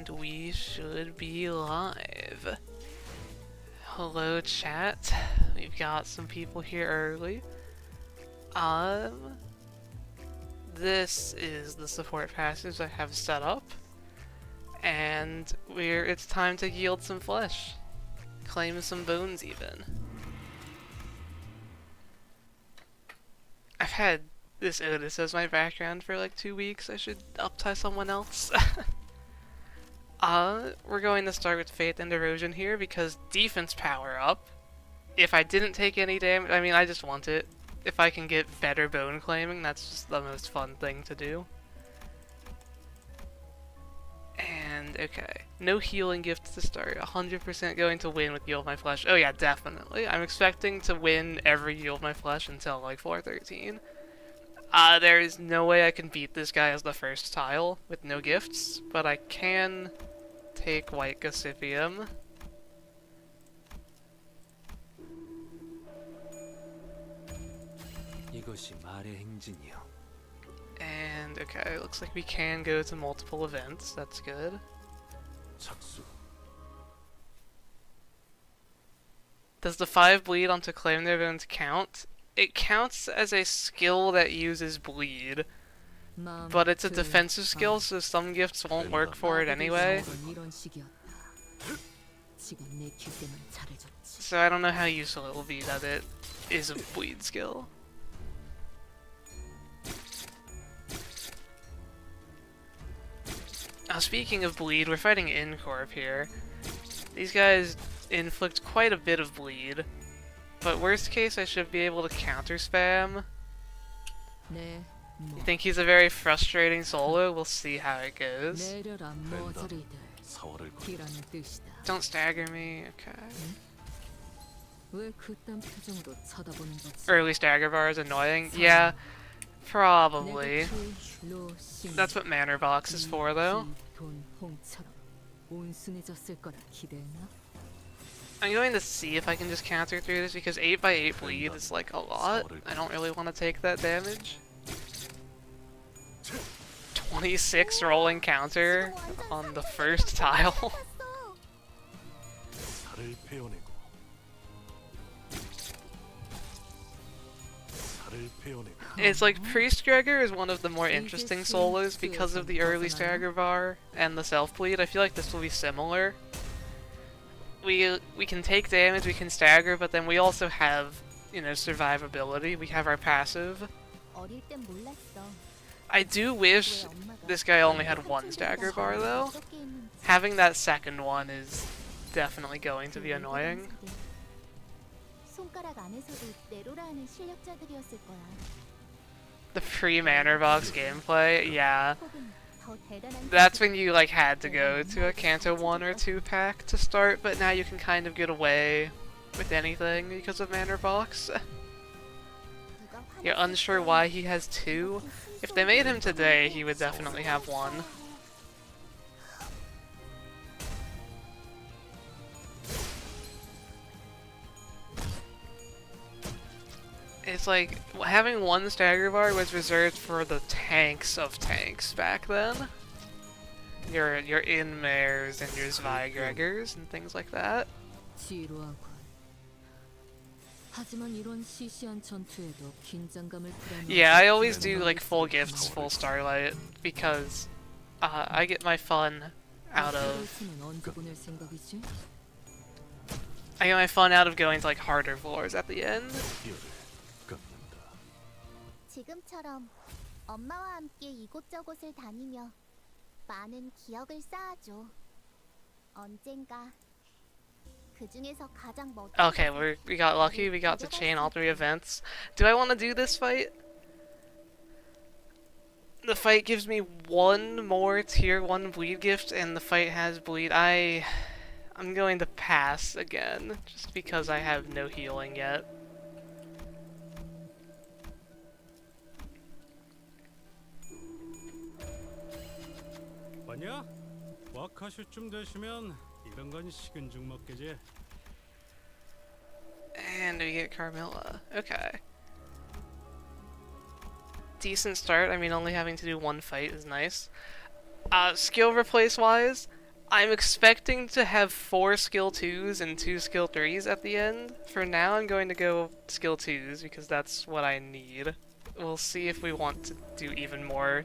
And we should be live. Hello chat. We've got some people here early. This is the support passage I have set up. And it's time to yield some flesh. Claim some bones even. I've had this Otis as my background for like 2 weeks. I should uptie someone else. We're going to start with Faith and Erosion here because defense power up. If I didn't take any damage, I mean, I just want it. If I can get better bone claiming, that's just the most fun thing to do. And, okay. No healing gifts to start. 100% going to win with Yield My Flesh. Oh yeah, definitely. I'm expecting to win every Yield My Flesh until like 413. There is no way I can beat this guy as the first tile with no gifts, but I can take White Gossypium. And okay, looks like we can go to multiple events, that's good. Does the 5 bleed onto Claim Their Bones count? It counts as a skill that uses bleed, but it's a defensive skill, so some gifts won't work for it anyway. So I don't know how useful it will be that it is a bleed skill. Now speaking of bleed, we're fighting Incorp here. These guys inflict quite a bit of bleed. But worst case, I should be able to counter spam. You think he's a very frustrating solo? We'll see how it goes. Don't stagger me, okay. Early stagger bar is annoying? Yeah, probably. That's what Manor Box is for, though. I'm going to see if I can just counter through this because 8x8 bleed is like a lot. I don't really want to take that damage. 26 rolling counter on the first tile. It's like Priest Gregor is one of the more interesting solos because of the early stagger bar and the self bleed. I feel like this will be similar. We can take damage, we can stagger, but then we also have, you know, survivability. We have our passive. I do wish this guy only had 1 stagger bar though. Having that second one is definitely going to be annoying. The pre-Manor Box gameplay, yeah. That's when you like had to go to a Kanto 1 or 2 pack to start, but now you can kind of get away with anything because of Manor Box. You're unsure why he has 2? If they made him today, he would definitely have 1. It's like, having 1 stagger bar was reserved for the tanks of tanks back then. Your Inmares and your Zweigregors and things like that. Yeah, I always do like full gifts, full Starlight, because I get my fun out of... going to like harder floors at the end. 지금처럼 엄마와 함께 이곳저곳을 다니며 많은 기억을 쌓아줘. 언젠가 그 중에서 가장 멋진 Okay, we got lucky. We got to chain all 3 events. Do I want to do this fight? The fight gives me 1 more tier 1 bleed gift, and the fight has bleed. I'm going to pass again, just because I have no healing yet. 봤냐? 와카슈쯤 되시면 이런 건 식은 죽 먹게지. And we get Carmilla. Okay. Decent start. I mean, only having to do 1 fight is nice. Skill replace wise, I'm expecting to have 4 skill 2s and 2 skill 3s at the end. For now, I'm going to go skill 2s because that's what I need. We'll see if we want to do even more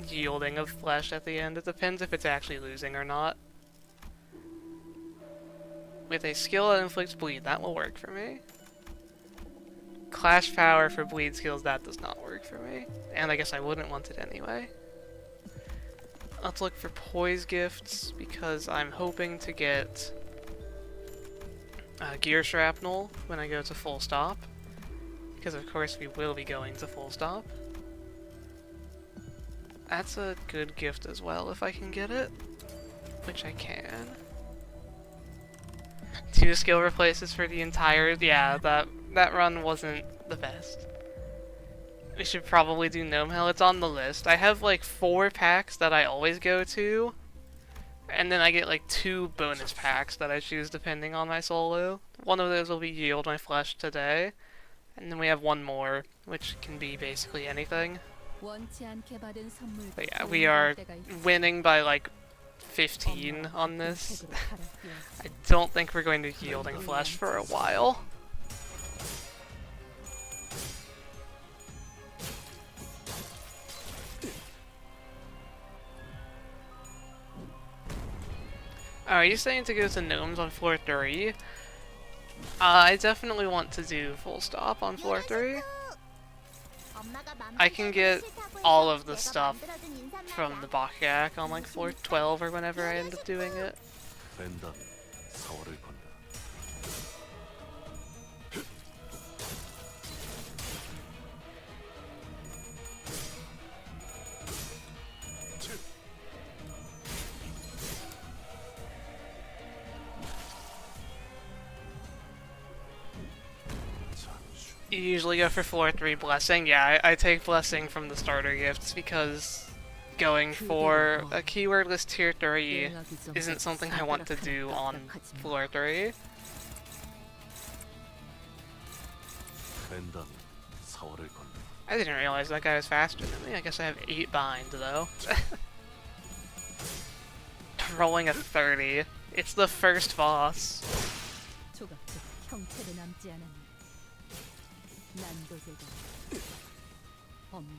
yielding of flesh at the end. It depends if it's actually losing or not. With a skill that inflicts bleed, that will work for me. Clash power for bleed skills, that does not work for me. And I guess I wouldn't want it anyway. Let's look for poise gifts, because I'm hoping to get gear shrapnel when I go to full stop. Because of course we will be going to full stop. That's a good gift as well if I can get it. Which I can. 2 skill replaces for the entire... yeah, that run wasn't the best. We should probably do Gnome Hell. It's on the list. I have like 4 packs that I always go to. And then I get like 2 bonus packs that I choose depending on my solo. One of those will be Yield My Flesh today. And then we have 1 more, which can be basically anything. But yeah, we are winning by like 15 on this. I don't think we're going to be yielding flesh for a while. Oh, are you saying to go to gnomes on floor 3? I definitely want to do full stop on floor 3. I can get all of the stuff from the Baccac on like floor 12 or whenever I end up doing it. You usually go for floor 3 blessing. Yeah, I take blessing from the starter gifts because going for a keywordless tier 3 isn't something I want to do on floor 3. I didn't realize that guy was faster than me. I guess I have 8 bind though. Rolling a 30. It's the first boss.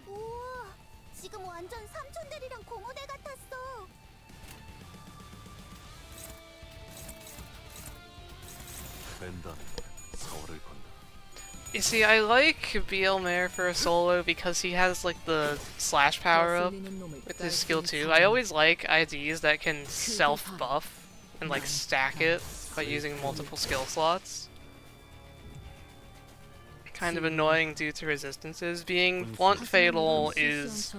우와, 지금 완전 삼촌 대리랑 공호대 같았어. You see, I like Bielmer for a solo because he has like the slash power up with his skill 2. I always like IDs that can self-buff and like stack it by using multiple skill slots. Kind of annoying due to resistances. Being Blunt Fatal is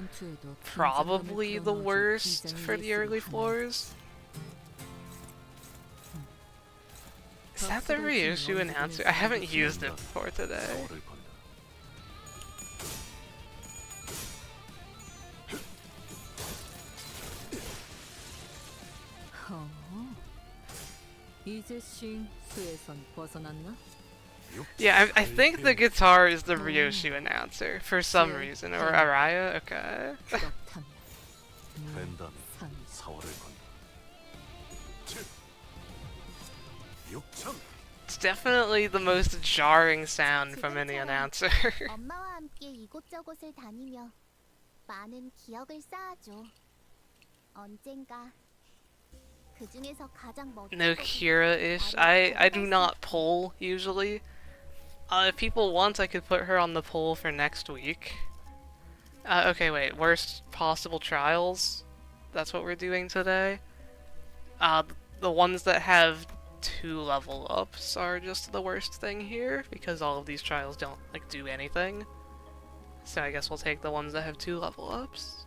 probably the worst for the early floors. Is that the Ryushu announcer? I haven't used it before today. Yeah, I think the guitar is the Ryushu announcer for some reason, or Araya. Okay. It's definitely the most jarring sound from any announcer. 엄마와 함께 이곳저곳을 다니며 많은 기억을 쌓아줘. 언젠가 그 중에서 가장 멋진 No Kira-ish. I do not poll usually. If people want, I could put her on the poll for next week. Okay, wait. Worst possible trials? That's what we're doing today? The ones that have 2 level ups are just the worst thing here, because all of these trials don't, like, do anything. So I guess we'll take the ones that have 2 level ups.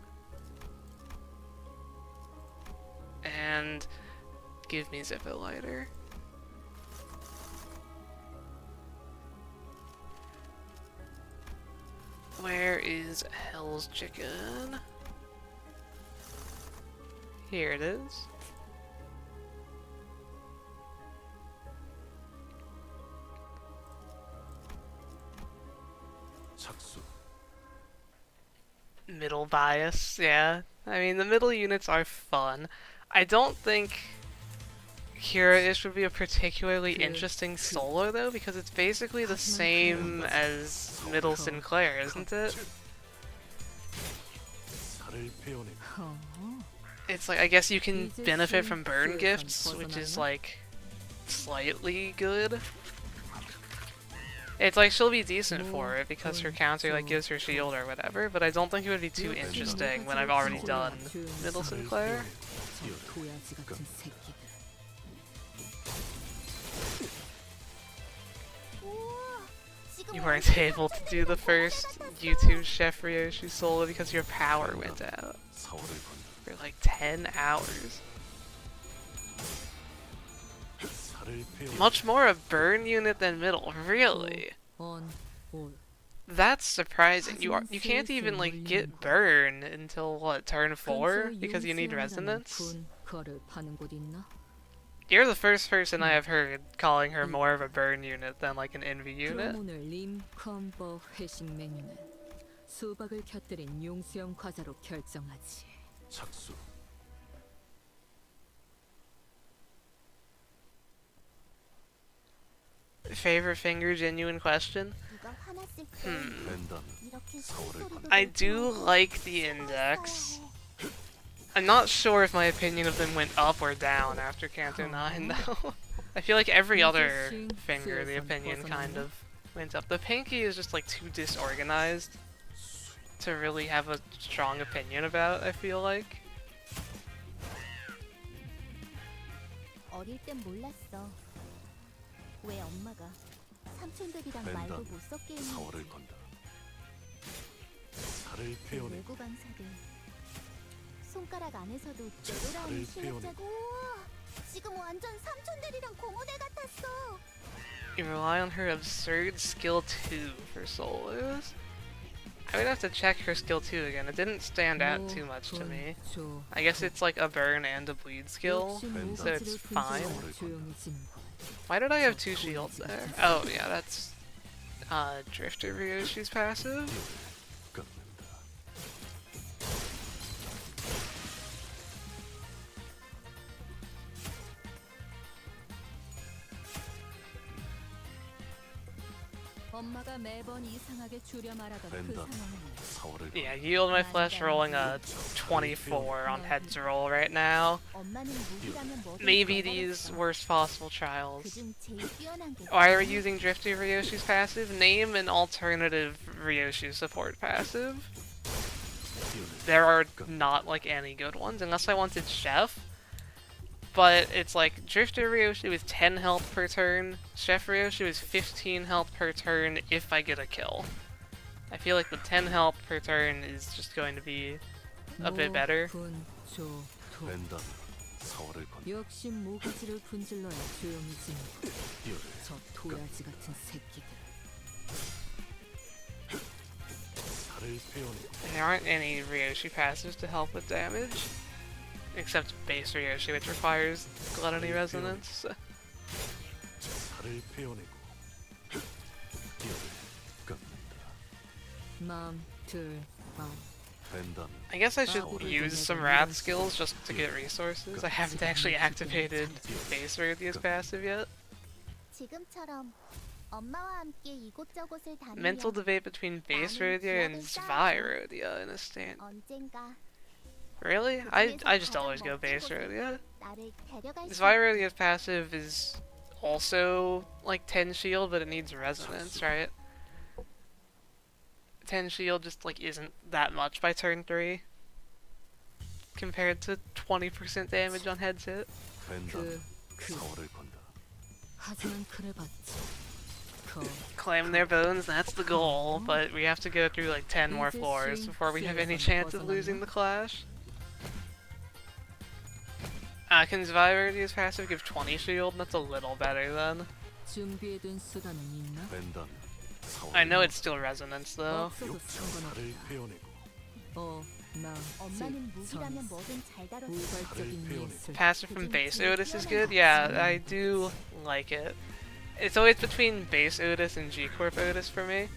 And give me Zippo Lighter. Where is Hell's Chicken? Here it is. Middle bias, yeah. I mean, the middle units are fun. I don't think Kira-ish would be a particularly interesting solo though, because it's basically the same as Middle Sinclair, isn't it? 살을 베어내고 It's like, I guess you can benefit from burn gifts, which is like slightly good. It's like she'll be decent for it because her counter like gives her shield or whatever, but I don't think it would be too interesting when I've already done Middle Sinclair. You weren't able to do the first YouTube Chef Ryoshi solo because your power went out 사월을 건다. for like 10 hours. 살을 베어내고 Much more a burn unit than middle, really? That's surprising. You can't even like get burn until what, turn 4 because you need resonance? You're the first person I have heard calling her more of a burn unit than like an envy unit. 림 컴버 회식 메뉴는 수박을 곁들인 용수형 과자로 결정하지. 착수. Favorite finger, genuine question? 누가 화났을 때 벤다는 이렇게 사월을 소리도 건다. I do like the index. I'm not sure if my opinion of them went up or down after Canto 9 though. I feel like every other finger the opinion kind of went up. The pinky is just like too disorganized to really have a strong opinion about, I feel like. 어릴 땐 몰랐어. 왜 엄마가 삼촌들이랑 말도 못 섞게 했는지. 사월을 건다. 살을 그 베어내고 외구 방사들 손가락 안에서도 살을 내돌아오는 실력자고. 우와, 지금 완전 삼촌들이랑 고모대 같았어. You rely on her absurd skill 2 for solos? I would have to check her skill 2 again. It didn't stand out too much to me. I guess it's like a burn and a bleed skill, so it's fine. Why did I have 2 shields there? Oh yeah, that's Drifter Ryoshi's passive. 끊는다. 엄마가 매번 이상하게 줄여 말하던 그 벤다 상황을 사월을 Yeah, Yield My Flesh rolling a 24 on heads roll right now. 엄마는 무기라면 뭐든 Maybe 다 these 잘했어. worst possible trials. 그중 제일 뛰어난 게 Why are we using Drifter Ryoshi's passive? Name an alternative Ryoshi support passive. There are not like any good ones, unless I wanted Chef. But it's like Drifter Ryoshi with 10 health per turn, Chef Ryoshi with 15 health per turn if I get a kill. I feel like the 10 health per turn is just going to be a bit better. 벤다는 사월을 건다. 역시 모가지를 분질러야 조용히 지내고 저 도야지 같은 새끼들. 살을 베어내고 There aren't any Ryoshi passives to help with damage. Except base Ryoshi, which requires Gluttony Resonance. 살을 베어내고 뼈를 끊는다. 마음 둘 마음. 벤다는 I guess I should use some Wrath skills just to get resources. I haven't actually activated base Ryotia's passive yet. 지금처럼 엄마와 함께 이곳저곳을 Mental 다니며 debate between base Ryotia and Zwei Ryotia in a stand. 언젠가 Really? I just always go base Ryotia. 나를 데려갈 수 Zwei Ryotia's passive is also like 10 shield, but it needs resonance, right? 10 shield just like isn't that much by turn 3 compared to 20% damage on heads hit. 벤다는 사월을 건다. 하지만 그래 봤지. Claim their bones, that's the goal, but we have to go through like 10 more floors before we have any chance of losing the clash. Can Zwei Ryotia's passive give 20 shield? That's a little better then. 준비해둔 수단은 있나? 벤다는 사월을 I know it's still resonance though. 없어도 상관없다. 살을 베어내고 엄마는 무기라면 뭐든 잘 다뤘어. 우발적인 예술. Passive from base Otis is good? Yeah, I do like it. It's always between base Otis and G-Corp Otis for me.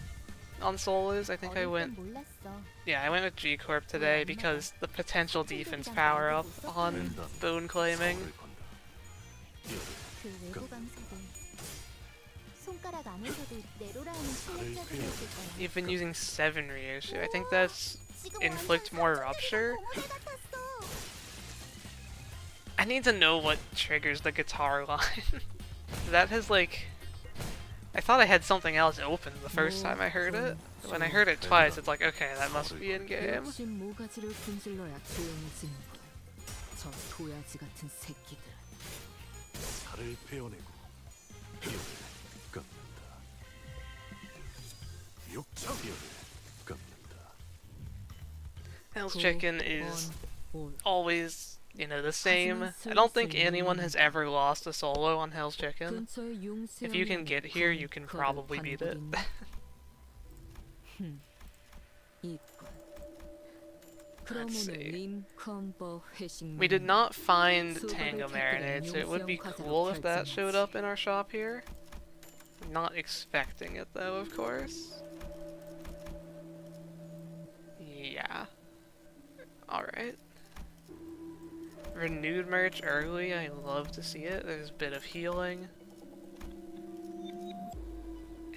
On solos, I think I 어릴 땐 went 몰랐어. Yeah, I went with G Corp today because the potential defense power up on bone claiming. 그 외부 방사들. 손가락 안에서도 네로라는 실력자들이 있을 거야. You've been using 7 reissue. I think that's 지금 inflict 완전 more 삼촌들이랑 rupture. 고모대 같았어. I need to know what triggers the guitar line. That has like... I thought I had something else open the first time I heard it. When I heard it twice, it's like, okay, that must be in game. 욕심 모가지를 분질러야 조용해지는 걸. 저 도야지 같은 새끼들. 살을 베어내고 뼈를 깎는다. 육척뼈를 깎는다. Hell's Chicken is always, you know, the same. I don't think anyone has ever lost a solo on Hell's Chicken. If you can get here, you can probably beat it. Let's see. We did not find Tango Marinade, so it would be cool if that showed up in our shop here. Not expecting it though, of course. Yeah. Alright. Renewed merch early, I love to see it. There's a bit of healing.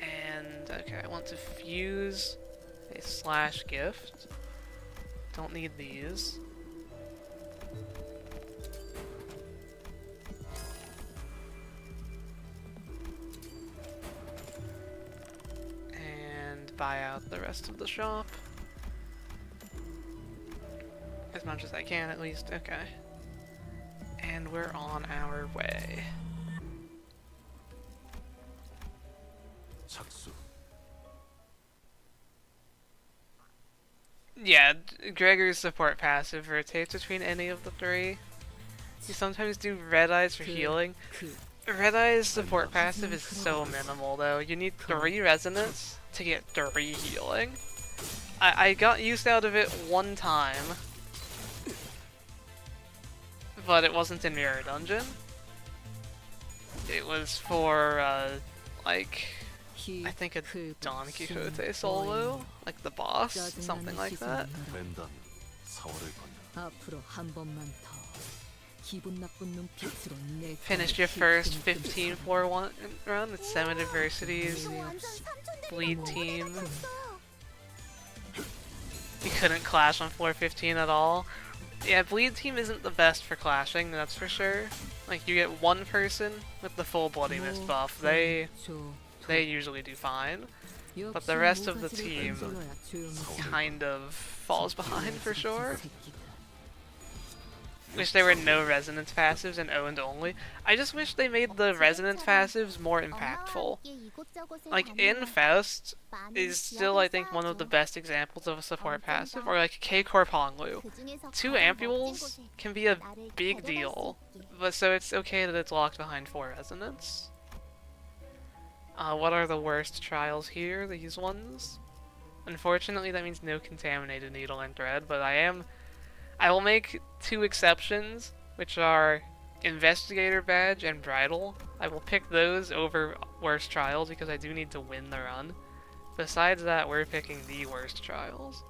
And, okay, I want to fuse a slash gift. Don't need these. And buy out the rest of the shop. As much as I can, at least. Okay. And we're on our way. 착수. Yeah, Gregor's support passive rotates between any of the 3. You sometimes do Red Eyes for healing. Red Eyes support passive is so minimal though. You need 3 resonance to get 3 healing. I got used out of it one time, but it wasn't in Mirror Dungeon. It was for, like, I think a Don Quixote solo, like the boss, something like that. 벤단 사월을 건너. 앞으로 한 번만 더 기분 나쁜 눈빛으로 내 Finished your first 15 floor one run with 7 adversities, 지금 완전 삼촌들이랑 bleed team. 고모대 같았어. You couldn't clash on floor 15 at all. Yeah, bleed team isn't the best for clashing, that's for sure. Like, you get one person with the full bloody mist buff, they usually do fine. But the rest of the team kind of falls behind for sure. Wish there were no resonance passives and owned only. I just wish they made the resonance passives more impactful. Like, Infest is still, I think, one of the best examples of a support passive, or like K-Corp Honglu. 2 ampules can be a big deal, but so it's okay that it's locked behind 4 resonance. What are the worst trials here? These ones? Unfortunately, that means no contaminated needle and thread, but I will make 2 exceptions, which are Investigator Badge and Bridal. I will pick those over worst trials because I do need to win the run. Besides that, we're picking the worst trials.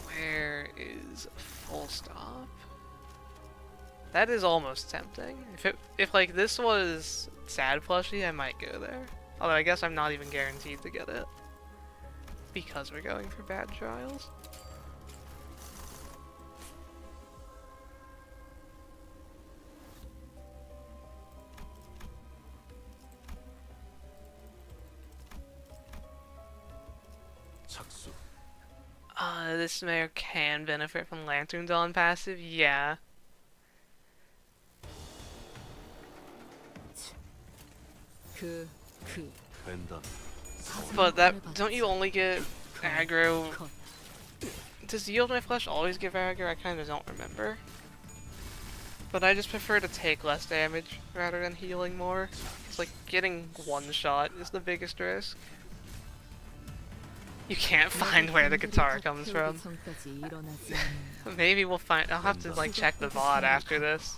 Where is full stop? That is almost tempting. If like this was sad plushie, I might go there. Although I guess I'm not even guaranteed to get it because we're going for bad trials. 착수. This mayor can benefit from Lantern Dawn passive, yeah. 벤단 But that, don't you only get aggro? Does Yield My Flesh always give aggro? I kind of don't remember. But I just prefer to take less damage rather than healing more. It's like getting one shot is the biggest risk. You can't find where the guitar comes from. Maybe we'll find. I'll have to like check the VOD after this.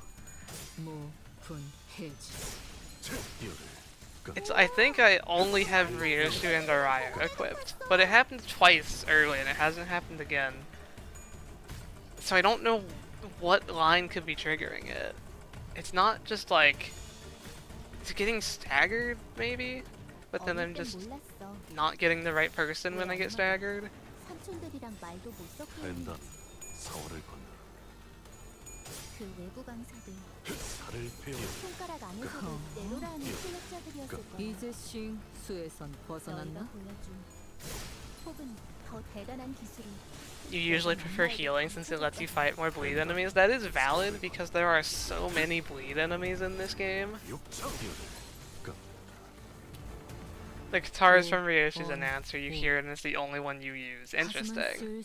뼈를 I think I only have Ryoshu and Araya equipped, but it happened twice early and it hasn't happened again. So I don't know what line could be triggering it. It's not just like... It's getting staggered, maybe? But then I'm just not getting the right person when I get staggered. 삼촌들이랑 말도 못 섞고 있는 벤단 서울을 건너 그 외부 강사들 살을 베어 손가락 안에서도 내로라 하는 실력자들이었을 거야. 이제씩 수에선 너희가 벗어났나? 보여준 혹은 더 대단한 기술이 You usually prefer healing since it lets you fight more bleed enemies. That is valid because there are so many bleed enemies in this game. The guitars from Ryoshu's announcer, you hear it and it's the only one you use. Interesting.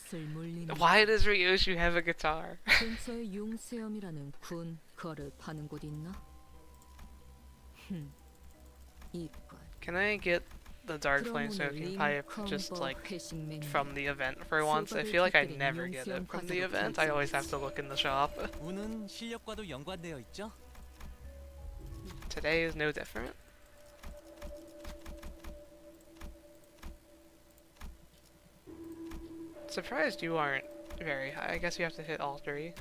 Why does Ryoshu have a guitar? 근처에 용수염이라는 군 거를 파는 곳 있나? 이빨. Can I get the Dark Flame Soaking Pipe just like from the event for once? I feel like I never get it from the event. I always have to look in the shop. 운은 실력과도 연관되어 있죠. Today is no different. Surprised you aren't very high. I guess you have to hit all three.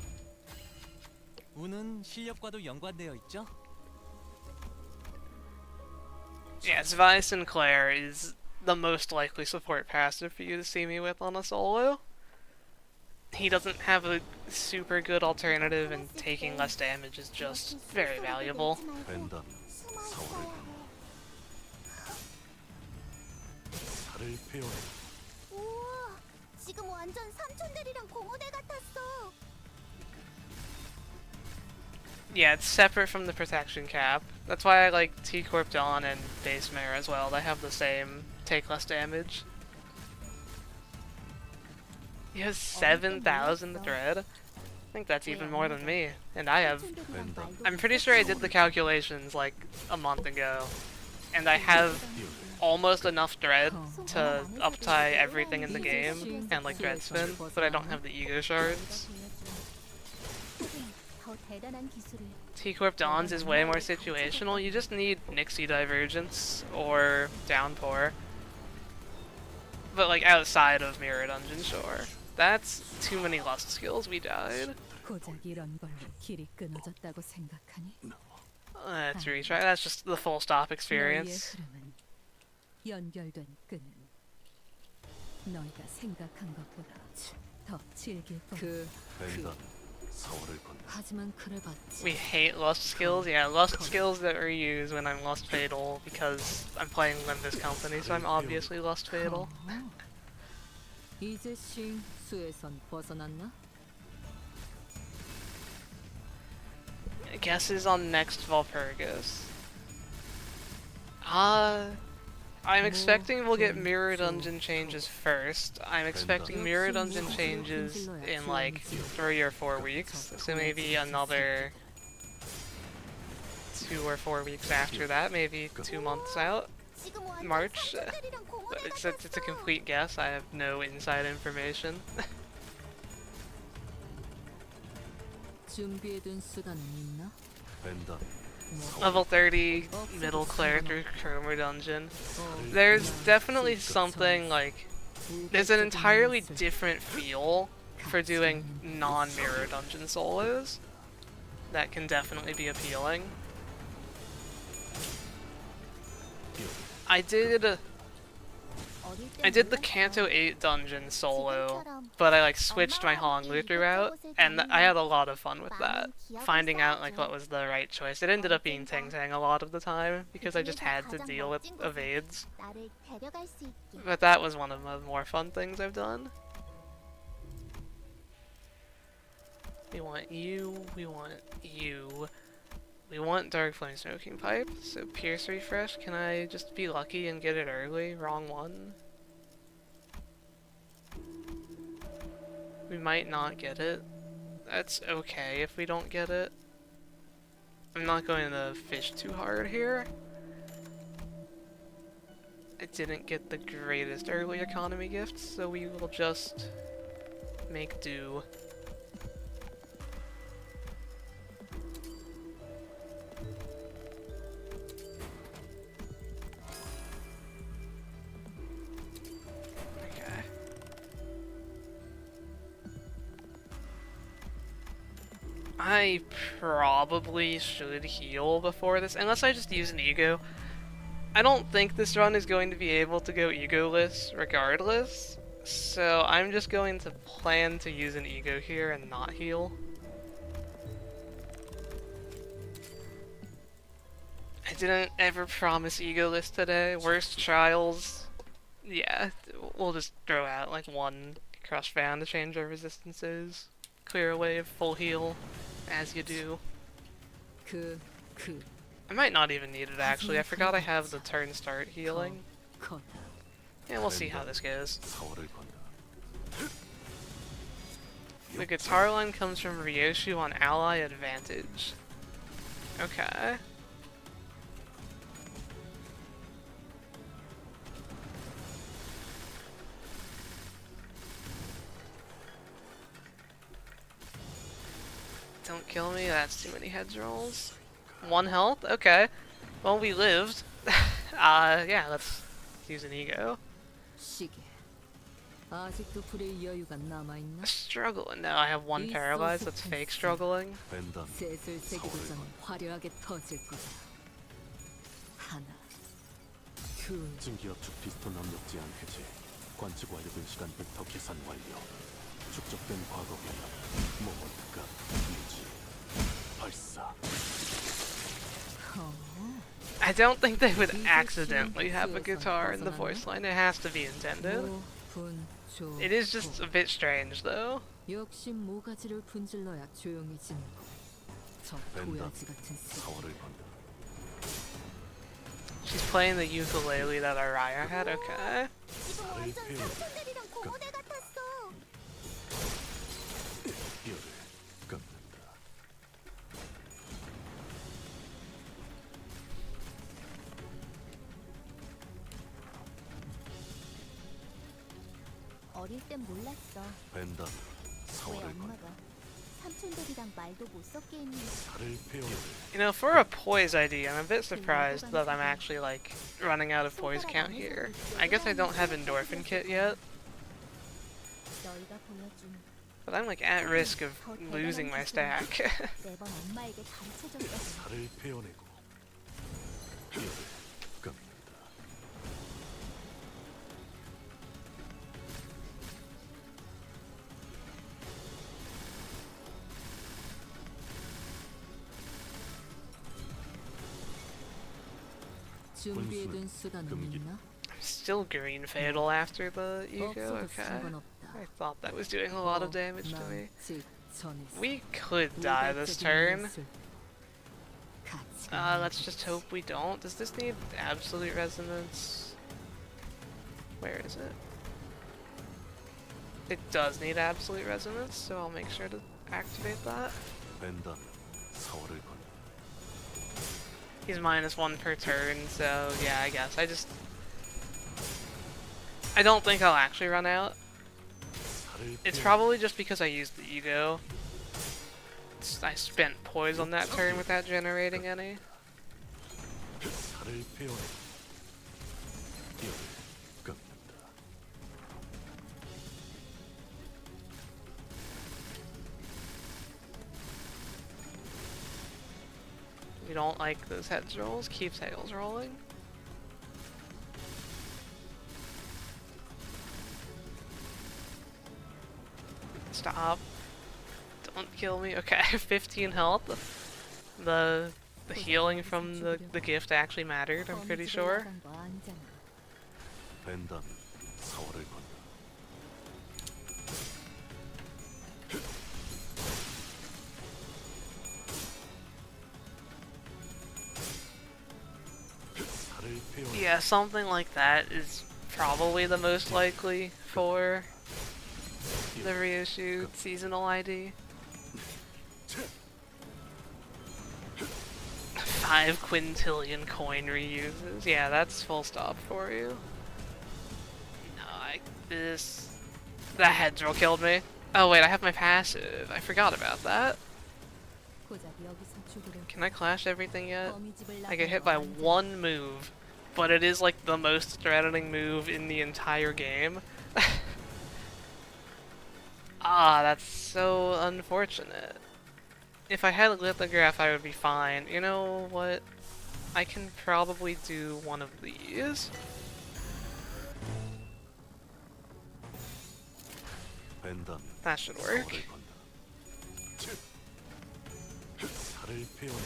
운은 실력과도 연관되어 있죠. Yes, Vi Sinclair is the most likely support passive for you to see me with on a solo. He doesn't have a super good alternative, and taking less damage is just very valuable. 벤단 서울을 건너 살을 베어 우와, 지금 완전 삼촌들이랑 공호대 같았어. Yeah, it's separate from the protection cap. That's why I like T-Corp Dawn and Base Mare as well. They have the same take less damage. He has 7,000 dread. I think that's even more than me. And I have... I'm pretty sure I did the calculations like a month ago. And I have almost enough dread to uptie everything in the game and like dread spin, but I don't have the ego shards. 더 대단한 기술이 T-Corp Dawns is way more situational. You just need Nixie Divergence or Downpour. But like outside of Mirror Dungeon, sure. That's too many lust skills, we died. 고작 이런 걸로 길이 끊어졌다고 생각하니? Let's retry. That's just the full stop 너희의 experience. 흐름은 연결된 끈은 너희가 생각한 것보다 더 질길 뻔. 벤단 서울을 건너 하지만 그래봤자 We hate lust skills. Yeah, lust skills that are used when I'm lust fatal because I'm playing Limbus Company, so I'm obviously lust fatal. 이제씩 수에선 벗어났나? Guesses on next Valpurgis. I'm expecting we'll get Mirror Dungeon changes first. I'm expecting Mirror Dungeon changes in like 3 or 4 weeks, so maybe another 2 or 4 weeks after that, maybe 2 months out. 지금 완전 March. 삼촌들이랑 공호대 But it's 같았어. a complete guess. I have no inside information. 준비해둔 수단은 있나? 벤단 Level 30 middle cleric or Chroma dungeon. There's definitely something like there's an entirely different feel for doing non-mirror dungeon solos that can definitely be appealing. I did the Kanto 8 dungeon solo, but I like switched my Honglu throughout, and I had a lot of fun with that. Finding out like what was the right choice. It ended up being Tang Tang a lot of the time because I just had to deal with evades. 나를 데려갈 수 있게. But that was one of the more fun things I've done. We want you, we want you. We want Dark Flame Smoking Pipe, so Pierce Refresh, can I just be lucky and get it early? Wrong one. We might not get it. That's okay if we don't get it. I'm not going to fish too hard here. I didn't get the greatest early economy gifts, so we will just make do. I probably should heal before this, unless I just use an ego. I don't think this run is going to be able to go egoless regardless, so I'm just going to plan to use an ego here and not heal. I didn't ever promise egoless today. Worst trials. Yeah, we'll just throw out like one crush fan to change our resistances. Clear away of full heal, as you do. 그 I might not even need it actually. I forgot I have the turn start healing. 거다. Yeah, we'll see how this goes. 사활을 건다. The guitar line comes from Ryoshu on ally advantage. Okay. Don't kill me, that's too many heads rolls. 1 health? Okay. Well, we lived. Yeah, let's use an ego. 시계. 아직도 플레이 여유가 남아있나? Struggling. No, I have 1 paralyzed, that's fake struggling. 벤담 셋을 새기도 전 화려하게 터질 거다. 하나, 둘, 증기압축 피스톤 압력지 않해제 관측 완료된 시간부터 계산 완료 축적된 과거 변화 모먼트가 유지 발사 I don't think they would accidentally have a guitar in the voice line. It has to be intended. It is just a bit strange, though. 역시 모가지를 분질러야 조용해지는 거. 저 벤담 도야지 같은 새끼. 사활을 건다. She's playing the ukulele that Araya had. Okay. 지금 완전 삼촌들이랑 고모대 같았어. 뼈를 깎는다. 어릴 땐 몰랐어. 벤담 왜 사활을 건다. 엄마가 삼촌들이랑 말도 못 섞게 했는지. 살을 베어내 You know, for a poise ID, I'm a bit surprised that I'm actually, like, running out of poise count here. I guess I don't have endorphin kit yet, 너희가 보여준 but I'm, like, at risk of losing my stack. 매번 엄마에게 가르쳐줬거든. 살을 베어내고 뼈를 깎는다. 준비해둔 수단은 있나? Still green fatal after the ego? 없어도 Okay. 상관없다. I thought that was doing a lot of damage to me. 직전에서 We could die this turn. 같이 Let's just hope we don't. Does this need absolute resonance? Where is it? It does need absolute resonance, so I'll make sure to activate that. 벤담 사활을 건다. He's -1 per turn, so yeah, I guess. I don't think I'll actually run out. 살을 It's 베어내 probably just because I used the ego. I spent poise on that turn without generating any. 살을 베어내 뼈를 깎는다. You don't like those heads rolls? Keep tails rolling. Stop. Don't kill me. Okay, 15 health. The healing from the gift actually mattered, I'm pretty sure. 나간 거 아니잖아. 벤담 사활을 건다. 살을 베어내 Yeah, something like that is probably the most likely for the Ryoshu seasonal ID. 5 quintillion coin reuses. Yeah, that's full stop for you. No, the heads roll killed me. Oh wait, I have my passive. I forgot about that. 고작 여기서 죽으려. Can I clash everything yet? 거미집을 I get 나간 hit 거 by 아니잖아. 1 move, but it is like the most threatening move in the entire game. Ah, that's so unfortunate. If I had a lithograph, I would be fine. You know what? I can probably do one of these. 벤담 That should work. 사활을 건다. 살을 베어내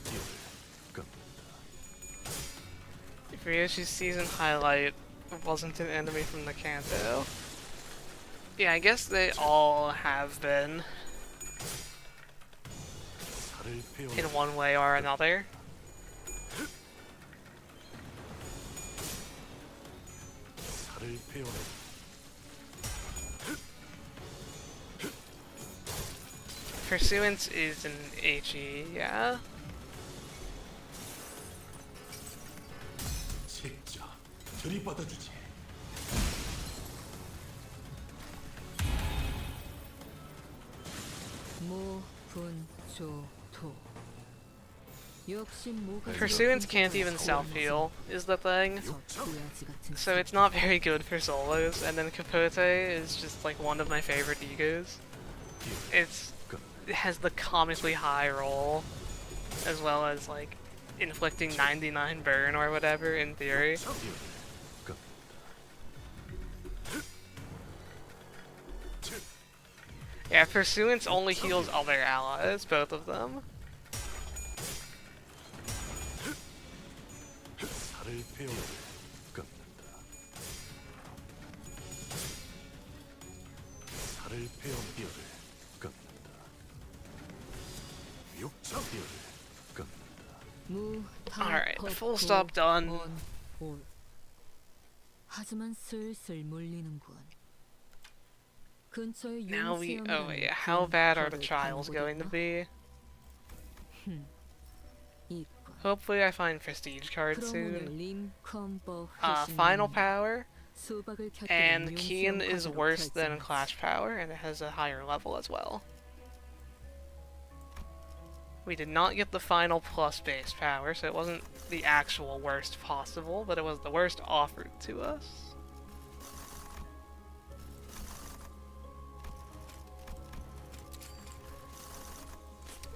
띠를 깎는다. Ryoshi's season highlight wasn't an enemy from the Kanto. Yeah, I guess they all have been 살을 베어내 in one way or another. 살을 베어내 Pursuance is an HE, yeah. 책자 들이받아주지. 모, 분, 조, 토. 역시 모가 Pursuance can't even self-heal, is the thing. 저 도야지 같은 So it's not very good for solos, and then Capote is just like one of my favorite egos. It has the comically high roll, as well as like inflicting 99 burn or whatever in theory. Yeah, Pursuance only heals other allies, both of them. 살을 베어내 깎는다. 살을 베어내 뼈를 깎는다. 육차 뼈를 깎는다. 무, 타, Alright, 헛, full 고, stop done. 원, 올. 하지만 슬슬 물리는군. 근처에 Now we. 용수염이라는 Oh yeah, how 긴 bad are the 벽을 trials going to 가보겠나? be? 이과. Hopefully I find prestige cards 그럼 soon. 오늘 림컨버 Final power, 수박을 곁들인 and Keen 용수염 is 과자로 worse than 결정하지. Clash Power, and it has a higher level as well. We did not get the final plus base power, so it wasn't the actual worst possible, but it was the worst offered to us.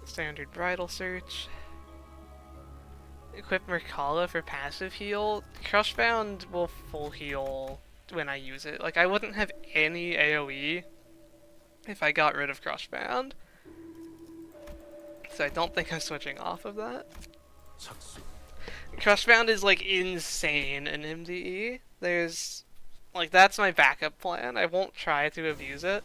Standard bridal search. Equip Merkala for passive heal. Crushbound will full heal when I use it. Like, I wouldn't have any AoE if I got rid of Crushbound. So I don't think I'm switching off of that. 착수. Crushbound is like insane in MDE. There's like that's my backup plan. I won't try to abuse it.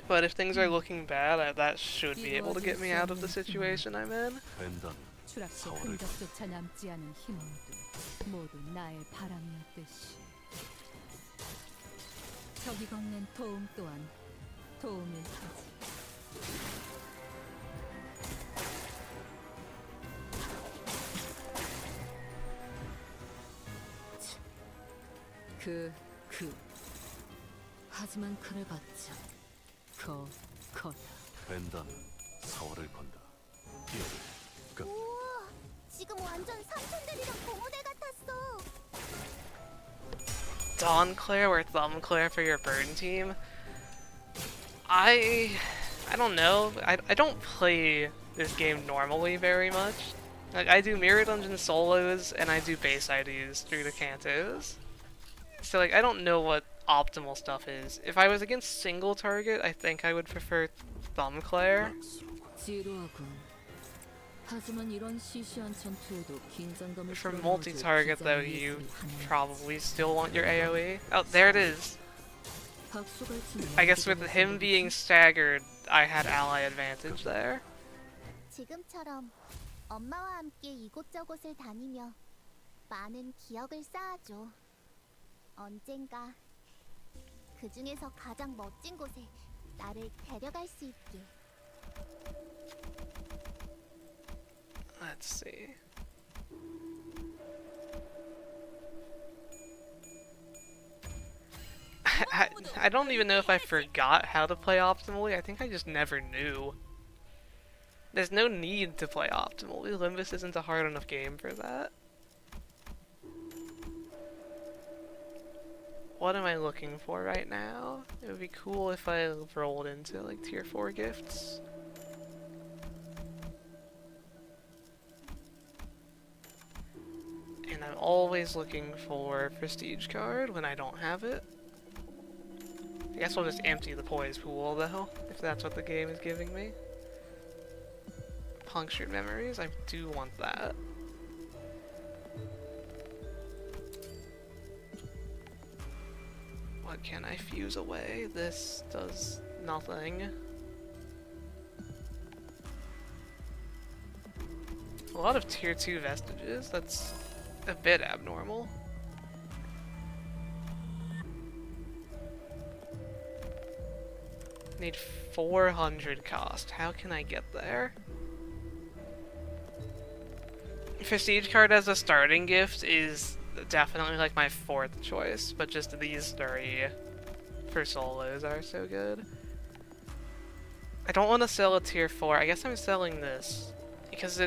But if things are looking bad, that should be able to get me out of the situation I'm in. 벤담 추락의 흔적조차 남지 않은 희망들 모두 나의 바람이었듯이 적이 건넨 도움 또한 도움일 테지. 하지만 그래봤자 거다. 벤담 사활을 건다. 뼈를 깎. 우와, 지금 완전 삼촌들이랑 고모대 같았어. Dawn Claire or Thumb Claire for your burn team? I don't know. I don't play this game normally very much. Like I do Mirror Dungeon solos and I do base IDs through the Cantos. So like I don't know what optimal stuff is. If I was against single target, I think I would prefer Thumb Claire. 지루하군. 하지만 이런 시시한 전투에도 긴장감을 For 풀어넣어줄 multi-target though, 기장이 you 있으니 하나였지. probably still want your AoE. Oh, there it is. 박수갈 치면 I guess with 기분이 him 생기지? being staggered, I had ally advantage there. 지금처럼 엄마와 함께 이곳저곳을 다니며 많은 기억을 쌓아줘. 언젠가 그 중에서 가장 멋진 곳에 나를 데려갈 수 있게. Let's see. I don't even know if I forgot how to play optimally. I think I just never knew. There's no need to play optimally. Limbus isn't a hard enough game for that. what am I looking for right now? It would be cool if I rolled into like tier 4 gifts. And I'm always looking for prestige card when I don't have it. I guess I'll just empty the poise pool though, if that's what the game is giving me. Punctured memories, I do want that. What can I fuse away? This does nothing. A lot of tier 2 vestiges, that's a bit abnormal. Need 400 cost. How can I get there? Prestige card as a starting gift is definitely like my 4th choice, but just these 3 for solos are so good. I don't want to sell a tier 4. I guess I'm selling this because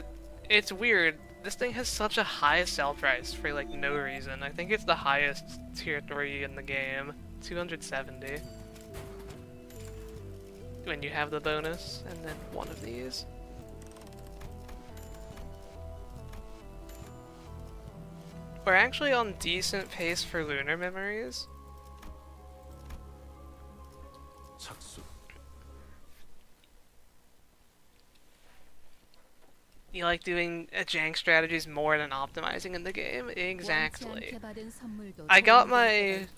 it's weird. This thing has such a high sell price for like no reason. I think it's the highest tier 3 in the game. 270. When you have the bonus, and then one of these. We're actually on decent pace for lunar memories. 착수. You like doing jank strategies more than optimizing in the game? Exactly. I got my,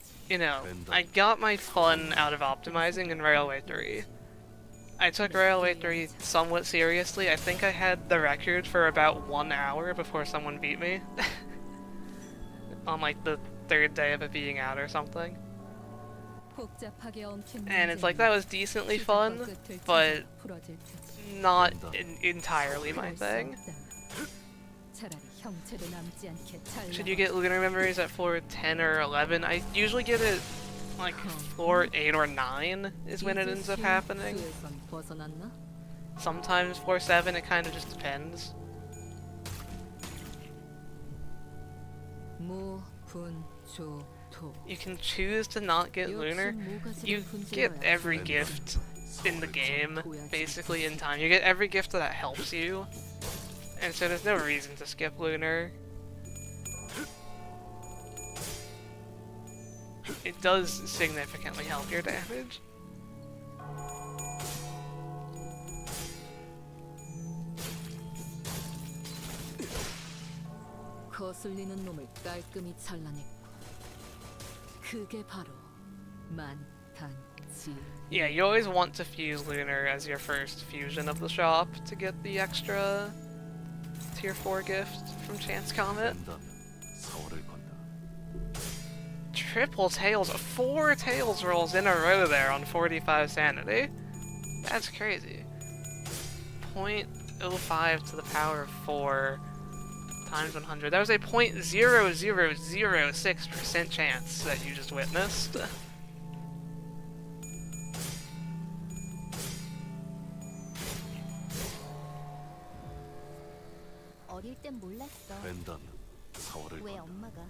I got my fun out of optimizing in Railway 3. I took Railway 3 somewhat seriously. I think I had the record for about 1 hour before someone beat me. On like the 3rd day of it being out or something. And it's like, that was decently fun, but not entirely my thing. Should you get lunar memories at floor 10 or 11? I usually get it like floor 8 or 9 is when it ends up happening. Sometimes floor 7, it kind of just depends. You can choose to not get lunar. You get every gift in the game, basically, in time. You get every gift that helps you, and so there's no reason to skip lunar. It does significantly help your damage. 거슬리는 놈을 깔끔히 잘라냈고 그게 바로 만탄지. Yeah, you always want to fuse lunar as your first fusion of the shop to get the extra tier 4 gift from Chance Comet. 랜덤. 서울을 건너. Triple tails, 4 tails rolls in a row there on 45 sanity. That's crazy. 0.05 to the power of 4 times 100. That was a 0.0006% chance that you just witnessed. 어릴 땐 몰랐어. 랜덤. 서울을 왜 건너. 엄마가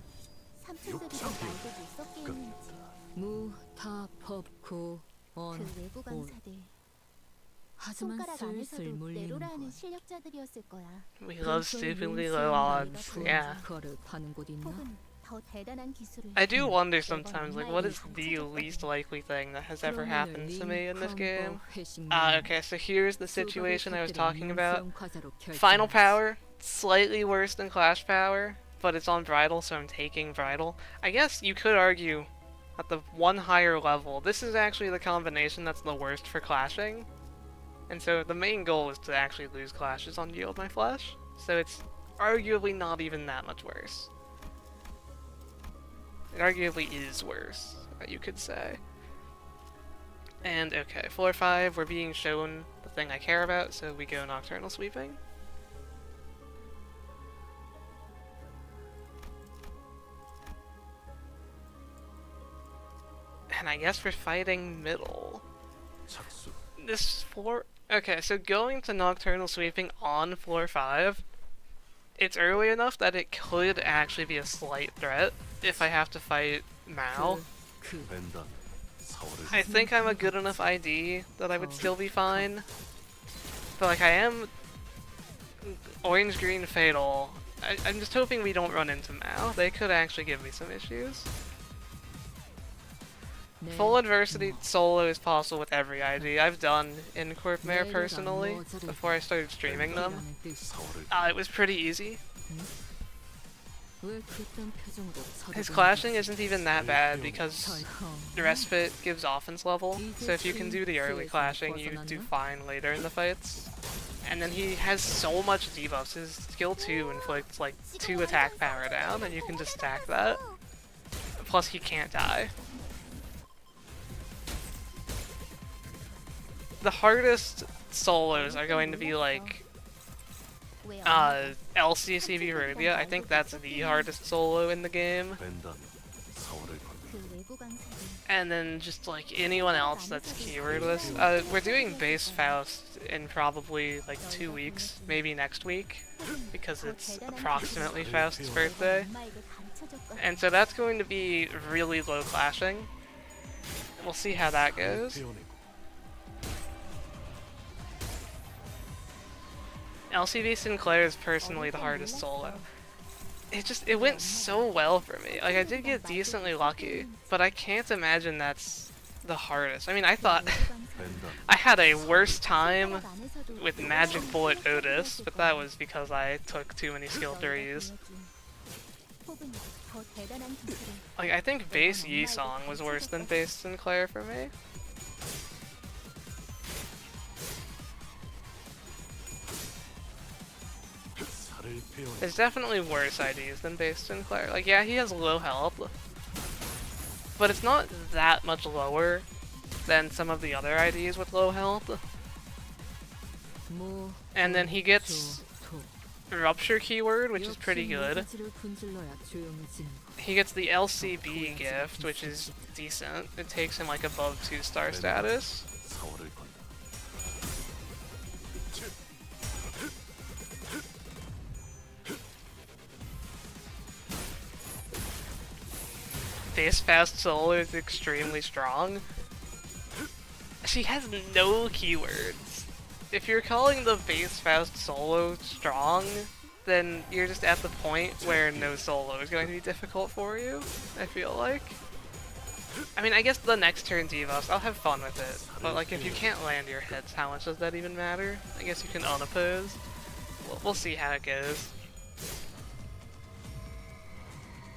삼촌들이랑 말도 못 섞게 했는지. 무타법고 그 외부 강사들 하지만 손가락 슬슬 안에서도 물리는 내로라 하는 것. 실력자들이었을 거야. We love stupidly low odds. Yeah. 거를 파는 곳 있나? 혹은 더 대단한 기술을. I do wonder sometimes, like, what is the least likely thing that has ever happened to me in this game? Okay, so here's the situation I was talking about. Final power, slightly worse than Clash power, but it's on Bridal, so I'm taking Bridal. I guess you could argue at the one higher level, this is actually the combination that's the worst for clashing. And so the main goal is to actually lose clashes on Yield My Flesh, so it's arguably not even that much worse. It arguably is worse, you could say. And okay, floor 5, we're being shown the thing I care about, so we go Nocturnal Sweeping. And I guess we're fighting middle. 착수. This floor... Okay, so going to Nocturnal Sweeping on floor 5, it's early enough that it could actually be a slight threat if I have to fight Mao. 그 벤단 4월을 I think I'm a good enough ID that I would still be fine. But like I am orange, green, fatal. I'm just hoping we don't run into Mao. They could actually give me some issues. Full adversity solo is possible with every ID. I've done Incorp Mare personally before I started streaming them. 이라는 뜻. 4월을 It was pretty easy. 왜 그딴 표정으로 His 쳐다보는 clashing 거지? isn't even that bad because 덜컹. the respite gives offense level. So if you can do the early clashing, you do fine later in the fights. And then he has so much debuffs. His skill 2 inflicts like 2 attack power down, and you can just stack that. Plus he can't die. The hardest solos are going to be like 왜 LCCB Rubia. I think that's the hardest solo in the game. 벤단 4월을 건너 그 외부 강사들 And then just like anyone else that's keywordless. We're doing base Faust in probably like 2 weeks, maybe next week, because it's approximately Faust's birthday. 엄마에게 가르쳐줬거든. And so that's going to be really low clashing. We'll see how that goes. 태어내고 LCB Sinclair is personally the hardest solo. It went so well for me. Like I did get decently lucky, but I can't imagine that's the hardest. I mean, I thought 벤단 I had a worse time with Magic Bullet Otis, but that was because I took too many skill 3s. 혹은 더 대단한 기술을 Like I think base Yi Song was worse than base Sinclair for me. 살을 베어내고 There's definitely worse IDs than base Sinclair. Like yeah, he has low health, but it's not that much lower than some of the other IDs with low health. 뭐 And then he gets 도. Rupture keyword, which is 역시 pretty good. 모가지를 분질러야 조용해지는 거. He gets the LCB gift, which is decent. It takes him like above 2-star status. 4월을 건너 Base Fast Solo is extremely strong. She has no keywords. If you're calling the base Fast Solo strong, then you're just at the point where no solo is going to be difficult for you, I feel like. I mean, I guess the next turn debuffs, I'll have fun with it. But like, if you can't land your hits, how much does that even matter? I guess you can unopposed. We'll see how it goes.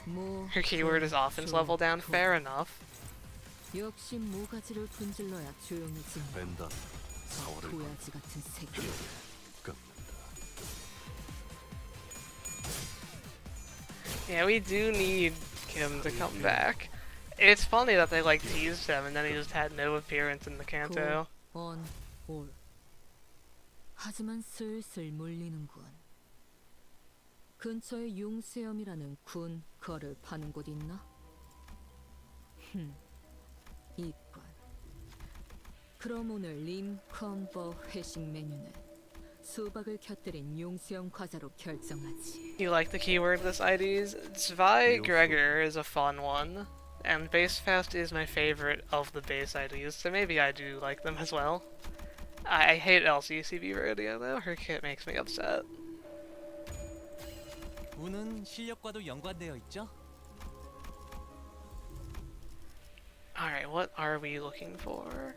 뭐 Her keyword is offense level down, fair enough. 역시 모가지를 분질러야 조용해지는 거. 벤단 4월을 건너 도야지 같은 새끼. 깎는다 Yeah, we do need Kim to come back. It's funny that they like teased him and then he just had no appearance in the Kanto. on 올. 하지만 슬슬 몰리는군. 근처에 용수염이라는 군 거를 파는 곳 있나? 이건. 그럼 오늘 림 컴버 회식 메뉴는 수박을 곁들인 용수염 과자로 결정하지. You like the keywordless IDs? Zwei Gregor is a fun one, and Base Fast is my favorite of the base IDs, so maybe I do like them as well. I hate LCCB Radio though, her kit makes me upset. 운은 실력과도 연관되어 있죠? Alright, what are we looking for?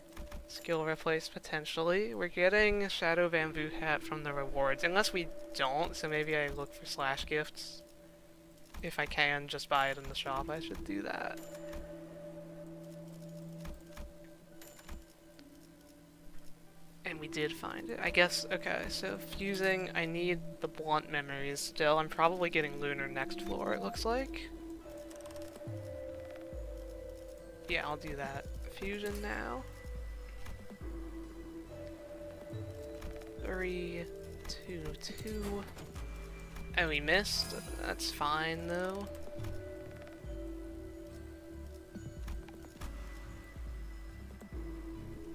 Skill replace potentially. We're getting Shadow Bamboo Hat from the rewards, unless we don't, so maybe I look for slash gifts. If I can just buy it in the shop, I should do that. And we did find it. I guess, okay, so fusing, I need the blunt memories still. I'm probably getting Lunar next floor, it looks like. Yeah, I'll do that. Fusion now. 3, 2, 2. Oh, we missed. That's fine, though.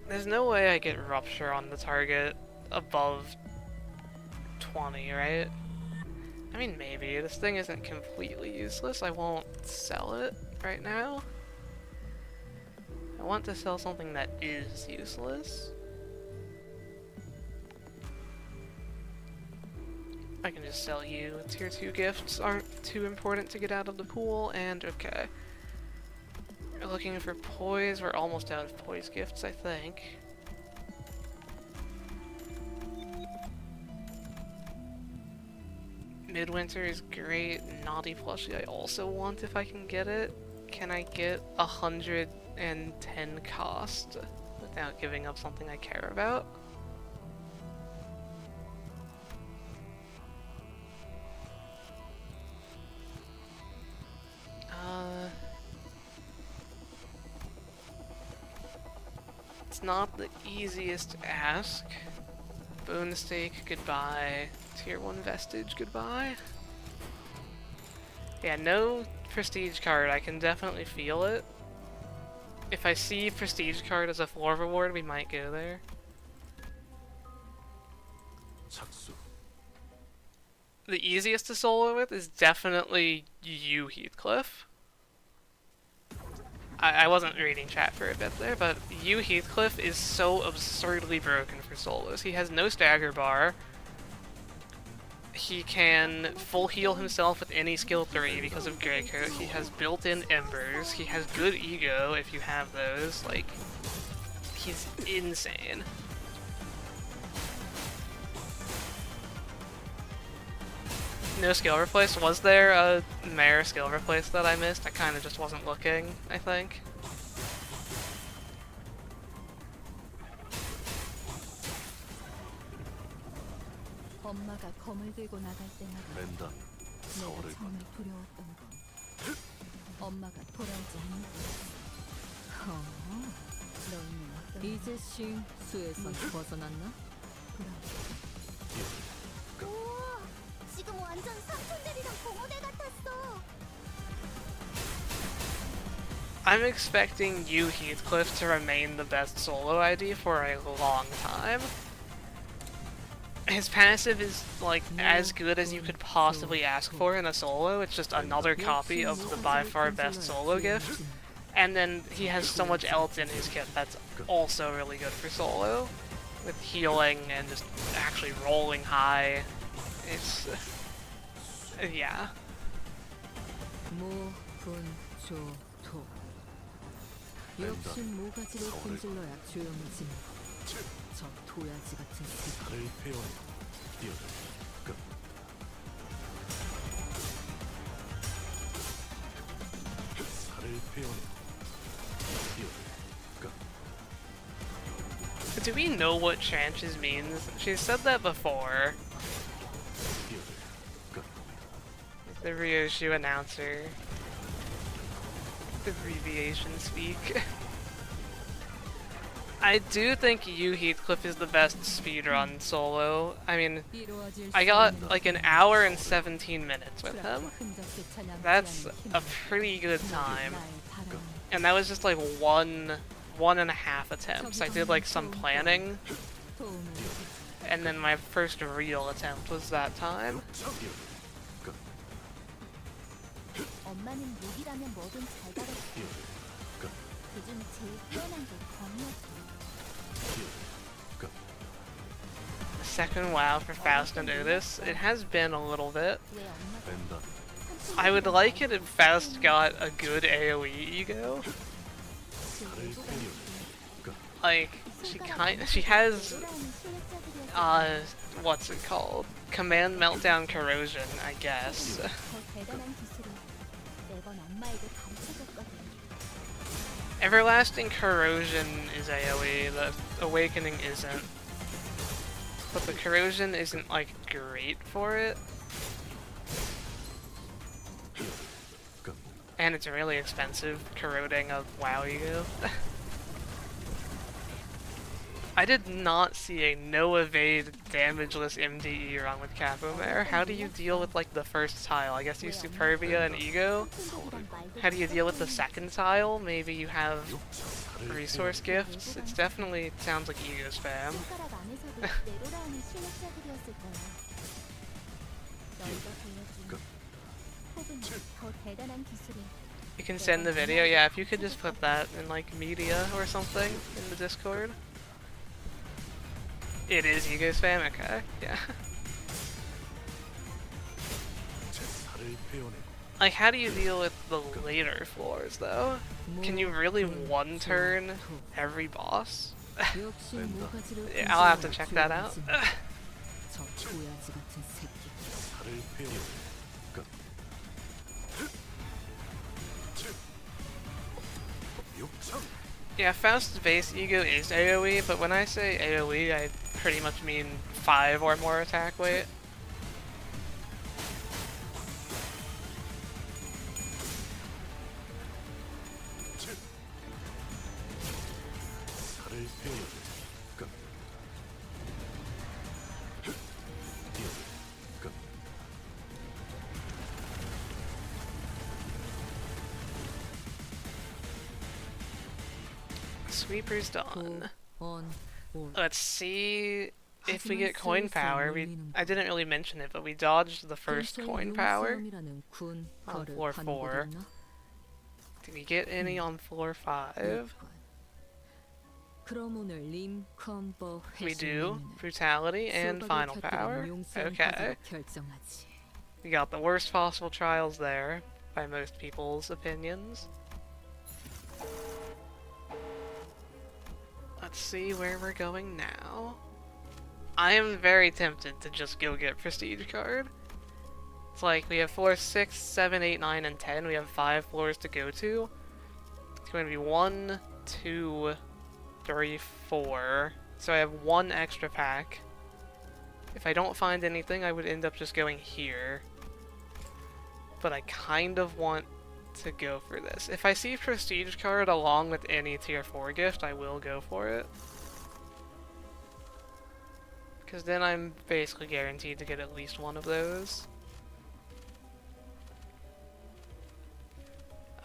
There's no way I get Rupture on the target above 20, right? I mean, maybe. This thing isn't completely useless. I won't sell it right now. want to sell something that is useless. I can just sell you. Tier 2 gifts aren't too important to get out of the pool, and okay. We're looking for poise. We're almost out of poise gifts, I think. Midwinter is great. Naughty plushie I also want if I can get it. Can I get 110 cost without giving up something I care about? It's not the easiest to ask. Bone Stake, goodbye. Tier 1 Vestige, goodbye. Yeah, no prestige card, I can definitely feel it. If I see prestige card as a floor reward, we might go there. 착수. The easiest to solo with is definitely you, Heathcliff. I wasn't reading chat for a bit there, but you, Heathcliff, is so absurdly broken for solos. He has no stagger bar. He can full heal himself with any skill 3 because of Greycoat. He has built-in embers. He has good ego if you have those. Like, he's insane. No skill replace. Was there a Mare skill replace that I missed? I kind of just wasn't looking, I think. 엄마가 검을 들고 나갈 때마다 랜담 내가 4월을 정말 두려웠던 건 엄마가 돌아오지 않는 거야. 너희는 어떤 이제 수에서 벗어났나? 우와, 지금 완전 삼촌들이랑 공호대 같았어. I'm expecting you, Heathcliff, to remain the best solo ID for a long time. His passive is, like, as good as you could possibly ask for in a solo. It's just another copy of the by far best solo gift. And then he has so much else in his kit that's also really good for solo. With healing and just actually rolling high. It's... yeah. 역시 모가지를 분질러야 조용해지는 저 도야지 같은 새끼. 살을 베어내 뛰어들 끝. 살을 베어내 뛰어들 끝. Do we know what Tranches means? She's said that before. 뛰어들 끝. The Ryoshu announcer. Abbreviation speak. I do think you, Heathcliff, is the best speedrun solo. I mean, I got like an hour and 17 minutes with him. That's a pretty good time. And that was just like one and a half attempts. I did like some planning. And then my first real attempt was that time. 엄마는 무기라면 뭐든 잘 다뤘어. 그중 제일 뛰어난 게 검이었어. Second WoW for Faust and Otis. It has been a little bit. 왜 엄마가 랜담 I would like it if Faust got a good AoE ego. 살을 베어내 끝. Like, she has, what's it called? Command Meltdown Corrosion, I guess. 더 대단한 기술을 매번 엄마에게 가르쳐줬거든. Everlasting Corrosion is AoE, the Awakening isn't. But the Corrosion isn't, like, great for it. And it's really expensive, corroding a WoW ego. I did not see a no-evade, damageless MDE run with Capomare. How do you deal with, like, the first tile? I guess you Superbia and Ego? How do you deal with the second tile? Maybe you have resource gifts? It's definitely sounds like Ego spam. 손가락 안에서도 내로라하는 실력자들이었을 거야. 너희가 보여준 혹은 더 대단한 기술을 You can send the video. Yeah, if you could just put that in like media or something in the Discord. It is ego spam. Okay. Yeah. 살을 베어내고 Like, how do you deal with the later floors though? Can you really one turn every boss? 역시 모가지를 Yeah, I'll have to check that out. 저 도야지 같은 새끼. 살을 베어내고 끝. 육청 Yeah, Faust's base ego is AoE, but when I say AoE, I pretty much mean 5 or more attack weight. 살을 베어내고 끝. 끝. Sweeper's done. on or Let's see if we get coin power. I didn't really mention it, but we dodged the first coin power on floor 4. Did we get any on floor 5? We do. Brutality and final power. Okay. We got the worst possible trials there, by most people's opinions. Let's see where we're going now. I am very tempted to just go get Prestige card. It's like we have floors 6, 7, 8, 9, and 10. We have 5 floors to go to. It's going to be 1, 2, 3, 4. So I have 1 extra pack. If I don't find anything, I would end up just going here. But I kind of want to go for this. If I see Prestige card along with any tier 4 gift, I will go for it. Because then I'm basically guaranteed to get at least one of those.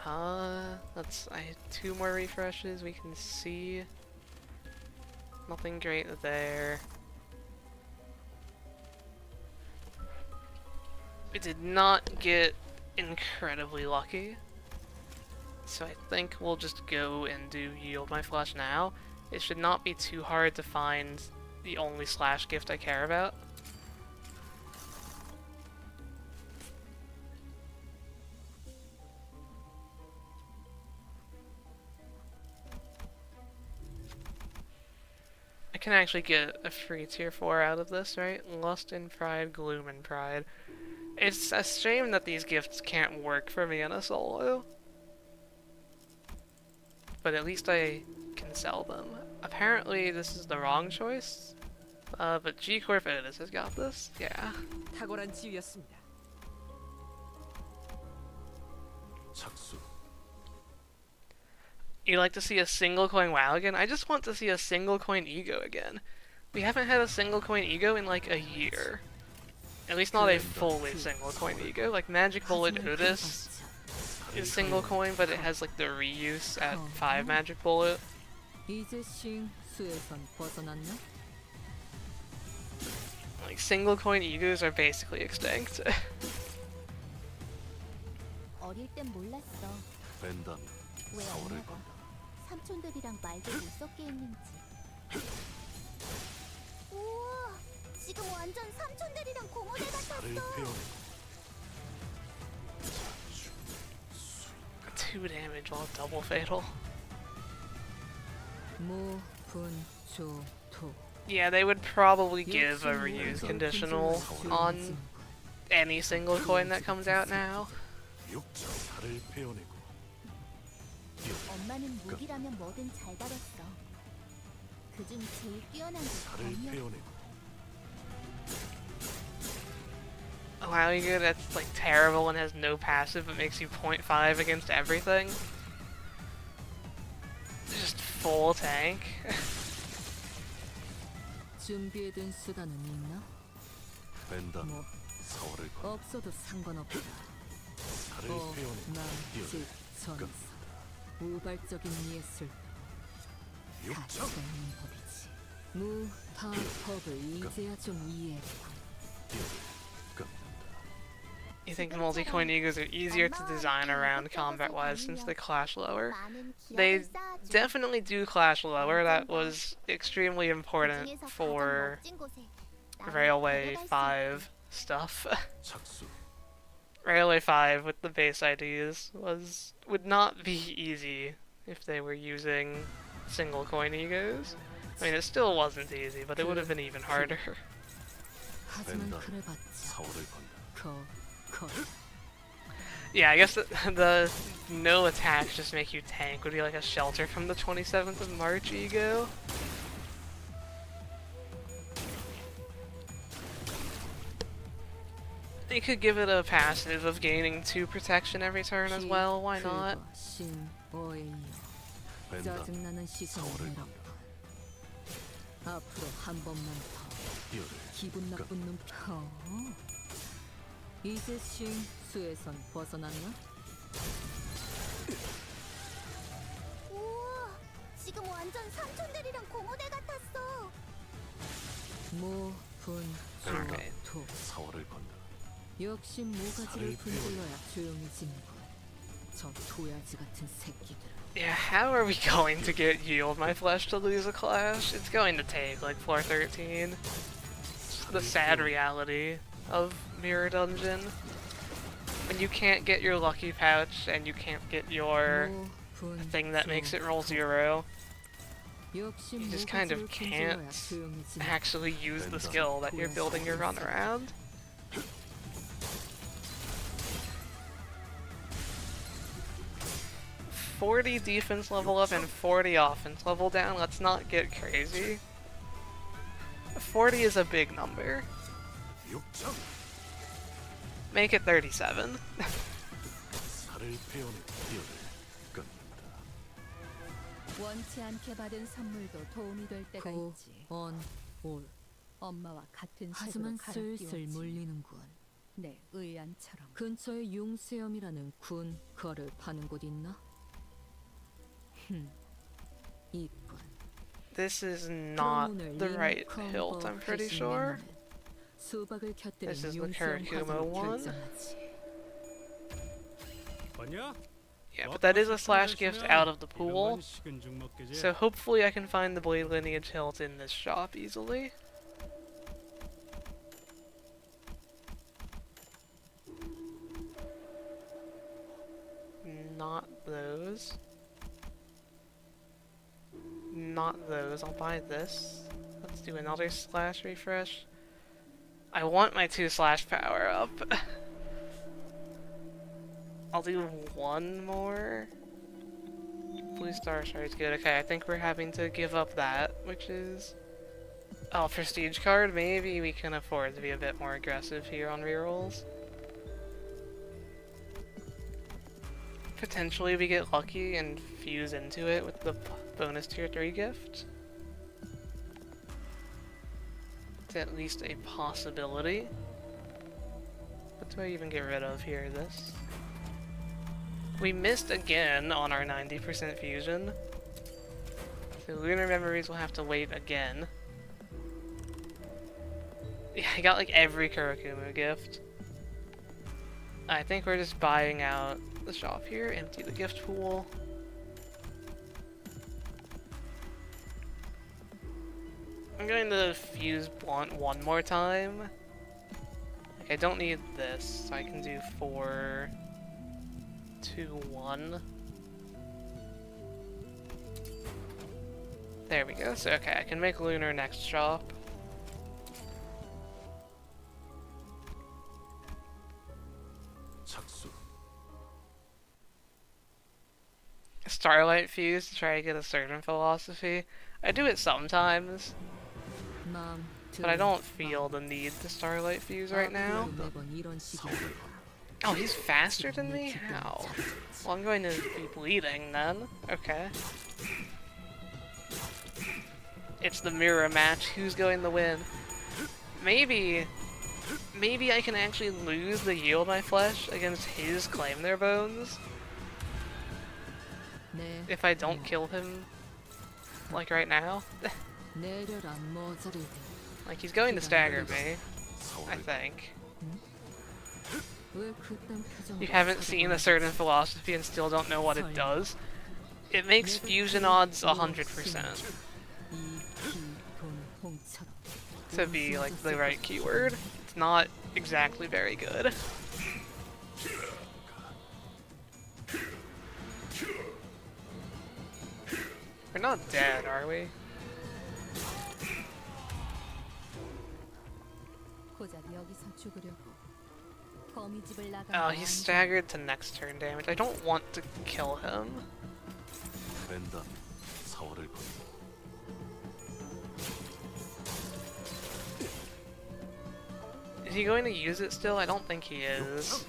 I had 2 more refreshes. We can see nothing great there. We did not get incredibly lucky, so I think we'll just go and do Yield My Flesh now. It should not be too hard to find the only slash gift I care about. I can actually get a free tier 4 out of this, right? Lust and Pride, Gloom and Pride. It's a shame that these gifts can't work for me in a solo. But at least I can sell them. Apparently this is the wrong choice. But G-Corp Otis has got this. Yeah. 탁월한 지휘였습니다. 착수 You like to see a single coin WoW again? I just want to see a single coin ego again. We haven't had a single coin ego in like a year. At least not a fully single coin ego. Like Magic Bullet Otis is single coin, but it has like the reuse at 5 Magic Bullet. 이제 싱수에선 벗어났나? Like single coin egos are basically extinct. 어릴 땐 몰랐어. 뺀다면 왜 4월을 엄마가 건다. 삼촌들이랑 말도 못 섞게 했는지. 우와, 지금 완전 삼촌들이랑 공원에 살을 같았어. 베어내고 2 damage while double fatal. 모분조토. Yeah, they would probably give a reuse conditional on any single coin that comes out now. 육청 살을 베어내고 엄마는 무기라면 뭐든 잘 다뤘어. 그중 제일 뛰어난 게 살을 검이었어. 베어내고 Wow, ego that's like terrible and has no passive but makes you 0.5 against everything. Just full tank. 준비해둔 수단은 있나? 뺀다면 4월을 건다. 없어도 상관없다. 살을 베어내고 만직 전사. 우발적인 예술. 다 육청 죽어 있는 법이지. 무파법을 이제야 좀 이해했고. 끝난다. You think multi-coin egos are easier to design around combat-wise since they clash lower? They definitely do clash lower. That was extremely important for Railway 5 stuff. 착수. Railway 5 with the base IDs would not be easy if they were using single coin egos. I mean, it still wasn't easy, but it would have been even harder. 하지만 벤더 그래봤자 사활을 건다. 거 Yeah, I guess the no attacks just make you tank would be like a shelter from the 27th of March ego. You could give it a passive of gaining 2 protection every turn as well, why not? 벤더 짜증나는 시선을 사활을 내라. 건다. 앞으로 한 번만 더 뼈를 기분 나쁜 눈빛. 이제 수에선 벗어났나? 우와, 지금 완전 삼촌들이랑 공호대 같았어. Alright. 토. 사활을 건다. 역시 모가지를 분질러야 조용해지는군. 저 도야지 같은 새끼들. Yeah, how are we going to get Yield My Flesh to lose a clash? It's going to take like 413. The sad reality of Mirror Dungeon. When you can't get your lucky pouch and you can't get your thing that makes it roll 0, you just kind of can't actually use the skill that you're building your run around. $40 defense level up and 40 offense level down, let's not get crazy. 40 is a big number. 육장. Make it 37. 살을 베어내 뼈를 끊는다. 원치 않게 받은 선물도 도움이 될 때가 있지. 올. 엄마와 같은 색으로 하지만 슬슬 갈아끼웠지. 몰리는군. 내 의안처럼. 근처에 용수염이라는 군 거를 파는 곳 있나? 있군. This is not the right hilt, I'm pretty sure. 수박을 곁들인 This is the 용수염 Karakuma 화장을 one. 결정하지. 봤냐? Yeah, but that is a slash gift out of the 이런 pool, 건 식은 죽 먹게지. so hopefully I can find the Blade Lineage hilt in this shop easily. Not those. Not those. I'll buy this. Let's do another slash refresh. I want my 2 slash power up. I'll do one more. Blue Star Shard's good. Okay, I think we're having to give up that, which is... Oh, prestige card? Maybe we can afford to be a bit more aggressive here on rerolls. Potentially we get lucky and fuse into it with the bonus tier 3 gift. It's at least a possibility. What do I even get rid of here? This? We missed again on our 90% fusion. So Lunar Memories will have to wait again. Yeah, I got like every Kurakumo gift. I think we're just buying out the shop here, empty the gift pool. I'm going to fuse Blunt one more time. Like, I don't need this, so I can do 4, 2, 1. There we go. So okay, I can make Lunar next shop. 착수. Starlight fuse to try to get a certain philosophy. I do it sometimes, 마음 but I don't feel the need to Starlight fuse right now. 매번 이런 식이야. Oh, he's faster than me? How? Well, I'm going to be bleeding then. Okay. It's the mirror match. Who's going to win? Maybe I can actually lose the Yield My Flesh against his Claim Their Bones 내 if I don't kill him, like right now. 내려라 모자를 Like, he's going to stagger me, I 사활을 think. 왜 그딴 표정으로 you haven't seen a 쳐다보는지. certain philosophy and still don't know what it does, it makes fusion odds 100% 이 피 도는 홍처럼 to be like the right keyword. It's not exactly very good. We're not dead, are we? 고작 여기서 죽으려고 거미집을 나가. Oh, he's staggered to next turn damage. I don't want to kill him. 벤단 사월을 건너 Is he going to use it still? I don't think he is.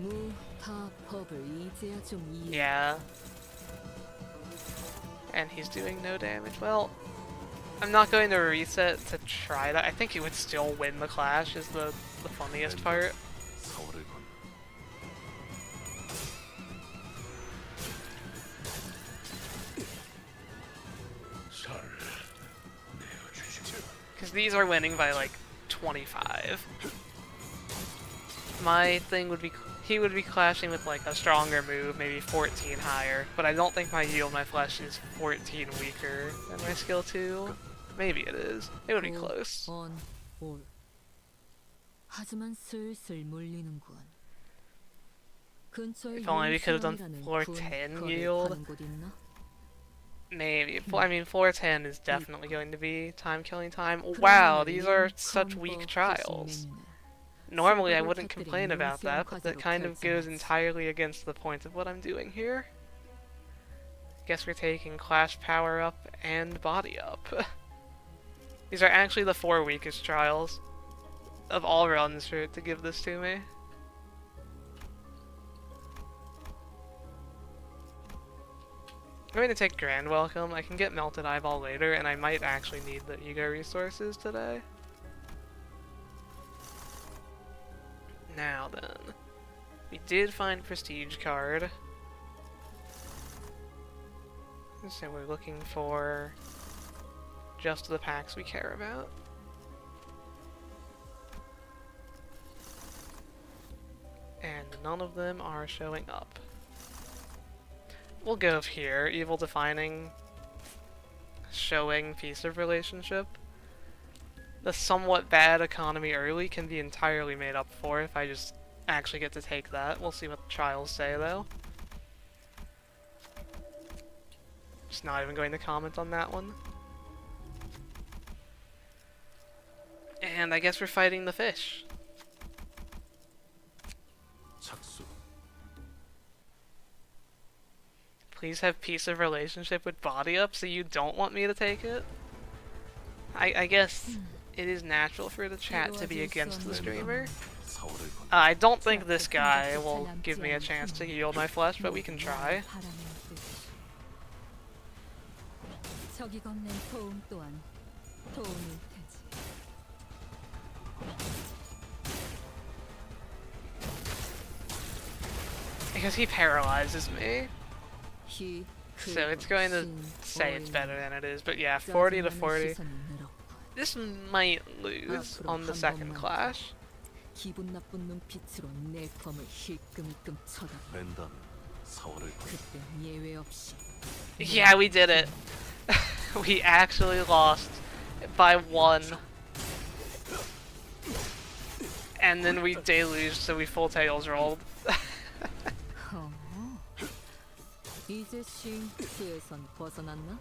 무타 법을 이제야 좀 이해. Yeah. And he's doing no damage. Well, I'm not going to reset to try that. I think he would still win the clash is the funniest part. 사월을 건너 Because these are winning by like 25. My thing would be, he would be clashing with like a stronger move, maybe 14 higher, but I don't think my yield, my flesh is 14 weaker than my skill 2. Maybe it is. It would be close. on 올. 하지만 슬슬 물리는군. 근처에 If only we could have done 유인수영이라는 floor 군 10 거리 yield. 가는 곳 있나? Maybe. I mean, floor 10 is definitely going to be time-killing time. Wow, these are such weak trials. Normally I wouldn't complain about that, but that kind of goes entirely against the point of what I'm doing here. Guess we're taking Clash Power Up and Body Up. These are actually the 4 weakest trials of all runs for it to give this to me. I'm going to take Grand Welcome. I can get Melted Eyeball later, and I might actually need the Ego resources today. Now then, we did find Prestige card. So we're looking for just the packs we care about. And none of them are showing up. We'll go here, Evil Defining, showing Piece of Relationship. The somewhat bad economy early can be entirely made up for if I just actually get to take that. We'll see what the trials say though. Just not even going to comment on that one. And I guess we're fighting the fish. 착수 Please have Piece of Relationship with Body Up so you don't want me to take it? I guess it is natural for the chat to be against the streamer. 사월을 건너 I don't think this guy will give me a chance to yield my flesh, but we can try. 적이 건넨 도움 또한 도움일 테지. Because he paralyzes me. 희, So it's going to say it's better than it is, but yeah, 40 to 40. This might lose on the second clash. 기분 나쁜 눈빛으로 내 검을 힐끔힐끔 쳐다. 벤단 사월을 건너 그땐 예외 없이 Yeah, we did it. We actually lost by 1. And then we deluged, so we full tails rolled. 어, 이제 싱크에선 벗어났나?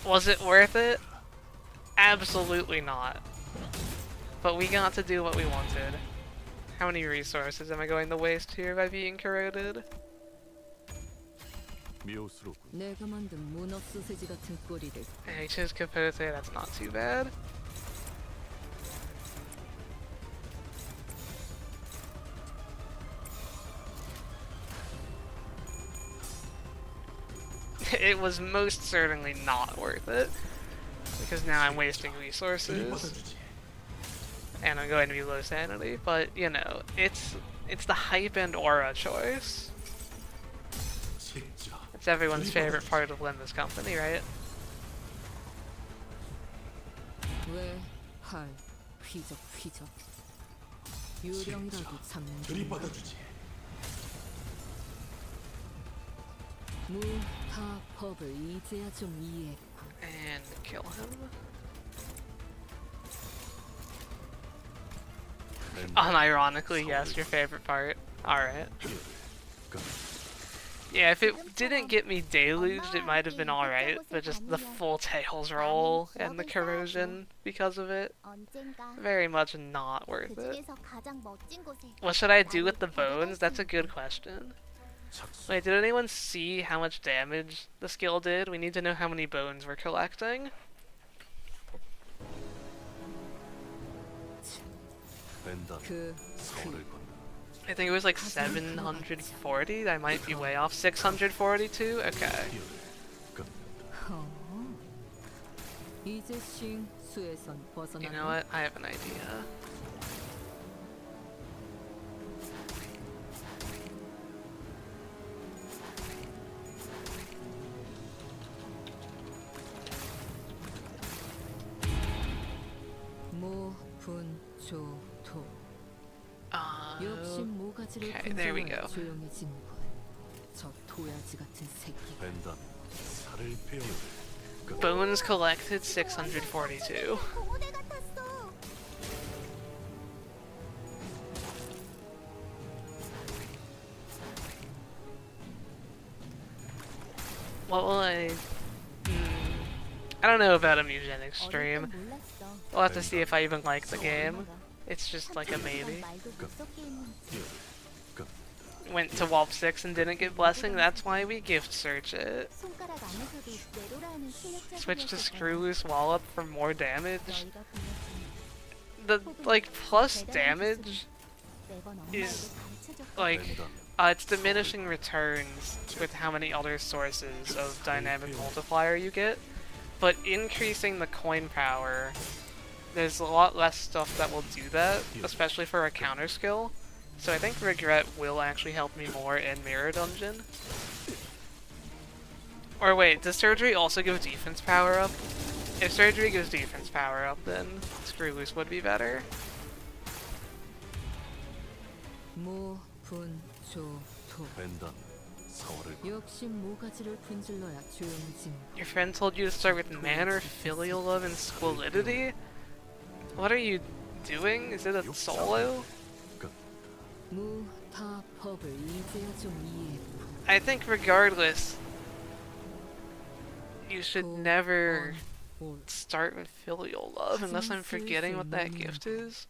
Was it worth it? Absolutely not. But we got to do what we wanted. How many resources am I going to waste here by being corroded? 미호스럽군 내가 만든 문어 소세지 같은 꼬리를 H's Capote, that's not too bad. It was most certainly not worth it, because now I'm wasting resources, and I'm going to be low sanity, but you know, it's the hype and aura choice. 진짜 It's everyone's favorite part of Limba's company, right? 왜 할 휘적 휘적 유령이라도 잡는 게 들이받아주지. 무타법을 이제야 좀 이해했고 And kill him. Unironically, yes, your favorite part. Alright. Yeah, if it didn't get me deluged, it might have been alright, but just the full tails roll and the corrosion because of it, 언젠가 very much not 그 worth it. 중에서 가장 멋진 곳에 What should I do with the bones? That's a good question. 착수. Wait, did anyone see how much damage the skill did? We need to know how many bones we're collecting. 벤단 그 서울을 건너. I think it was like 740. I might be way off. 642? Okay. 끝. 이제 싱수에선 벗어나. You know what? I have an idea. 모분조토 Uh, 역시 모가지를 okay, there we go. 조용해진 것. 저 도야지 같은 새끼. 벤단 살을 베어. 끝. Bones collected 642. 고무대 같았어. What will I... I don't know about a Mugenic stream. 어릴 땐 몰랐어. We'll have to see if I even like the game. It's just like a maybe. 말도 못 섞게 했는지. 끝. Went to Walp 6 and didn't get Blessing, that's why we gift search it. 손가락 안에서도 내로라 하는 실력자 Switch to 생겼었잖아. Screw Loose Wallop for more damage. 너희가 불렀으니 The, like, plus damage 매번 is, 엄마에게 가르쳐줬거든. like, 벤단 it's diminishing returns with how many other sources of dynamic multiplier you get, but increasing the coin power, there's a lot less stuff that will do that, especially for a counter skill. So I think Regret will actually help me more in Mirror Dungeon. Or wait, does Surgery also give defense power up? If Surgery gives defense power up, then Screw Loose would be better. 모분조토 벤단 서울을 건너. 역시 모가지를 분질러야 조용해진 것. Your friend told you to start with Manner, Filial Love, and Squalidity? What are you doing? Is it a solo? 끝. 무타법을 이제야 좀 이해했고 I think regardless, you should never 올 start with Filial Love unless I'm forgetting what that gift is.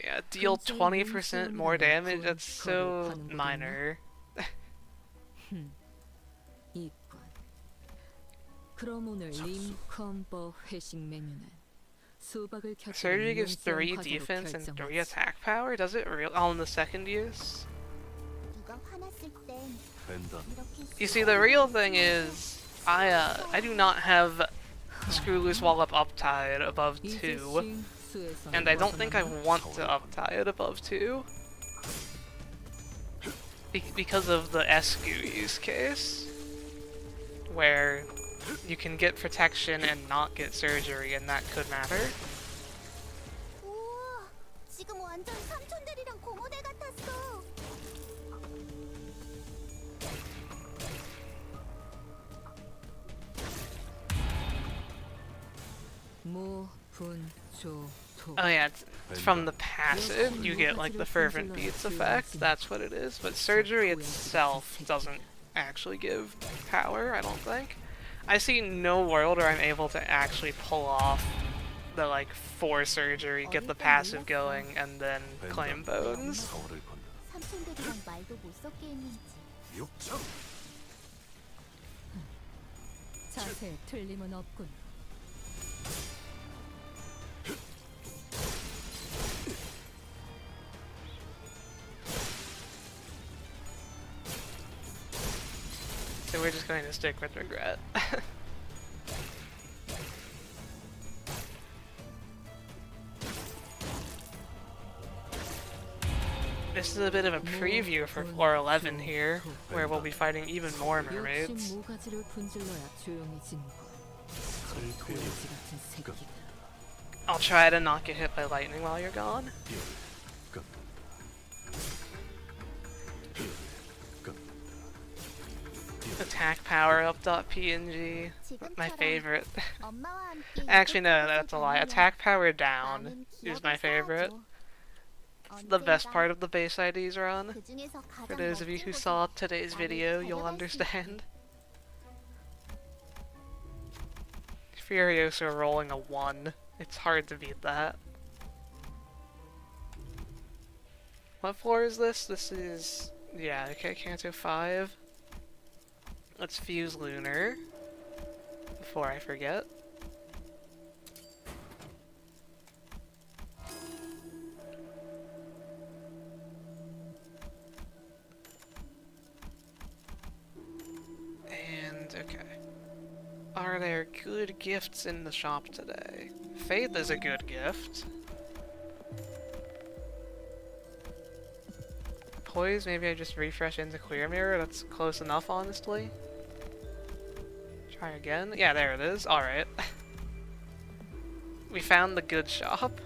Yeah, deal 20% more damage, that's so minor. 이권. 그럼 오늘 림컨버 회식 메뉴는 수박을 Surgery gives 3 defense and 3 attack power? Does it real on the second use? 누가 화났을 땐 벤단 이렇게 You see, the real thing is, I do not have Screw Loose Wallop uptied above 2, and I don't think I want to uptie it above 2. Because of the SQ use case, where you can get protection and not get surgery, and that could matter. 우와, 지금 완전 삼촌들이랑 고모대 같았어. 모분조토 Oh yeah, it's from the passive, you get like the Fervent Beats effect, that's what it is, but surgery itself doesn't actually give power, I don't think. I see no world where I'm able to actually pull off the like 4 surgery, get the passive going, and then claim bones. 서울을 건너. 삼촌들이랑 말도 못 섞게 했는지. 육청. 자세에 틀림은 없군. So we're just going to stick with Regret. This is a bit of a preview for floor 11 here, where we'll be fighting even more 역시 mermaids. 모가지를 분질러야 조용해진 것. 살을 베어. 도야지 같은 새끼. I'll try to not get hit by lightning while you're gone. 끝. attack power up .png. My 지금처럼 favorite. 엄마와 함께 Actually, no, 이곳저곳을 that's a lie. 다니며 Attack power down 많은 is 기억을 my favorite. 쌓아줘. It's the best 언젠가 part of the base IDs run. 그중에서 For 가장 those of you 멋진 who 곳에 saw today's 나를 video, you'll 데려갈 수 있게. understand. Furiosa rolling a 1. It's hard to beat that. What floor is this? This is... yeah, okay, Kanto 5. Let's fuse Lunar. Before I forget. And, okay. Are there good gifts in the shop today? Faith is a good gift. Poise, maybe I just refresh into Clear Mirror, that's close enough, honestly. Try again. Yeah, there it is. Alright. We found the good shop.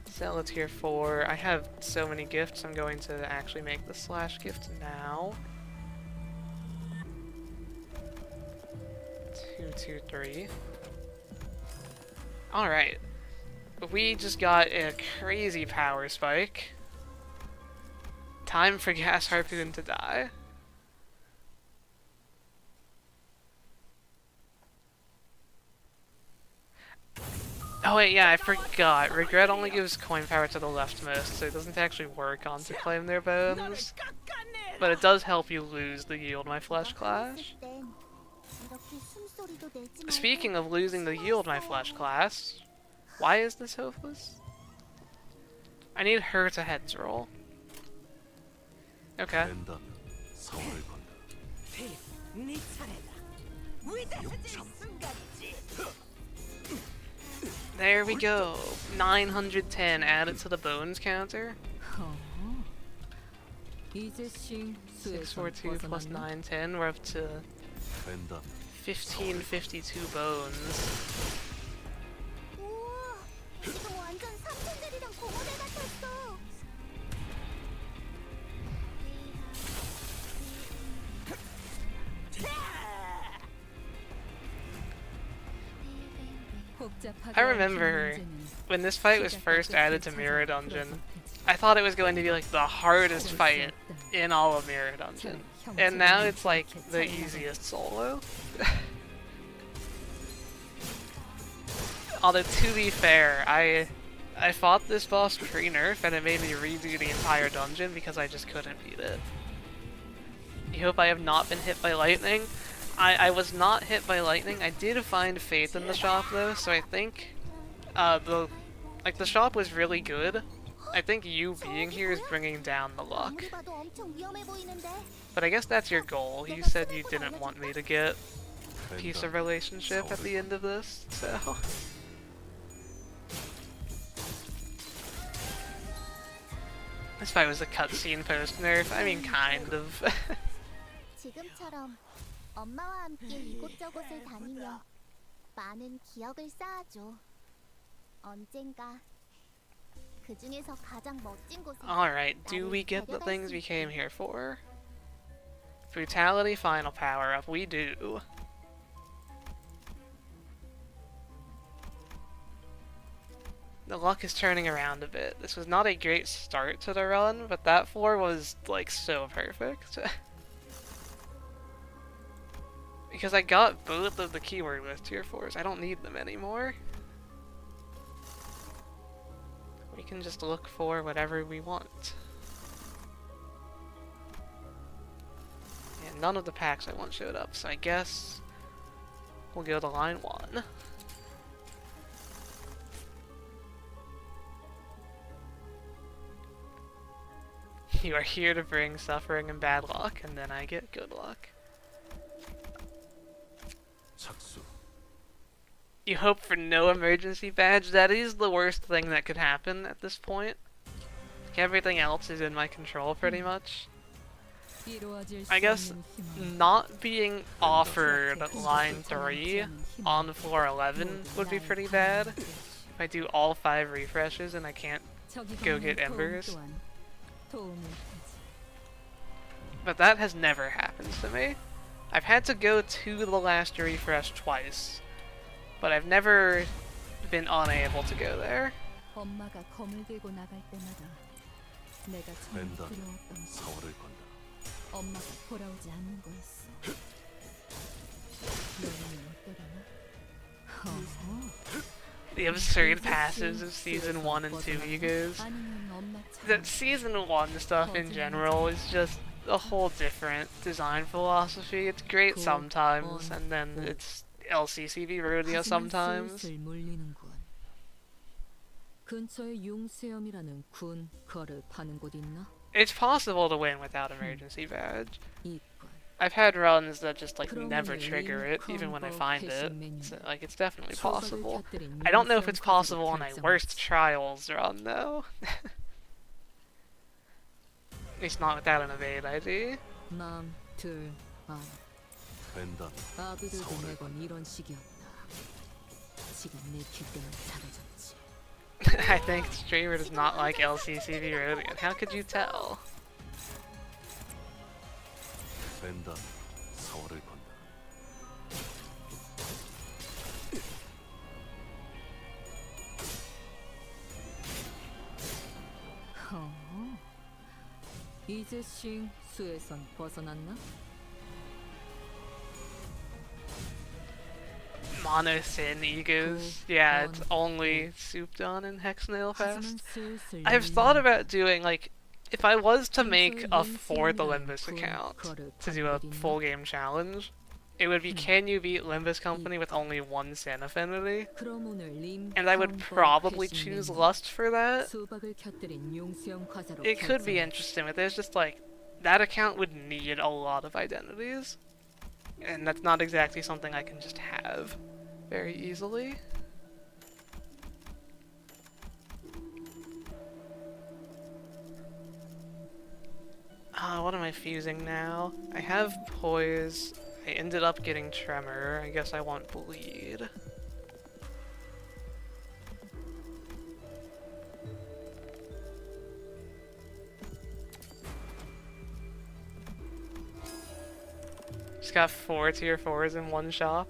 Sell a tier 4. I have so many gifts, I'm going to actually make the slash gift now. 2, 2, 3. Alright. We just got a crazy power spike. Time for Gas Harpoon to die. Oh wait, yeah, I forgot. Regret only gives coin power to the leftmost, so it doesn't actually work on to claim their bones. But it does help you lose the Yield My Flesh class. 땐 이렇게 숨소리도 내지 말고 Speaking of losing the Yield My Flesh class, why is this hopeless? I need her to heads roll. Okay. 된다면 사활을 건다. There we go. 910 added to the bones counter. 이제 싱 642 plus 910. We're up to 된다면 1552 bones. 우와, 지금 완전 삼촌들이랑 고모들 같았어. I remember when this fight was first added to Mirror Dungeon, I thought it was going to be like the hardest fight in all of Mirror Dungeon. And now it's like the easiest solo. Although to be fair, I fought this boss pre-nerf and it made me redo the entire dungeon because I just couldn't beat it. I hope I have not been hit by lightning. I was not hit by lightning. I did find Faith in the shop though, so I think the shop was really good. I think you being here is bringing down the luck. 아무리 봐도 엄청 위험해 보이는데. But I guess that's your goal. You said you didn't want me to get peace of relationship at the end of this, so... This fight was a cutscene post-nerf. I mean, kind of. 지금처럼 엄마와 함께 이곳저곳을 다니며 많은 기억을 쌓아줘. 언젠가 그 중에서 가장 멋진 곳에 Alright, do we get the things we came here for? Brutality final power up, we do. The luck is turning around a bit. This was not a great start to the run, but that floor was like so perfect. Because I got both of the keyword list tier 4s, I don't need them anymore. We can just look for whatever we want. And none of the packs I want showed up, so I guess we'll go to line 1. You are here to bring suffering and bad luck, and then I get good luck. 착수. You hope for no emergency badge? That is the worst thing that could happen at this point. Like, everything else is in my control pretty much. I guess not being offered line 3 on floor 11 would be pretty bad. If I do all 5 refreshes and I can't go get embers. but that has never happened to me. I've had to go to the last refresh twice, but I've never been unable to go there. 엄마가 검을 들고 나갈 때마다 내가 정말 벤다 두려웠던 건 사활을 건다. 엄마가 돌아오지 않는 거였어. 너는 어떠려나? The absurd passives of season 1 and 2 egos. 아니면 엄마처럼 That season 1 stuff in general is just a whole different design philosophy. It's great sometimes, and then it's LCCB rodeo sometimes. 슬슬 물리는군. 근처에 융수염이라는 군 거를 파는 곳 있나? It's possible to win without emergency badge. 있군. I've had runs that just like never trigger it, even when I find it. So, like, it's definitely possible. I don't know if it's possible on a worst trials run though. At least not without an evade ID. 마음 둘 아. 벤다 아비들도 사활을 매번 이런 식이었다. 지가 내킬 때만 잘해줬지. I think streamer does not like LCCV rodeo. How could you tell? 벤다 사활을 건다. 이제 싱 수에선 벗어났나? Monothin egos. Yeah, it's only souped on in Hexnail 하지만 Fest. 슬슬 I've thought 밀리는 about doing, like, if I was to make a fourth 융수염이라는 Olympus 군 account 거를 to 파는 do a 곳 있나? full game challenge, it would be can you beat Limbus Company with only one Sin affinity? 그럼 오늘 림 And I would 컴버 probably 패신 choose 메뉴. Lust for that. 수박을 곁들인 융수염 과자로 It could be 결정했지. interesting, but there's just like, that account would need a lot of identities. And that's not exactly something I can just have very easily. What am I fusing now? I have Poise. I ended up getting Tremor. I guess I want Bleed. Just got 4 tier 4s in one shop.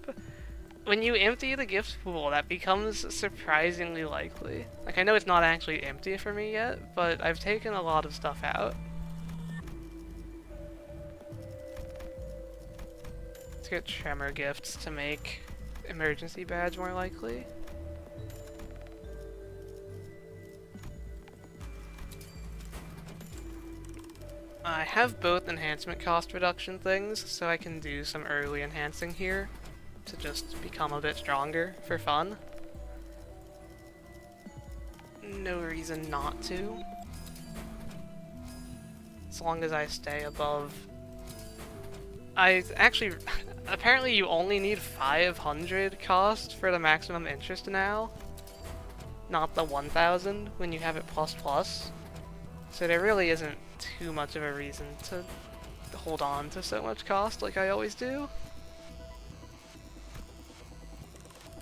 When you empty the gift pool, that becomes surprisingly likely. Like, I know it's not actually empty for me yet, but I've taken a lot of stuff out. Let's get Tremor gifts to make emergency badge more likely. I have both enhancement cost reduction things, so I can do some early enhancing here to just become a bit stronger for fun. No reason not to. As long as I stay above... I actually... Apparently you only need 500 cost for the maximum interest now. Not the 1000 when you have it plus plus. So there really isn't too much of a reason to hold on to so much cost like I always do.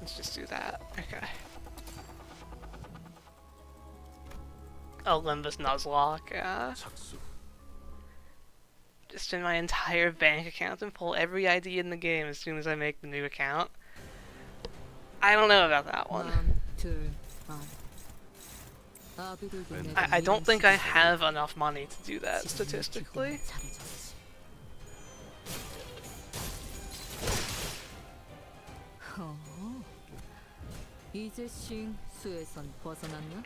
Let's just do that. Okay. Olympus Nuzlocke, 착수. just in my entire bank account and pull every ID in the game as soon as I make the new account. I don't know about that one. 마음 둘 아. 아비들도 매번 I don't think I 이런 식이었다. have enough money to do that 지가 statistically. 내킬 때만 잘해줬지. 이제 싱 수에선 벗어났나?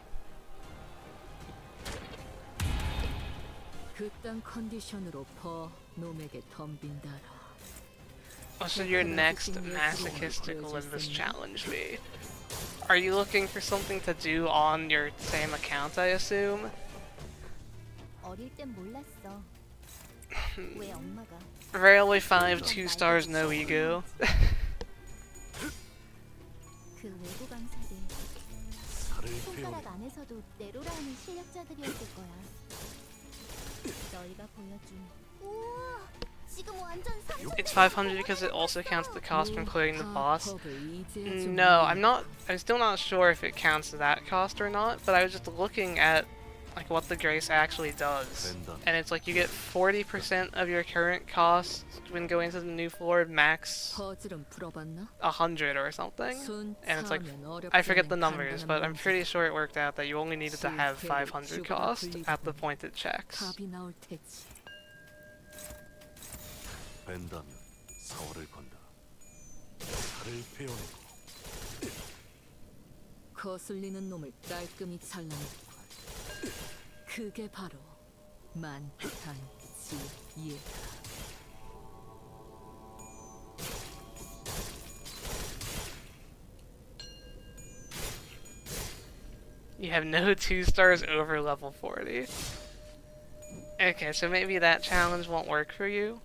그딴 컨디션으로 퍼 놈에게 덤빈다라. What should your next masochistic Olympus challenge be? Are you looking for something to do on your same account, I assume? 어릴 땐 몰랐어. 왜 엄마가 Railway 5, 2 stars, no ego. 그 외부 강사들 살을 손가락 베어내. 안에서도 내로라는 실력자들이었을 거야. 너희가 보여준 우와 지금 완전 It's 500 because it also counts the cost from clearing the boss. 컵을 이제야 좀 No, I'm still not sure if it counts that cost or not, but I was just looking at like what the grace actually does. And it's like you get 40% of your current cost when going to the new floor, max 퍼즐은 풀어봤나? 100 or something. And it's like, 순차하면 어렵지 I forget 않은 the numbers, 간단한 but I'm 문제다. pretty sure it worked out that you only needed to have 500 cost at the point it checks. 답이 나올 테지. 벤다면 사활을 건다. 칼을 베어내고 거슬리는 놈을 깔끔히 잘라냈고 그게 바로 만탄지예다. You have no 2 stars over level 40. Okay, so maybe that challenge won't work for you.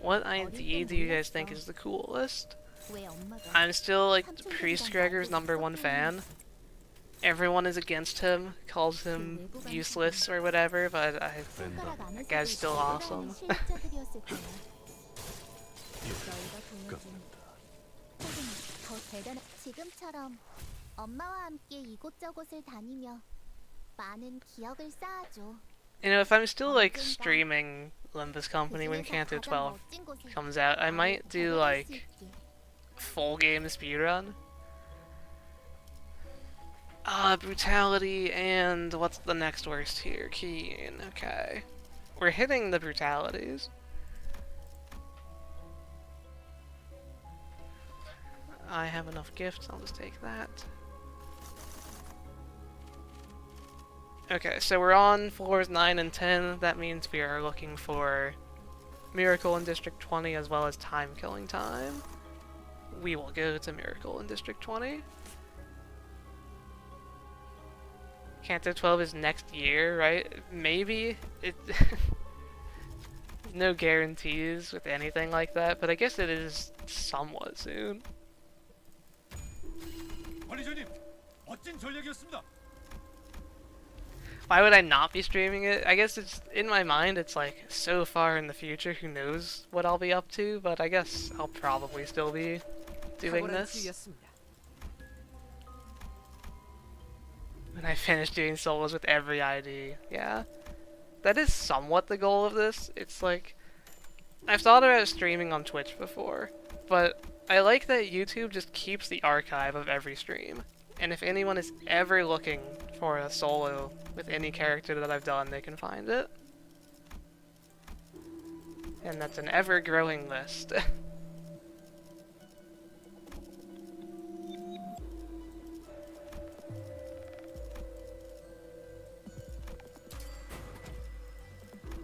What MDE do you guys think is the coolest? 왜 엄마가 I'm still like Priest Gregor's #1 fan. Everyone is against him, calls him useless or whatever, but 손가락 안에서도 that guy's still awesome. 실력자들이었을 거야. 너희가 보내준 혹은 더 대단한 지금처럼 엄마와 함께 이곳저곳을 다니며 많은 기억을 쌓아줘. You know, if I'm still like streaming Limbus Company when Canto 12 comes out, I might do like full game speedrun. Brutality and what's the next worst here? Keen, okay. We're hitting the brutalities. I have enough gifts, I'll just take that. Okay, so we're on floors 9 and 10. That means we are looking for Miracle in District 20 as well as Time Killing Time. We will go to Miracle in District 20. Canto 12 is next year, right? Maybe? No guarantees with anything like that, but I guess it is somewhat soon. 관리자님, 멋진 전략이었습니다. Why would I not be streaming it? I guess it's, in my mind, it's like so far in the future, who knows what I'll be up to, but I guess I'll probably still be doing this. When I finish doing solos with every ID, yeah. That is somewhat the goal of this. It's like, I've thought about streaming on Twitch before, but I like that YouTube just keeps the archive of every stream. And if anyone is ever looking for a solo with any character that I've done, they can find it. And that's an ever-growing list.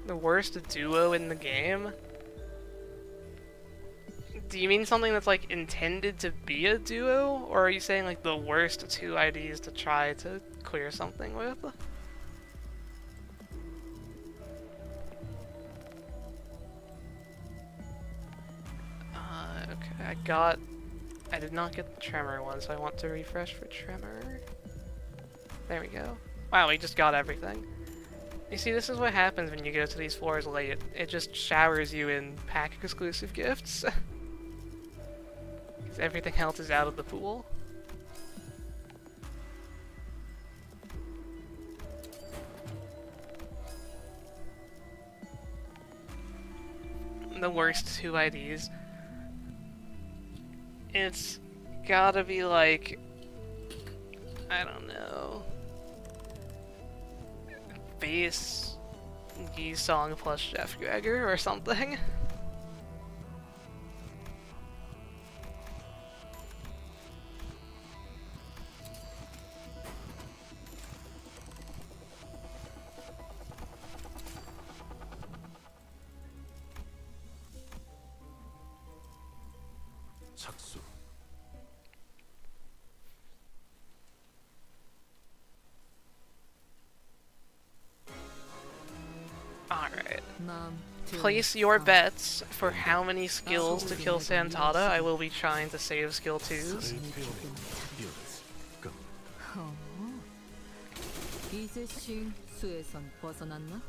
The worst duo in the game? Do you mean something that's like intended to be a duo? Or are you saying like the worst 2 IDs to try to clear something with? Okay, I did not get the Tremor one, so I want to refresh for Tremor. There we go. Wow, we just got everything. You see, this is what happens when you go to these floors late. It just showers you in pack-exclusive gifts. Because everything else is out of the pool. The worst 2 IDs. It's gotta be like, I don't know, Bass Yi-Song plus Jeff Gregor or something. 착수. Alright. 마음 Place your bets for how many skills to kill Santada. I will be trying to save skill 2s. 칼을 베어내고 뛰어내지. 이제 신 수에선 벗어났나?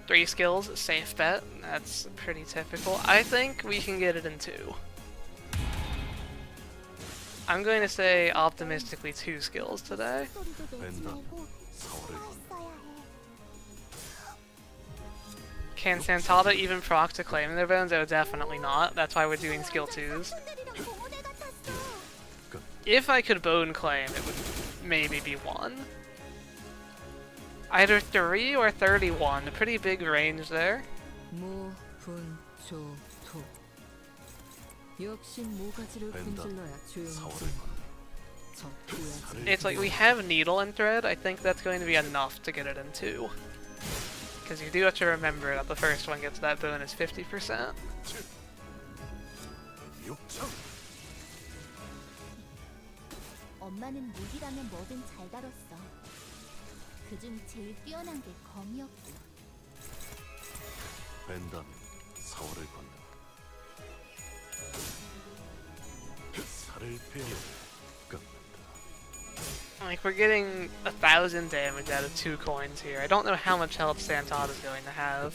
3 skills, safe bet. That's pretty typical. I think we can get it in 2. I'm going to say optimistically 2 skills today. 소리도 내지 벤더 말고 4월을 건너 살아있어야 해. Can Santada even proc to claim their bones? Oh, definitely not. That's why we're doing skill 2s. 손들이랑 고모대 같았어. If I could bone claim, it would maybe be 1. Either 3 or 31. A pretty big range there. 모, 분, 조, 토. 역시 모가지를 벤더 분질러야 조용히 4월을 지 건너 저 도야지. It's like we have needle and thread. I think that's going to be enough to get it in 2. Because you do have to remember that the first one gets that bonus 50%. 6천 엄마는 무기라면 뭐든 잘 다뤘어. 그중 제일 뛰어난 게 검이었고. 벤더 4월을 건너 살을 베어 끝난다. Like, we're getting 1,000 damage out of 2 coins here. I don't know how much health Santada's going to have.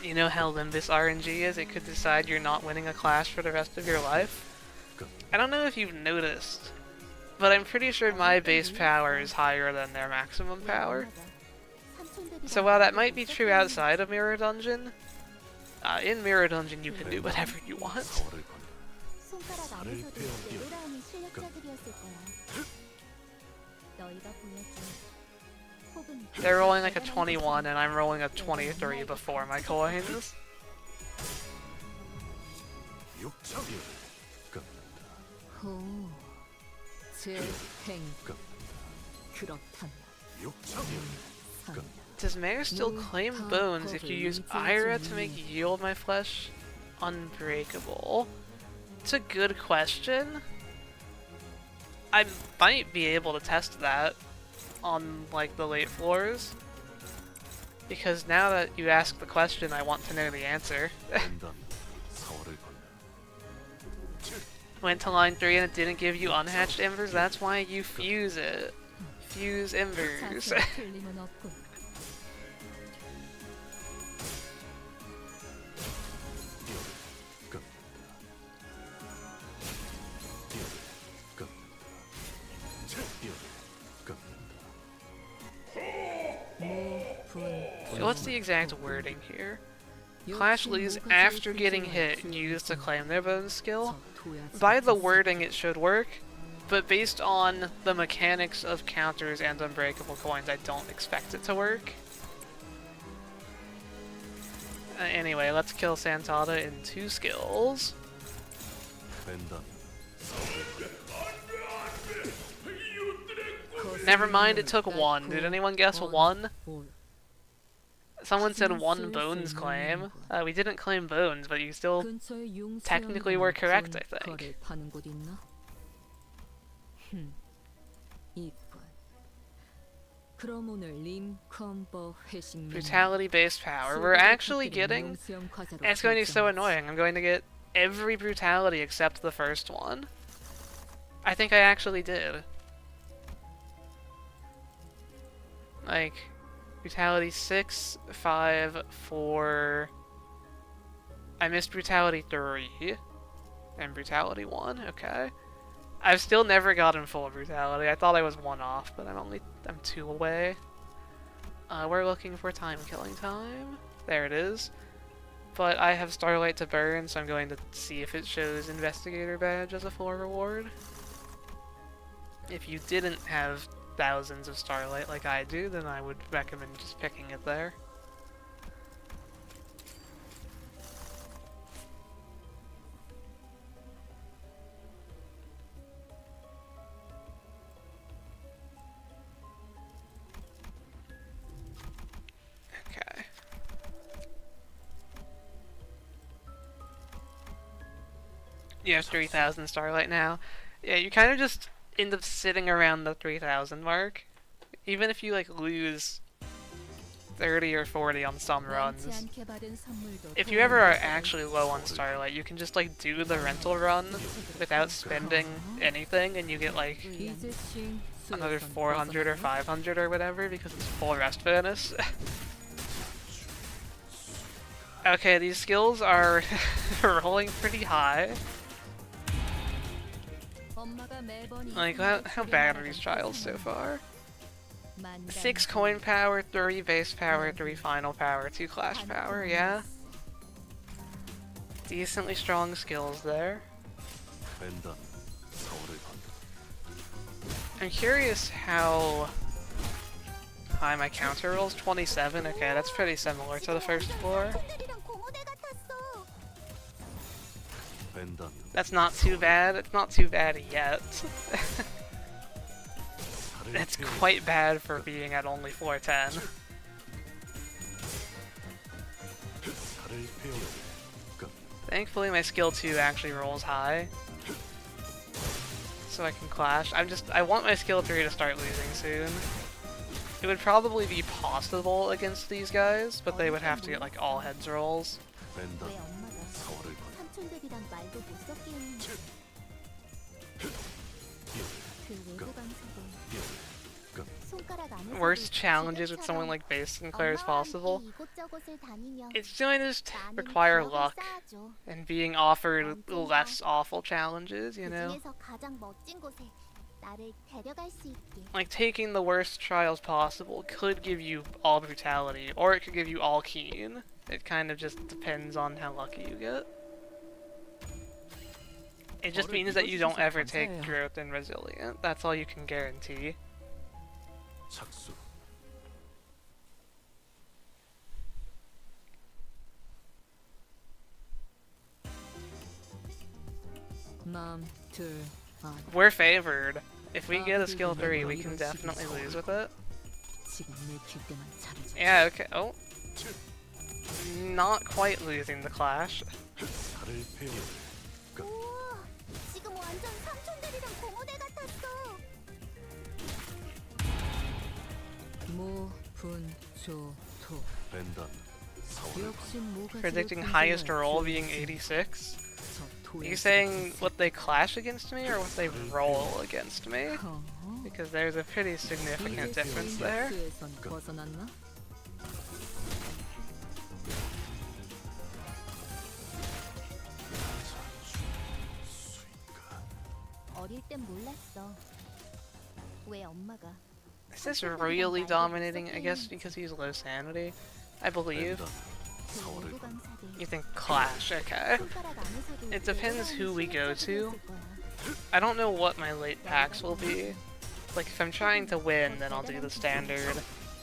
You know how Limbus RNG is? It could decide you're not winning a clash for the rest of your life. I don't know if you've noticed, but I'm pretty sure my base power is higher than their maximum power. So while that might be true outside of Mirror Dungeon, in Mirror Dungeon you can do whatever you want. 4월을 건너 손가락 안에서도 네로라인이 실력자들이었을 거야. 너희가 보여준 혹은 They're rolling like a 21 and I'm rolling a 23 before my coins. 6천 끝난다. 호, 제 행. 그렇단 6천 산. Does Mare still claim bones if you use Ira to make Yield My Flesh unbreakable? It's a good question. I might be able to test that on, like, the late floors. Because now that you ask the question, I want to know the answer. 벤더 4월을 건너 Went to line 3 and it didn't give you unhatched embers, that's why you fuse it. Fuse embers. 자세히 틀림은 없군. 모, 분, So what's the exact wording here? Clash lose after getting hit and use to claim their bone skill. By the wording it should work, but based on the mechanics of counters and unbreakable coins, I don't expect it to work. Anyway, let's kill Santada in 2 skills. 벤더 Never mind, it took 1. Did anyone guess 1? Someone said 1 bones claim. We didn't claim bones, but you still technically were correct, I think. Brutality based power. We're actually getting... It's going to be so annoying. I'm going to get every brutality except the first one. I think I actually did. Like, brutality 6, 5, 4... I missed brutality 3. And brutality 1, okay. I've still never gotten full brutality. I thought I was 1 off, but I'm 2 away. We're looking for time killing time. There it is. But I have Starlight to burn, so I'm going to see if it shows Investigator Badge as a full reward. If you didn't have thousands of Starlight like I do, then I would recommend just picking it there. Okay. You have 3,000 Starlight now. Yeah, you kind of just end up sitting around the 3,000 mark. Even if you, like, lose 30 or 40 on some 원치 runs. 않게 받은 선물도 If you 도움이 ever are 될 때가 actually low on Starlight, you can just like do the rental run without spending anything, and you get like 이즈싱 another 수요선 400 or 벗어났나? 500 or whatever because it's full rest bonus. Okay, these skills are rolling pretty high. 엄마가 매번 이 Like, 생활을 how bad are 줄여나가던 these trials so 세상은 far? 만담 6 coin power, 3 base power, 3 final power, 2 clash power, yeah. Decently strong skills there. 벤단 서울을 건너 I'm curious how high my counter rolls. 27, okay, that's pretty similar to the first floor. 삼촌들이랑 고모대 같았어. 벤단 That's not too bad. It's not too bad yet. 살을 It's 태우는 quite bad for being at only floor 10. 살을 태우는 건 Thankfully my skill 2 actually rolls high. So I can clash. I want my skill 3 to start losing soon. It would probably be possible against these guys, but they would have to get like all heads rolls. 벤단 왜 엄마가 서울을 건너 삼촌들이랑 말도 못 섞게 했는지. 그 외부 강사도 손가락 안에서도 Worst challenges with someone 지금처럼 like Base Sinclair as 엄마와 possible. 함께 이곳저곳을 다니며 It's going to just 많은 require 기억을 luck 쌓아줘. and being offered less awful challenges, you 그 know? 중에서 가장 멋진 곳에 나를 데려갈 수 있게. Like, taking the worst trials possible could give you all brutality, or it could give you all keen. It kind of just depends on how lucky you get. It just means that you don't ever take growth and resilient. That's all you can guarantee. 착수 마음 둘 안. We're favored. If we get a skill 3, we can definitely lose with it. 지금 내킬 때만 잘해줘. Yeah, okay. Oh. Not quite losing the clash. 살을 태우는 건 우와, 지금 완전 삼촌들이랑 고모대 같았어. 모분조토. 벤단 서울을 역시 모가지를 Predicting 분출해야 highest roll 조용히 being 지. 86. 저 Are 도야지 you saying 같은 what they clash against me or what they roll against me? 새끼. 어허. Because there's a pretty significant 이제 difference 스윙 there. 수에선 벗어났나? 수인가 어릴 땐 몰랐어. 왜 엄마가 Is this really dominating? I guess because he's low sanity. I believe. 벤단 그 서울을 외부 건너 강사들 You think clash, okay. 손가락 안에서도 It depends who we go to. 있을 거야. I don't know what my late packs will be. Like, if I'm trying to win, then I'll do the standard.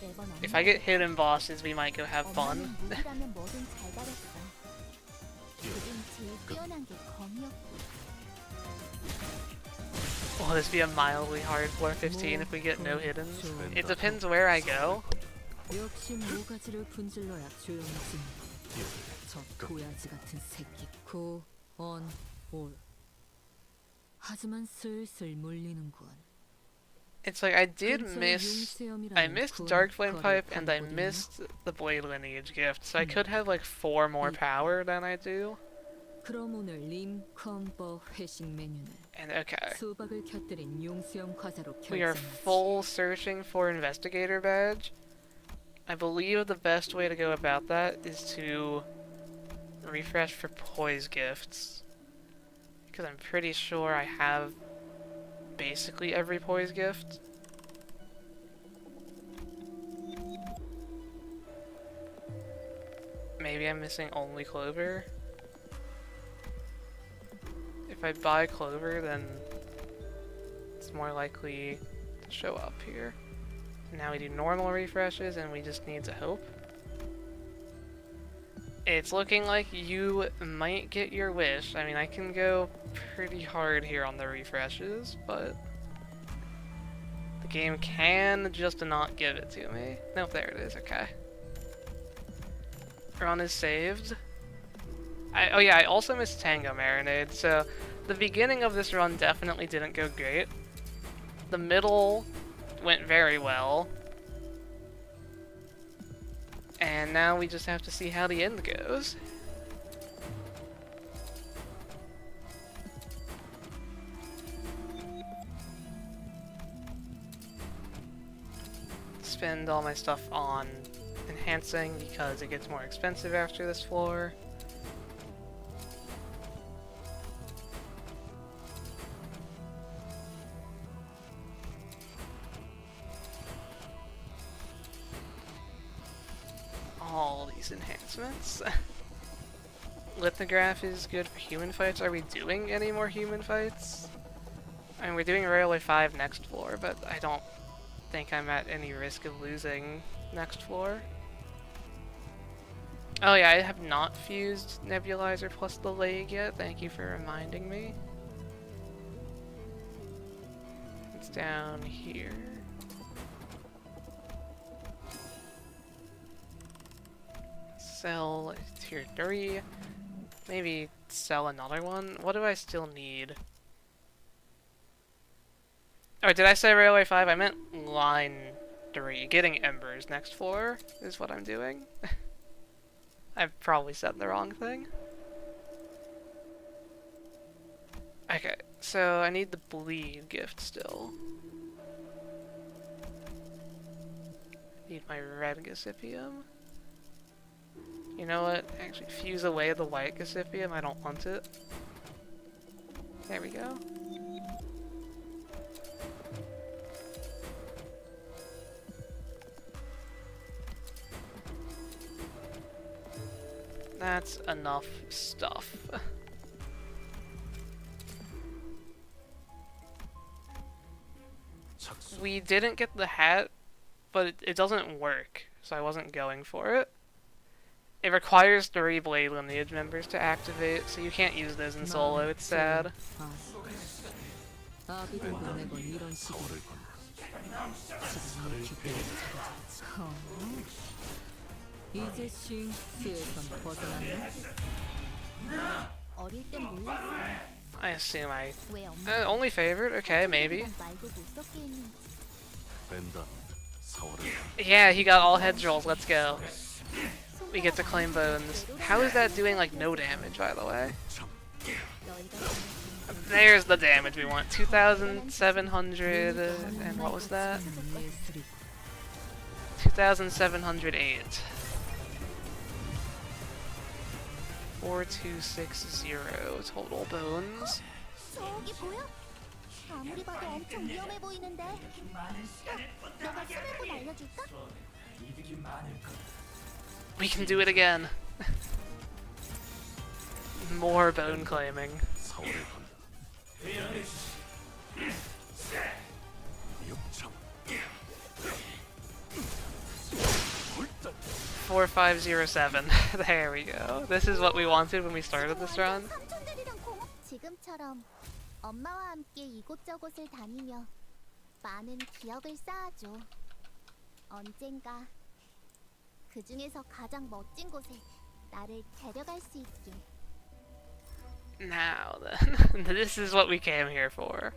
매번 If I get hidden bosses, we might go have fun. 엄마는 무기라면 뭐든 잘 다뤘어. 그중 제일 뛰어난 게 검이었고. Will this be a mildly hard floor 15 if we get no hiddens? It depends where I go. 역시 모가지를 분질러야 조용해지. 저 도야지 같은 새끼. 고언 올. 하지만 슬슬 물리는군. It's like I did 근처에 miss. 융수염이라는 I missed 군 Dark Flame 거리 Pipe and I 봤거든요. missed the Blade Lineage gift, so I could have like 4 more power than I do. 그럼 오늘 림 컴버 회식 메뉴는 And okay. 수박을 곁들인 융수염 과자로 We are 결정하지. full searching for Investigator Badge. I believe the best way to go about that is to refresh for Poise gifts. Because I'm pretty sure I have basically every Poise gift. Maybe I'm missing only Clover. If I buy Clover, then it's more likely to show up here. Now we do normal refreshes and we just need to hope. It's looking like you might get your wish. I mean, I can go pretty hard here on the refreshes, but the game can just not give it to me. Nope, there it is, okay. Run is saved. Oh yeah, I also missed Tango Marinade, so the beginning of this run definitely didn't go great. The middle went very well. And now we just have to see how the end goes. Spend all my stuff on enhancing because it gets more expensive after this floor. All these enhancements. Lithograph is good for human fights. Are we doing any more human fights? I mean, we're doing Railway 5 next floor, but I don't think I'm at any risk of losing next floor. Oh yeah, I have not fused Nebulizer plus the leg yet. Thank you for reminding me. It's down here. Sell tier 3. Maybe sell another one. What do I still need? Or did I say Railway 5? I meant line 3. Getting Embers next floor is what I'm doing. I've probably said the wrong thing. Okay, so I need the bleed gift still. Need my red Gosipium. You know what? Actually, fuse away the white Gosipium. I don't want it. There we go. That's enough stuff. We didn't get the hat, but it doesn't work, so I wasn't going for it. It requires 3 Blade Lineage members to activate, so you can't use those in solo, it's sad. 아비들도 매번 이런 식으로 지금 이 기대를 잡아줘. 이제 싱스에선 벗어났네. 어릴 땐 몰랐어. I assume I... 왜 엄마 only favorite? Okay, maybe. 말도 못 섞게 했는지. 벤다 4월에 Yeah, he got all head rolls, let's go. We get to claim bones. How is that doing, like, no damage, by the way? 너희가 There's the damage we want. 2,700, and what was that? 2,708. 4260 total bones. 저기 보여? 아무리 봐도 엄청 위험해 보이는데. 너가 스냅을 알려줄까? We can do it again. More bone claiming. 4월에 간다 6참 4507. There we go. This is what we wanted when we started this run. 삼촌들이랑 지금처럼 엄마와 함께 이곳저곳을 다니며 많은 기억을 쌓아줘. 언젠가 그 중에서 가장 멋진 곳에 나를 데려갈 수 있게. Now then, this is what we came here for.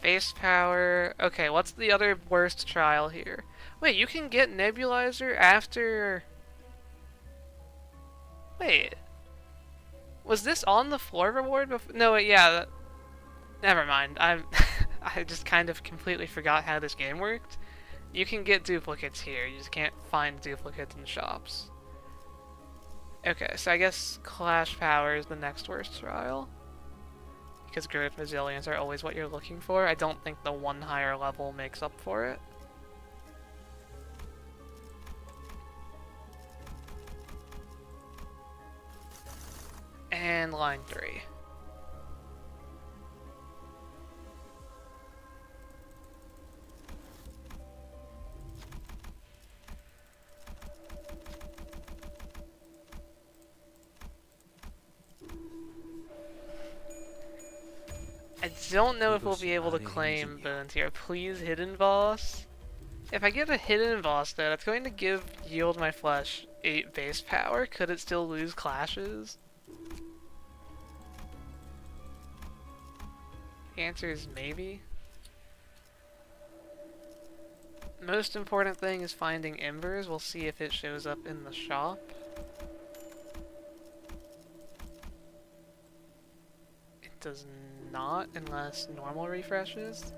Base power. Okay, what's the other worst trial here? Wait, you can get Nebulizer after... Wait. Was this on the floor reward before? No, wait, yeah. Never mind. I just kind of completely forgot how this game worked. You can get duplicates here, you just can't find duplicates in shops. Okay, so I guess Clash Power is the next worst trial. Because growth resilience are always what you're looking for. I don't think the one higher level makes up for it. And line 3. I don't know if we'll be able to claim bones here. Please, hidden boss. If I get a hidden boss though, that's going to give Yield My Flesh 8 base power. Could it still lose clashes? The answer is maybe. Most important thing is finding embers. We'll see if it shows up in the shop. It does not, unless normal refreshes.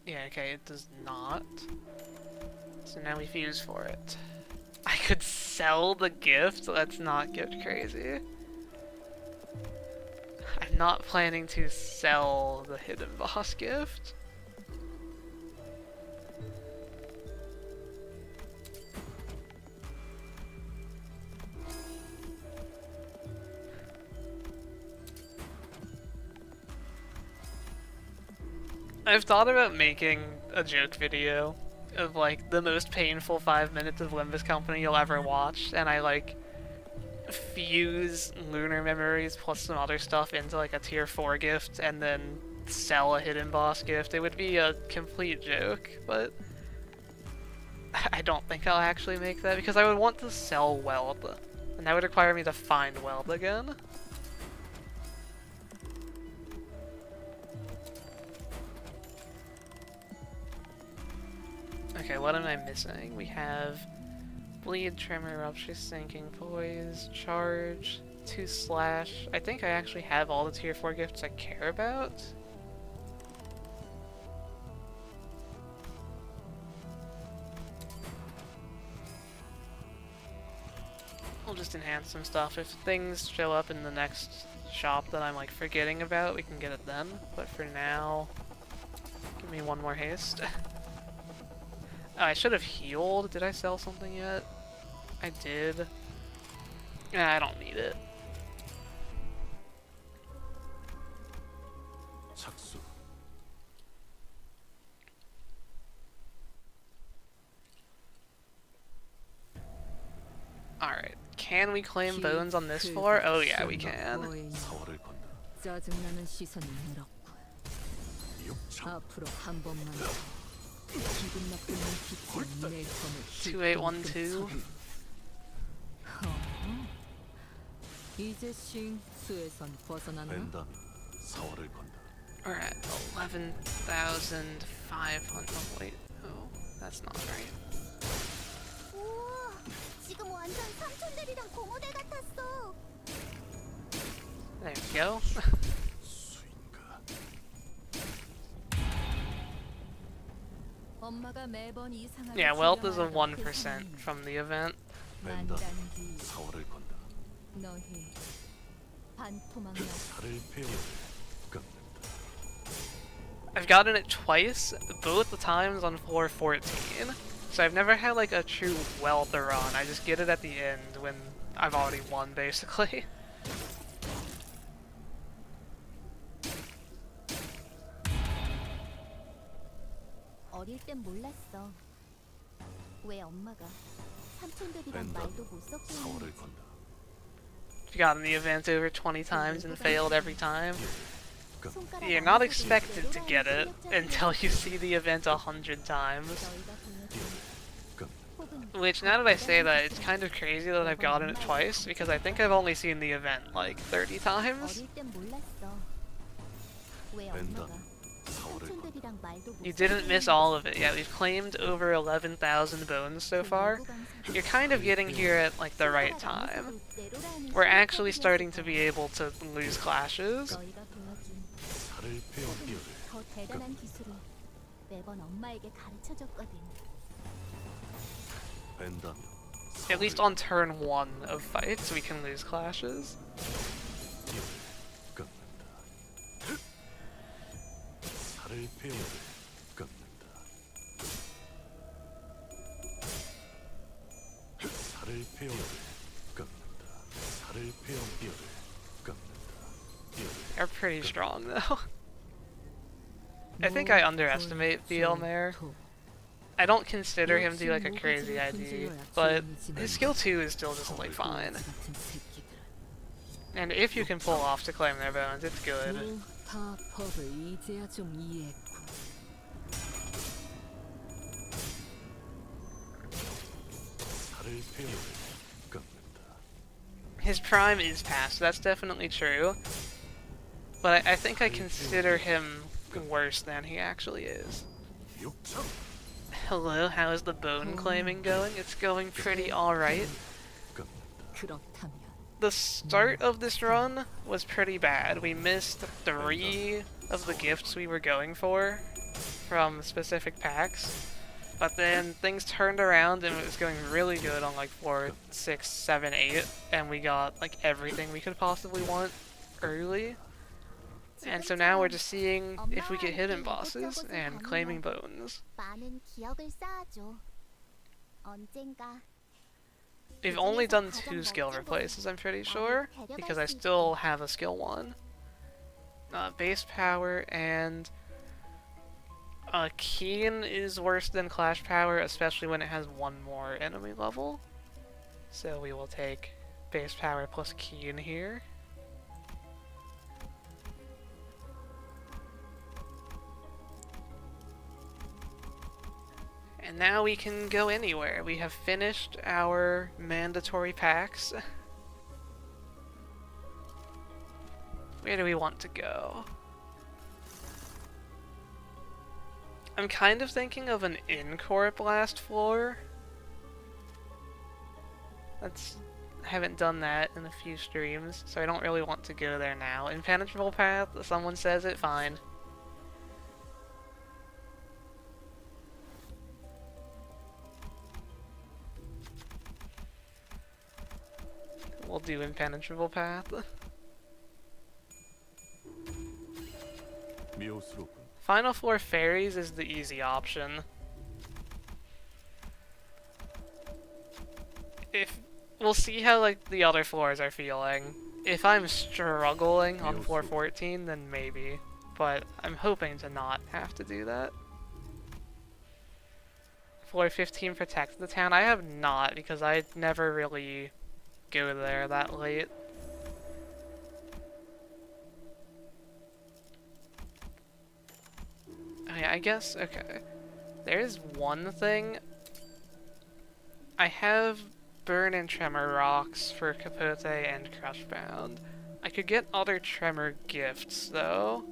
Yeah, okay, it does not. So now we fuse for it. I could sell the gift? Let's not get crazy. I'm not planning to sell the hidden boss gift. I've thought about making a joke video of like the most painful 5 minutes of Limbus Company you'll ever watch, and I like fuse lunar memories plus some other stuff into like a tier 4 gift and then sell a hidden boss gift. It would be a complete joke, but I don't think I'll actually make that because I would want to sell Weld, and that would require me to find Weld again. Okay, what am I missing? We have Bleed, Tremor, Rupture, Sinking, Poise, Charge, 2 Slash. I think I actually have all the tier 4 gifts I care about. We'll just enhance some stuff. If things show up in the next shop that I'm like forgetting about, we can get it then. But for now, give me one more haste. Oh, I should have healed. Did I sell something yet? I did. I don't need it. 착수. Alright. Can we claim bones on this floor? Oh yeah, we can. 사활을 건다. 짜증나는 시선이 늘었고 육창. 앞으로 한 번만 기분 나쁜 눈빛으로 내 검을 2812. 이제 싱수에선 벗어났나? 벤담이 사활을 건다. We're at 11,500. Oh, wait. Oh, that's not right. 우와, 지금 완전 삼촌들이랑 고모들 같았어. There we go. 수인가. 엄마가 매번 이상하게 Yeah, wealth is a 질려하다 1% from the event. 벤담 만단지 사활을 건다. 너희 반토막나 살을 베어 깎는다. I've gotten it twice, both the times on floor 14. So I've never had like a true wealth run. I just get it at the end when I've already won, basically. 어릴 땐 몰랐어. 왜 엄마가 삼촌들이랑 벤담 말도 못 섞게 사활을 했는지. 건다. I've gotten the event over 20 times and failed every time. 손가락 You're not 안에서도 expected to get it 외로라는 until you see the event 100 times. 너희가 보여준 혹은 Which, now that I say that, it's kind of crazy that I've gotten it twice, because I think I've only seen the event like 30 times. 어릴 땐 몰랐어. 왜 벤담 엄마가 사활을 건다. 삼촌들이랑 말도 못 You didn't miss all of it yet. We've claimed over 11,000 bones so far. You're kind of getting here at like the right time. We're actually starting to be able to lose clashes. 너희가 보여준 살을 베어 뼈를 더 대단한 기술을 매번 엄마에게 가르쳐줬거든. 벤담 At least on turn 1 of fights, we can lose clashes. 뼈를 깎는다. 살을 베어 깎는다. 살을 베어 깎는다. 살을 베어 뼈를 깎는다. 뼈를 They're pretty strong though. I think I underestimate the Elmer. I don't consider him to be like a crazy ID, but his skill 2 is still just like fine. And if you can pull off to claim their bones, it's good. 다 법을 이제야 좀 이해했고 살을 베어 깎는다. His prime is past, that's definitely true. But I think I consider him worse than he actually is. 육청. Hello, how is the bone claiming going? It's going pretty alright. 그렇다면 The start of this run was pretty bad. We missed 3 of the gifts we were going for from specific packs. But then things turned around and it was going really good on like 4, 6, 7, 8, and we got like everything we could possibly want early. And so now we're just seeing if we get hidden bosses and claiming bones. 많은 기억을 쌓아줘. 언젠가 We've only done 2 skill replaces, I'm pretty sure, because I still have a skill 1. Base power and Keen is worse than Clash power, especially when it has 1 more enemy level. So we will take base power plus Keen here. And now we can go anywhere. We have finished our mandatory packs. Where do we want to go? I'm kind of thinking of an in-corp last floor. I haven't done that in a few streams, so I don't really want to go there now. Impenetrable path, someone says it, fine. We'll do impenetrable path. 미호스럽군. Final floor fairies is the easy option. We'll see how like the other floors are feeling. If I'm struggling on floor 14, then maybe. But I'm hoping to not have to do that. Floor 15 protects the town. I have not because I never really go there that late. Okay, I guess, okay. There's one thing. I have Burn and Tremor rocks for Capote and Crushbound. I could get other Tremor gifts, though,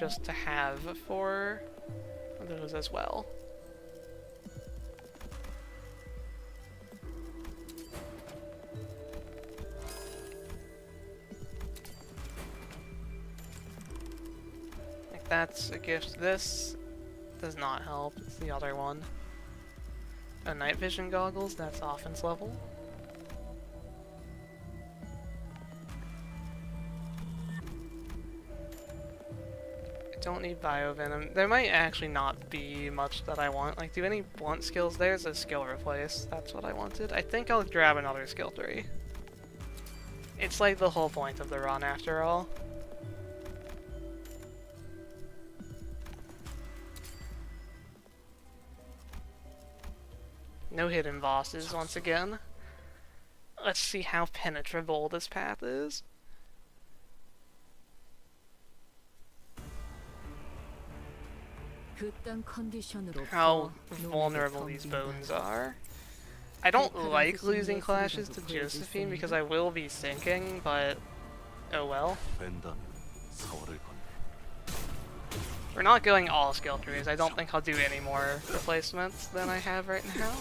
just to have for those as well. Like that's a gift. This does not help. It's the other one. Oh, night vision goggles, that's offense level. I don't need Biovenom. There might actually not be much that I want. Like, do any blunt skills? There's a skill replace. That's what I wanted. I think I'll grab another skill 3. It's like the whole point of the run after all. No hidden bosses once again. Let's see how penetrable this path is. 그딴 컨디션으로 How vulnerable these bones are. I don't like losing clashes to Josephine because I will be sinking, but oh well. 뺀다면 서울을 건너. We're not going all skill trees. I don't think I'll do any more replacements than I have right now.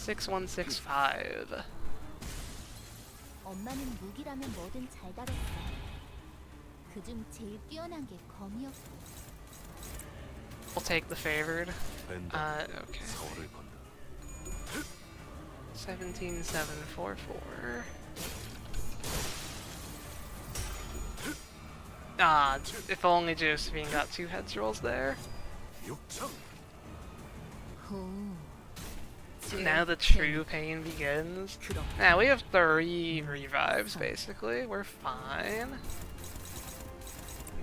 6165. 엄마는 무기라면 뭐든 잘 다뤘어. 그중 제일 뛰어난 게 검이었고. We'll take the favored. Okay. 서울을 건너. 17744. Ah, if only Josephine got 2 heads rolls there. 육청. Now the true pain begins. Now we have 3 revives basically. We're fine.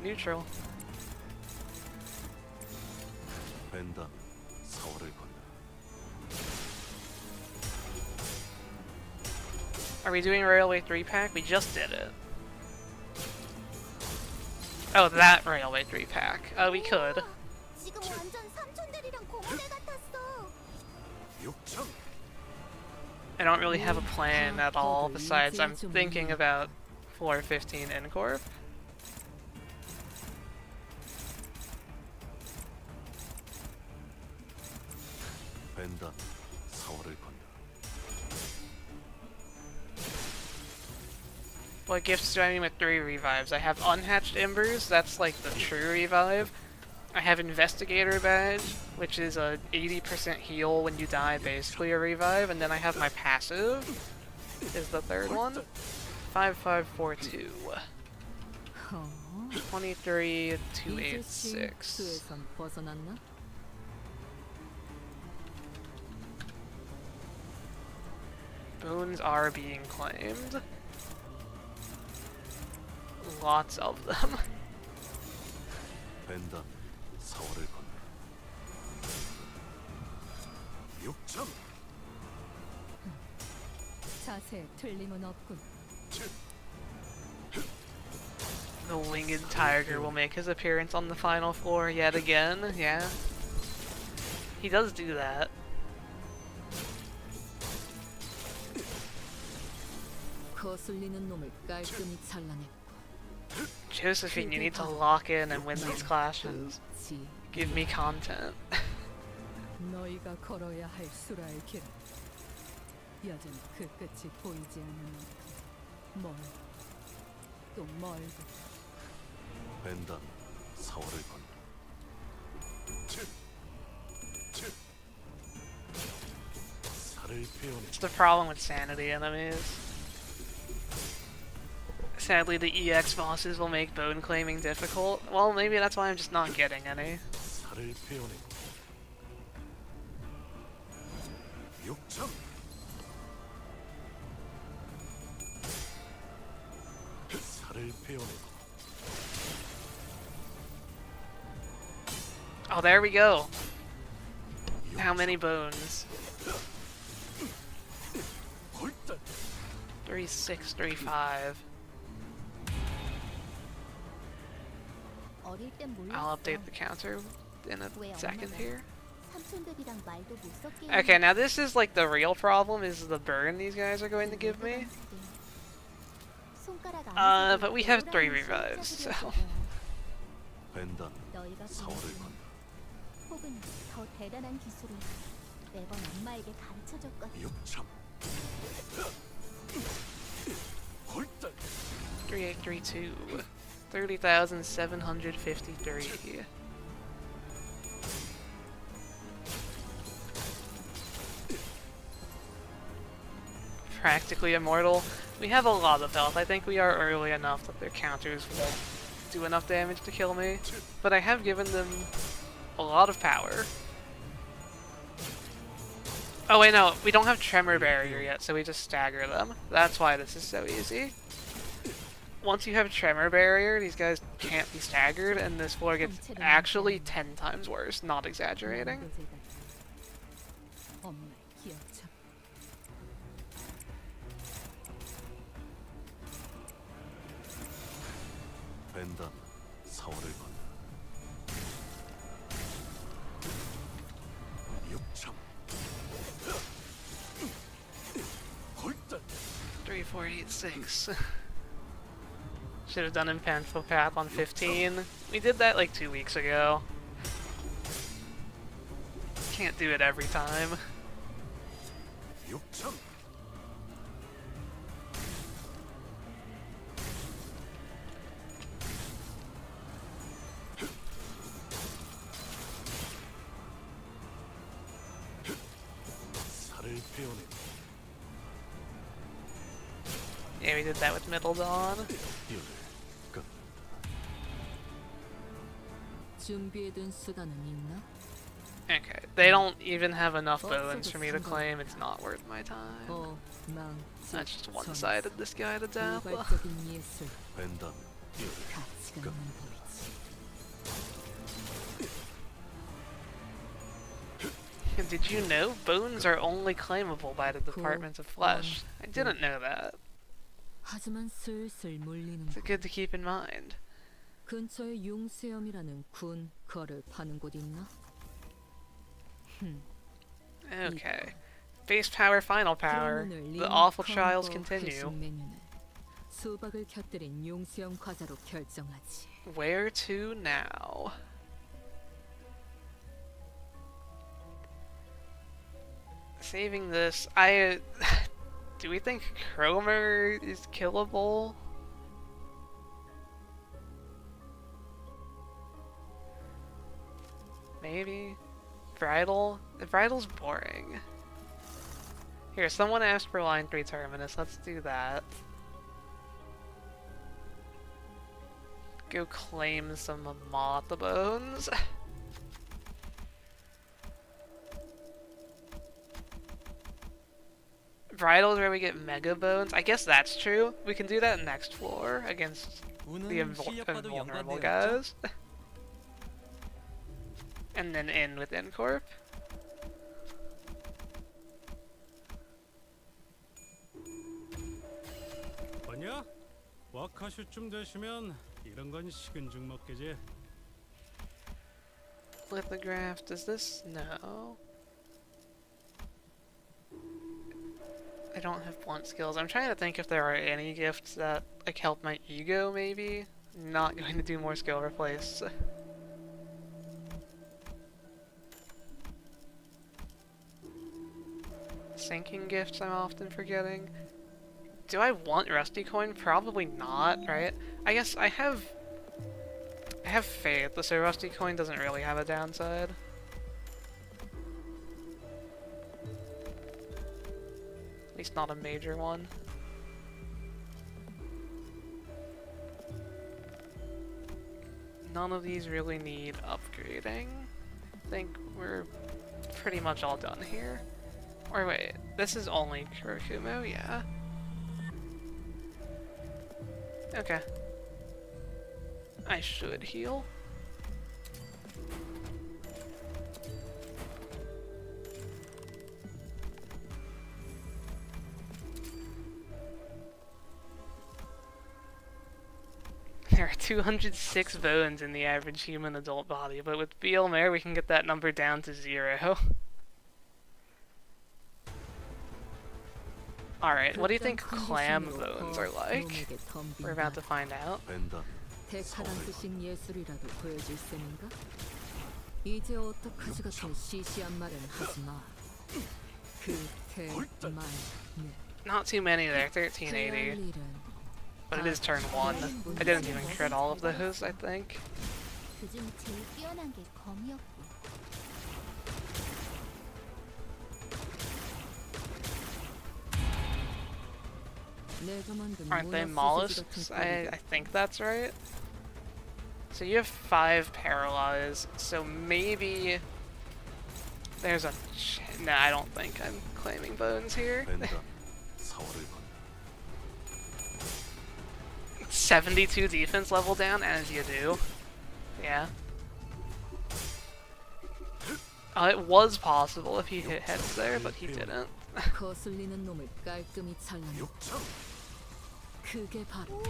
Neutral. 뺀다면 서울을 건너. Are we doing Railway 3 pack? We just did it. Oh, that Railway 3 pack. We could. 지금 완전 삼촌들이랑 고모네 같았어. 육청. I don't really have a plan at all, besides I'm thinking about floor 15 in Corp. 벤단 4월을 건다. What gifts do I mean with 3 revives? I have Unhatched Embers, that's like the true revive. I have Investigator Badge, which is a 80% heal when you die, basically a revive, and then I have my passive, is the third one. 5542. 허, 23286. 수에선 벗어났나? Boons are being claimed. Lots of them. 벤단 4월을 건다. 6점. 자세에 틀림은 없군. The winged tiger will make his appearance on the final floor yet again. Yeah. He does do that. 거슬리는 놈을 깔끔히 잘라냈고. Josephine, you need to lock in and win these clashes. 지, Give me content. 너희가 걸어야 할 수라의 길. 여전히 그 끝이 보이지 않는 만큼 또 멀고. 벤단 4월을 건다. 살을 베어내. It's the problem with sanity enemies. Sadly, the EX bosses will make bone claiming difficult. Well, maybe that's why I'm just not getting any. 살을 베어내고. 6점. 살을 베어내고. Oh, there we go. How many bones? 3635. 어릴 땐 I'll 몰랐어. update the counter in a 왜 second 엄마가 here. 삼촌들이랑 말도 못 섞게 Okay, now this is like the real problem, is the burn these guys are going to give me. 손가락 안에서도 But we have 3 노란 revives, so... 시험장들이었을 거야. 벤단 너희가 4월을 보내준 건다. 혹은 더 대단한 기술을 매번 엄마에게 가르쳐줬거든. 6점. 3832. 30,753. Practically immortal. We have a lot of health. I think we are early enough that their counters won't do enough damage to kill me. But I have given them a lot of power. Oh wait, no, we don't have Tremor Barrier yet, so we just stagger them. That's why this is so easy. Once you have Tremor Barrier, these guys can't be staggered, and this floor gets actually 10 times worse, not exaggerating. 엄마의 기억참. 벤단 4월을 건다. 6점. 3486. Should have done Impactful Path on 15. We did that like 2 weeks ago. Can't do it every time. 6점. 살을 베어내고. Yeah, we did that with Middle Dawn. 열을 끊는다. 준비해둔 수단은 있나? Okay, they don't even have enough bones for me to claim. It's not worth my time. That's just one-sided, this guy to death. 우발적인 예술, 벤단 열을 가치가 끊. 있는 법이지. And did you know bones are only claimable by the Department of Flesh? I didn't know that. 하지만 슬슬 물리는 It's good to keep in mind. 근처에 용수염이라는 군 거를 파는 곳 있나? Okay. Base power, final power. 그런 오늘 The awful 링 trials 컴보 continue. 회식 메뉴는 수박을 곁들인 용수염 과자로 결정하지. Where to now? Saving this, do we think Cromer is killable? Maybe? Bridal? The Bridal's boring. Here, someone asked for line 3 Terminus, let's do that. Go claim some Moth bones. Bridal is where we get Mega Bones. I guess that's true. We can do that next floor against the 실력과도 invulnerable 연관되어 있죠? guys. And then in with Incorp. 뭐냐? 와카슈쯤 되시면 이런 건 식은 죽 먹게지. Lithograph, does this? No. I don't have blunt skills. I'm trying to think if there are any gifts that like help my ego, maybe. Not going to do more skill replace. Sinking gifts I'm often forgetting. Do I want Rusty Coin? Probably not, right? I guess I have faith, so Rusty Coin doesn't really have a downside. At least not a major one. None of these really need upgrading. I think we're pretty much all done here. Or wait, this is only Kurikumo, yeah. Okay. I should heal. There are 206 bones in the average human adult body, but with Beelmare we can get that number down to 0. Alright, what do you think clam bones are like? We're about to find out. 벤담, 데카단스식 예술이라도 보여줄 셈인가? 이제 어떡하지 같은 시시한 말은 하지 마. 그대만은 Not too many there, 1380. But it is turn 1. I didn't even crit all of those, I think. 그중 제일 뛰어난 게 검이었고. Aren't they mollusks? I think that's right. So you have 5 paralyzed, so maybe there's a no, I don't think I'm claiming bones here. 벤담, 사월을 건너. 72 defense level down, as you do. Yeah. It was possible if he hit heads there, but he didn't. 거슬리는 놈을 깔끔히 잘라냈다. 그게 바로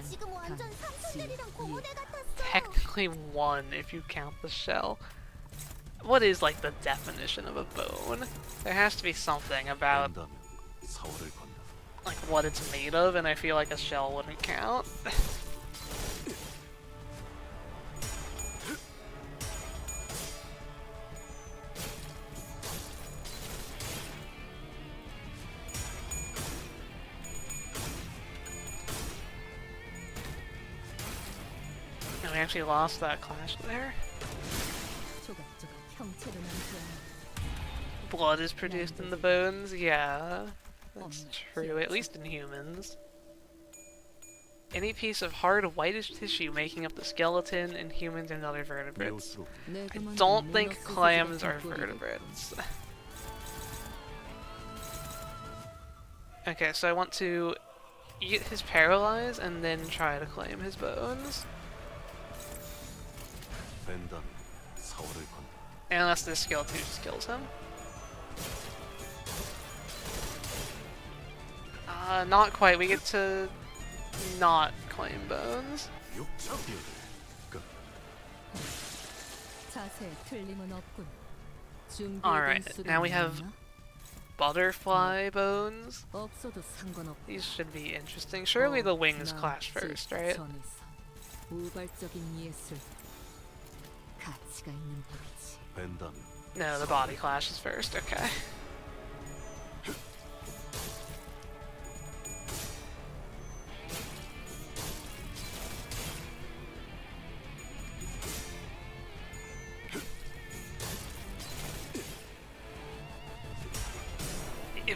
지금 완전 삼촌들이랑 고모대 같았어. Technically 1 if you count the shell. What is like the definition of a bone? There has to be something about 벤담, 사월을 건너. like what it's made of, and I feel like a shell wouldn't count. And we actually lost that clash there. 조각조각 형체를 남겨야 Blood is produced in the bones, yeah. That's true, at least in humans. Any piece of hard whitish tissue making up the skeleton in humans and other vertebrates. I don't think clams are vertebrates. Okay, so I want to eat his paralyze and then try to claim his bones. 벤담, 사월을 건너. Unless this skill 2 just kills him. Not quite. We get to not claim bones. 육척비를 끝. 자세에 틀림은 없군. Alright, now we have butterfly bones. 없어도 상관없고. These should be interesting. Surely the wings clash first, right? 우발적인 예술. 가치가 있는 법이지. 벤담, No, the body clashes first. Okay.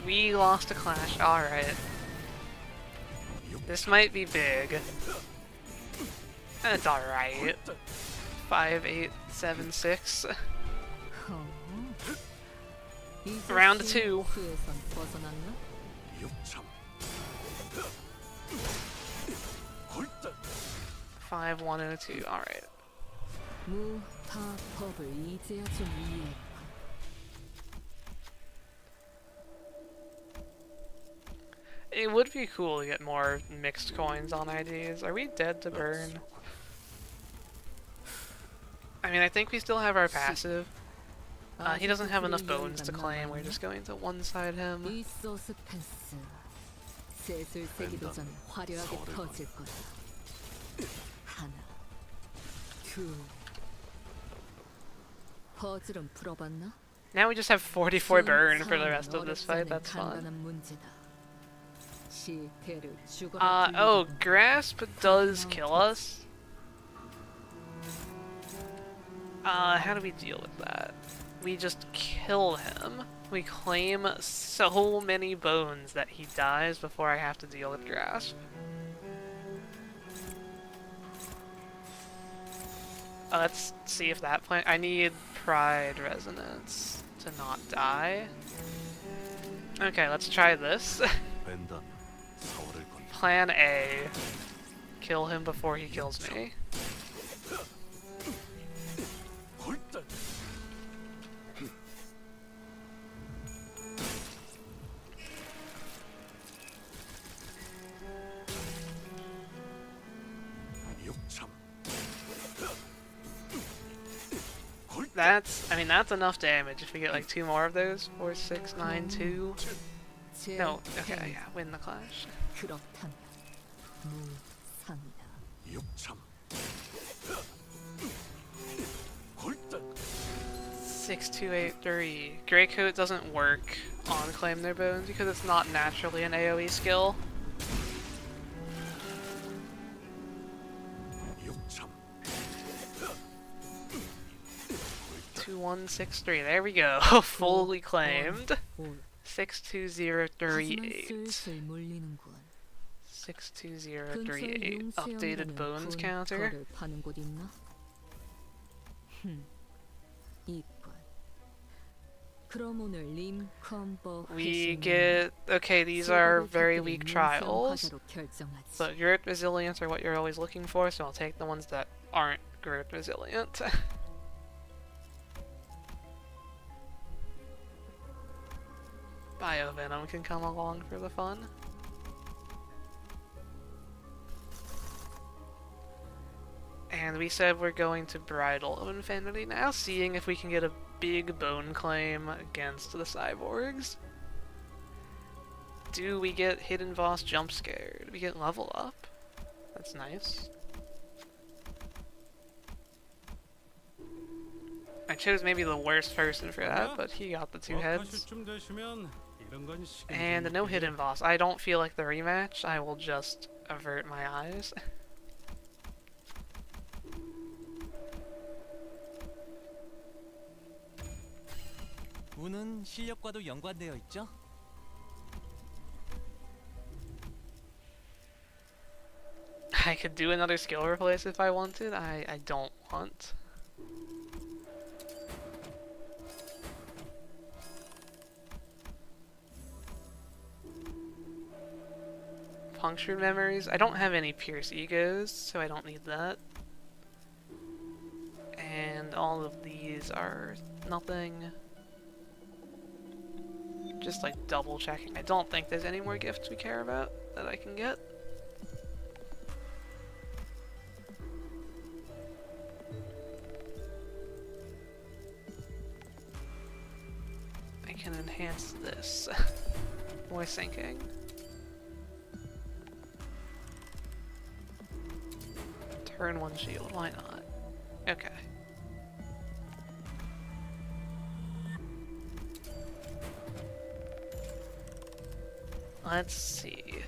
We lost a clash. Alright. This might be big. It's alright. 5, 8, 7, 6. Round 2. 수에선 벗어났나? 5, 1, and 2. Alright. 무, 파, 법을 이제야 좀 이해했다. It would be cool to get more mixed coins on IDs. Are we dead to burn? I mean, I think we still have our passive. He doesn't have enough bones to claim. We're just going to one-side him. 이 소스펜스 셋을 세기도 전에 화려하게 터질 거다. 하나, 둘. 퍼즐은 풀어봤나? Now we just have 44 burn for the rest of this fight. That's fun. Oh, Grasp does kill us. How do we deal with that? We just kill him. We claim so many bones that he dies before I have to deal with Grasp. Let's see if that plan- I need Pride Resonance to not die. Okay, let's try this. Plan A. Kill him before he kills me. That's, I mean, that's enough damage if we get like 2 more of those. 4, 6, 9, 2. No, okay, yeah, win the clash. 그렇다면 무상이다. 6, 2, 8, 3. Greycoat doesn't work on Claim Their Bones because it's not naturally an AoE skill. 2, 1, 6, 3. There we go. Fully claimed. 6, 2, 0, 3, 8. 6, 2, 0, 3, 8. Updated bones counter. We get, okay, these are very weak trials, but growth resilience are what you're always looking for, so I'll take the ones that aren't growth resilient. Biovenom can come along for the fun. And we said we're going to Bridle of Infinity now, seeing if we can get a big bone claim against the cyborgs. Do we get Hidden Boss jump scare? Do we get level up? That's nice. I chose maybe the worst person for that, but he got the 2 heads. And no Hidden Boss. I don't feel like the rematch. I will just avert my eyes. 운은 실력과도 연관되어 있죠? I could do another skill replace if I wanted. I don't want. Punctured memories. I don't have any Pierce Egos, so I don't need that. And all of these are nothing. Just like double checking. I don't think there's any more gifts we care about that I can get. I can enhance this. More sinking. Turn 1 shield, why not? Okay. Let's see.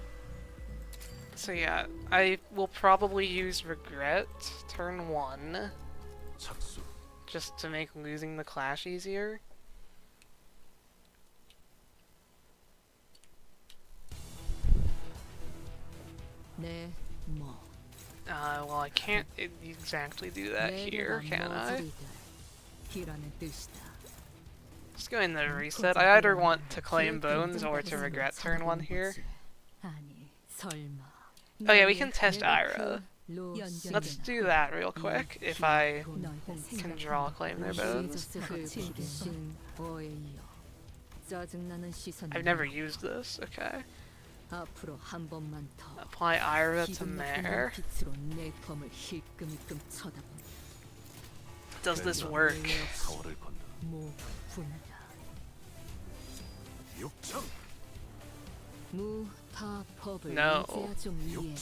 So yeah, I will probably use Regret, turn 1, just to make losing the clash easier. 내 뭐. Well, I can't exactly do that here, can I? 이라는 뜻이다. Let's go in the reset. I either want to claim bones or to regret turn 1 here. 아니, 설마. Oh yeah, we can test Ira. Let's do that real quick, if I can draw claim their bones. I've never used this, okay. 앞으로 한 번만 더. Apply Ira to Mare. 빛으로 내 검을 힐끔힐끔 쳐다보니 Does this work? 사월을 건다. 목 분다. 육청. 무타 법을 No. 이제야 좀 이해해.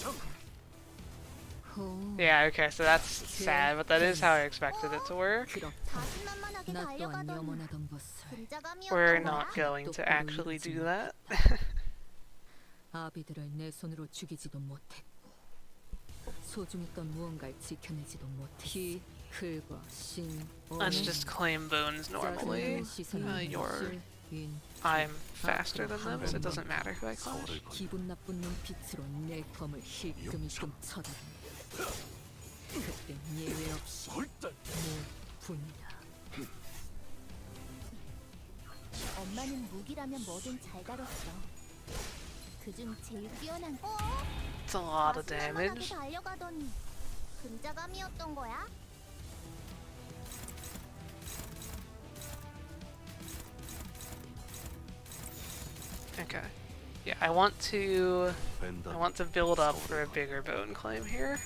Yeah, okay, so that's sad, but that is how I expected it to work. 그렇다. 자신만만하게 나 또한 달려가던 영원하던 것을 We're 근자감이었던 거야? not going to actually do that. 아비들을 내 손으로 죽이지도 못했고 소중했던 무언가를 지켜내지도 못했어. 흙과 신 Let's just claim bones normally. I'm faster than them, so it doesn't matter who I claim. 사월을 건다. 기분 나쁜 눈빛으로 내 검을 힐끔힐끔 쳐다보니 그때 예외 없이 절단. 목 분다. 엄마는 무기라면 뭐든 잘 다뤘어. 그중 제일 뛰어난 It's a lot of 자신만만하게 damage. 달려가더니 근자감이었던 거야? Okay. Yeah, I want to 벤다. build up for a bigger bone claim here.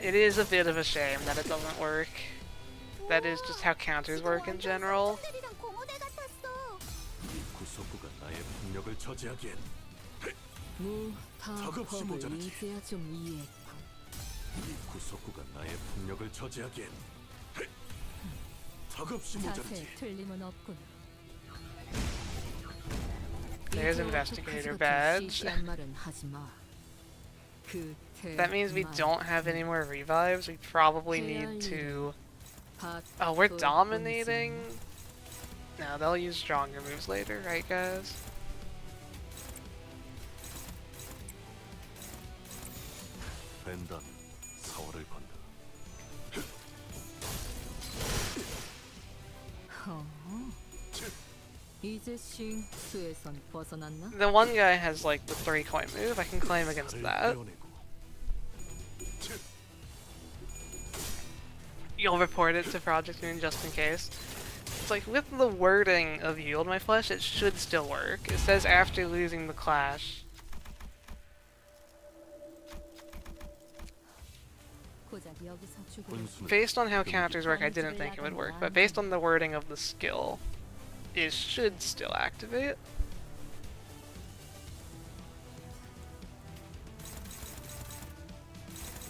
It is a bit of a shame that it doesn't work. That is just how counters work in general. 선생들이랑 고무대 같았어. 이 구속구가 나의 폭력을 저지하기엔 무타 작업시 법을 모자라지. 이제야 좀 이해했고 이 구속구가 나의 폭력을 저지하기엔 턱없이 모자라지. 자세에 틀림은 없군. There's investigator badge. That means we don't have any more revives. We probably need to... Oh, we're dominating? No, they'll use stronger moves later, right guys? 벤다. 사월을 건다. 이제 싱수에선 벗어났나? The one guy has like the 3-coin move. I can claim against 살을 that. 베어내고. You'll report it to Project Moon just in case. It's like with the wording of Yield My Flesh, it should still work. It says after losing the clash. 고작 여기서 죽으려 군수는 Based on how counters work, I didn't think it would work, but based on the wording of the skill, it should still activate.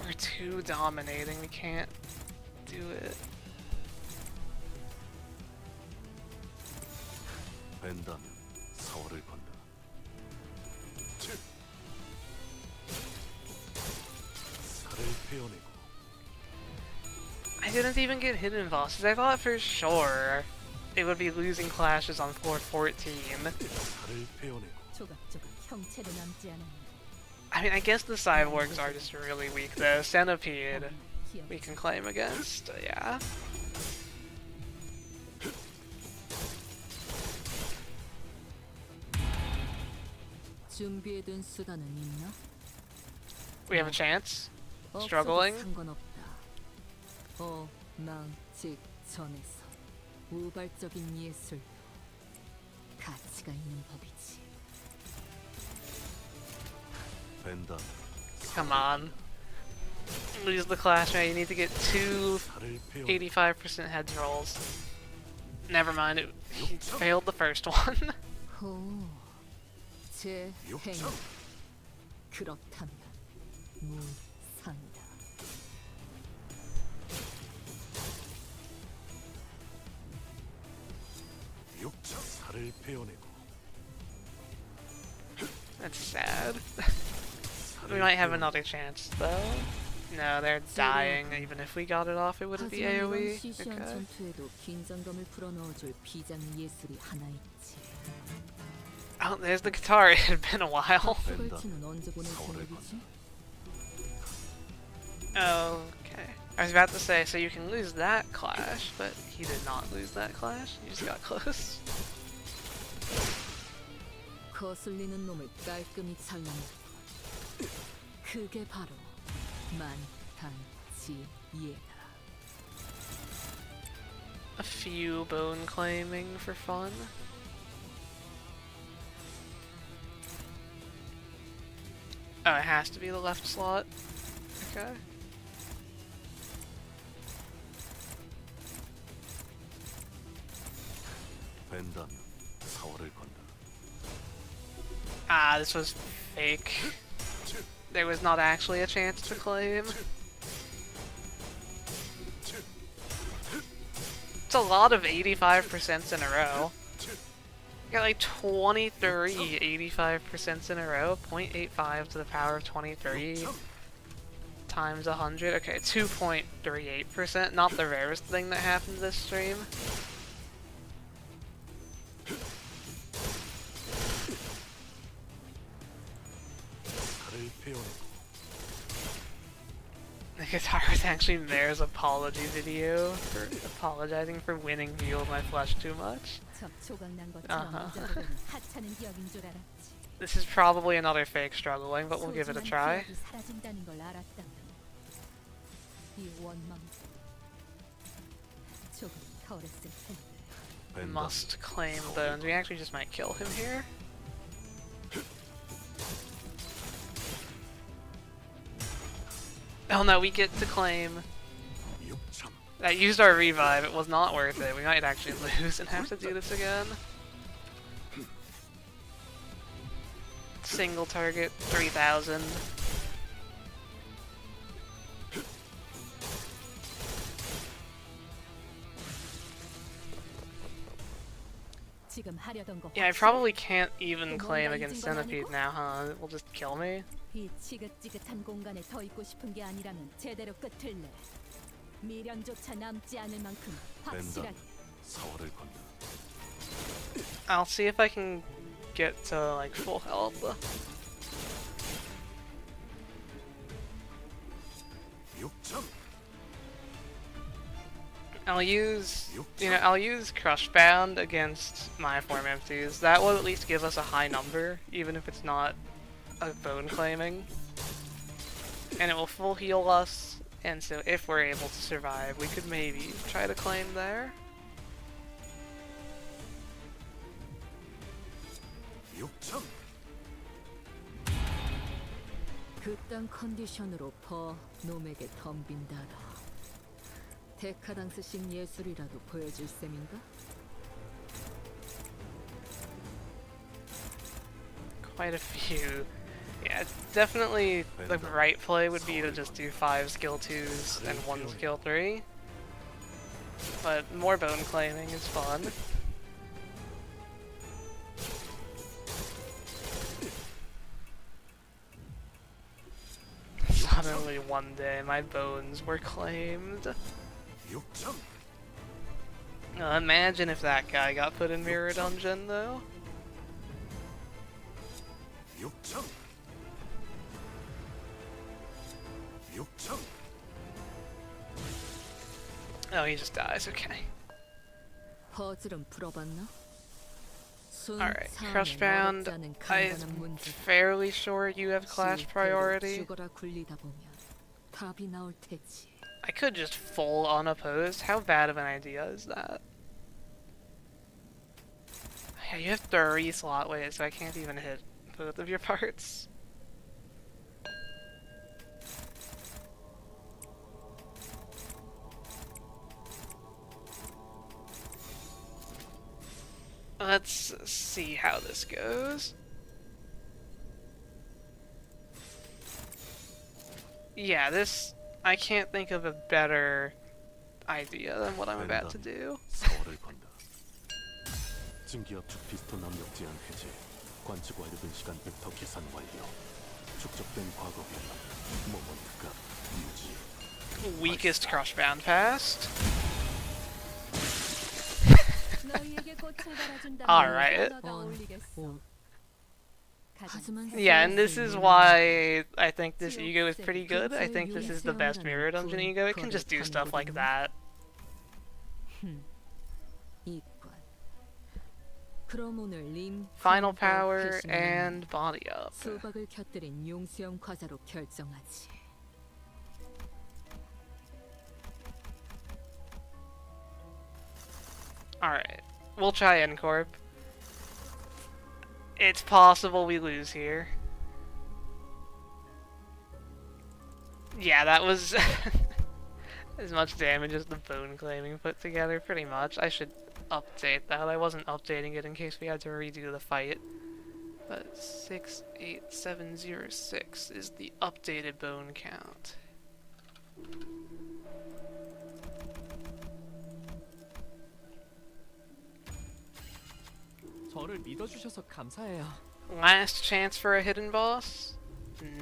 We're too dominating, we can't do it. 벤다면 사월을 건다. 살을 베어내고. I didn't even get hidden bosses. I thought for sure it would be losing clashes on floor 14. 살을 베어내고. 조각조각 형체도 남지 않았네. I mean, I guess the cyborgs are just really weak though. Centipede, we can claim against, yeah. 준비해둔 수단은 있나? We have a chance. 없어도 Struggling? 상관없다. 직전에서 우발적인 예술도 가치가 있는 법이지. 벤다. Come on. Lose the clash, man. You need to get 2 살을 베어내고. 85% heads rolls. Never mind, he failed the first one. 호, 제 행. 육청. 그렇다면 무산다. 육청. 살을 베어내고. That's sad. We 살을 might have 베어내고. another chance though. No, they're dying. Even if we got it off, it wouldn't be 하지만 이런 AoE. 시시한 Okay. 전투에도 긴장감을 풀어넣어줄 비장 예술이 하나 있지. Oh, there's the guitar. It had been a while. 수갈치는 언제 보낼 생각이지? Okay. I was about to say, so you can lose that clash, but he did not lose that clash. He just got close. 거슬리는 놈을 깔끔히 잘라내. 그게 바로 만탄지예다. A few bone claiming for fun. Oh, it has to be the left slot. Okay. 벤다면 사활을 건다. Ah, this was fake. There was not actually a chance to claim. It's a lot of 85% in a row. You got like 23 85% in a row. 0.85 to the power of 23 times 100. Okay, 2.38%. Not the rarest thing that happened this stream. 칼을 베어내고 The guitar was actually Mare's apology video for apologizing for winning Fuel My Flesh too much. 접촉난 것처럼 잊어버리는 하찮은 기억인 줄 알았지. This is probably another fake struggling, but we'll give it a try. 기억이 사라진다는 걸 알았다면 이 원망 조금 덜했을 텐데. 벤다면 Must claim bones. We actually just might kill him here. Oh no, we get to claim. 육참 That used our revive. It was not worth it. We might actually lose and have to do this again. Single target, 3,000. 지금 하려던 거 Yeah, I probably can't even claim against Centipede now, huh? It will just kill me. 이 지긋지긋한 공간에 더 있고 싶은 게 아니라면 제대로 끝을 내. 미련조차 남지 않을 만큼 확실하게. 벤다면 사활을 건다. I'll see if I can get to like full health. 육참 I'll use Crushbound against my form empties. That will at least give us a high number, even if it's not a bone claiming. And it will full heal us, and so if we're able to survive, we could maybe try to claim there. 육참 그딴 컨디션으로 퍼 놈에게 덤빈다라. 데카당스식 예술이라도 보여줄 셈인가? Quite a few. Yeah, definitely the right play would be to just do 5 skill 2s and 1 skill 3. But more bone claiming is fun. Suddenly one day my bones were claimed. 육참 Imagine if that guy got put in Mirror Dungeon though. 육참 육참 Oh, he just dies, okay. 퍼즐은 풀어봤나? Alright, Crushbound, I'm fairly sure you have clash priority. 죽어라 굴리다 보면 답이 나올 테지. I could just full unopposed. How bad of an idea is that? Yeah, you have 30 slot weight, so I can't even hit both of your parts. Let's see how this goes. Yeah, this... I can't think of a better idea than what I'm about to do. 사활을 건다. 증기압축 피스톤 압력 제한 해제. 관측 완료된 시간 벡터 계산 완료. 축적된 과거 변화. 모먼트 값 유지. Weakest Crushbound past. 너희에게 꽃을 달아준다면 Alright. 언어가 어울리겠어. 하지만 Yeah, and this is why I think this ego is pretty good. I think this is the best mirror dungeon ego. It can just do stuff like that. 이권. 그럼 오늘 림 Final power and body up. 수박을 곁들인 용수형 과자로 결정하지. Alright, we'll try Ncorp. It's possible we lose here. Yeah, that was as much damage as the bone claiming put together, pretty much. I should update that. I wasn't updating it in case we had to redo the fight. But 68706 is the updated bone count. 저를 믿어주셔서 감사해요. Last chance for a hidden boss?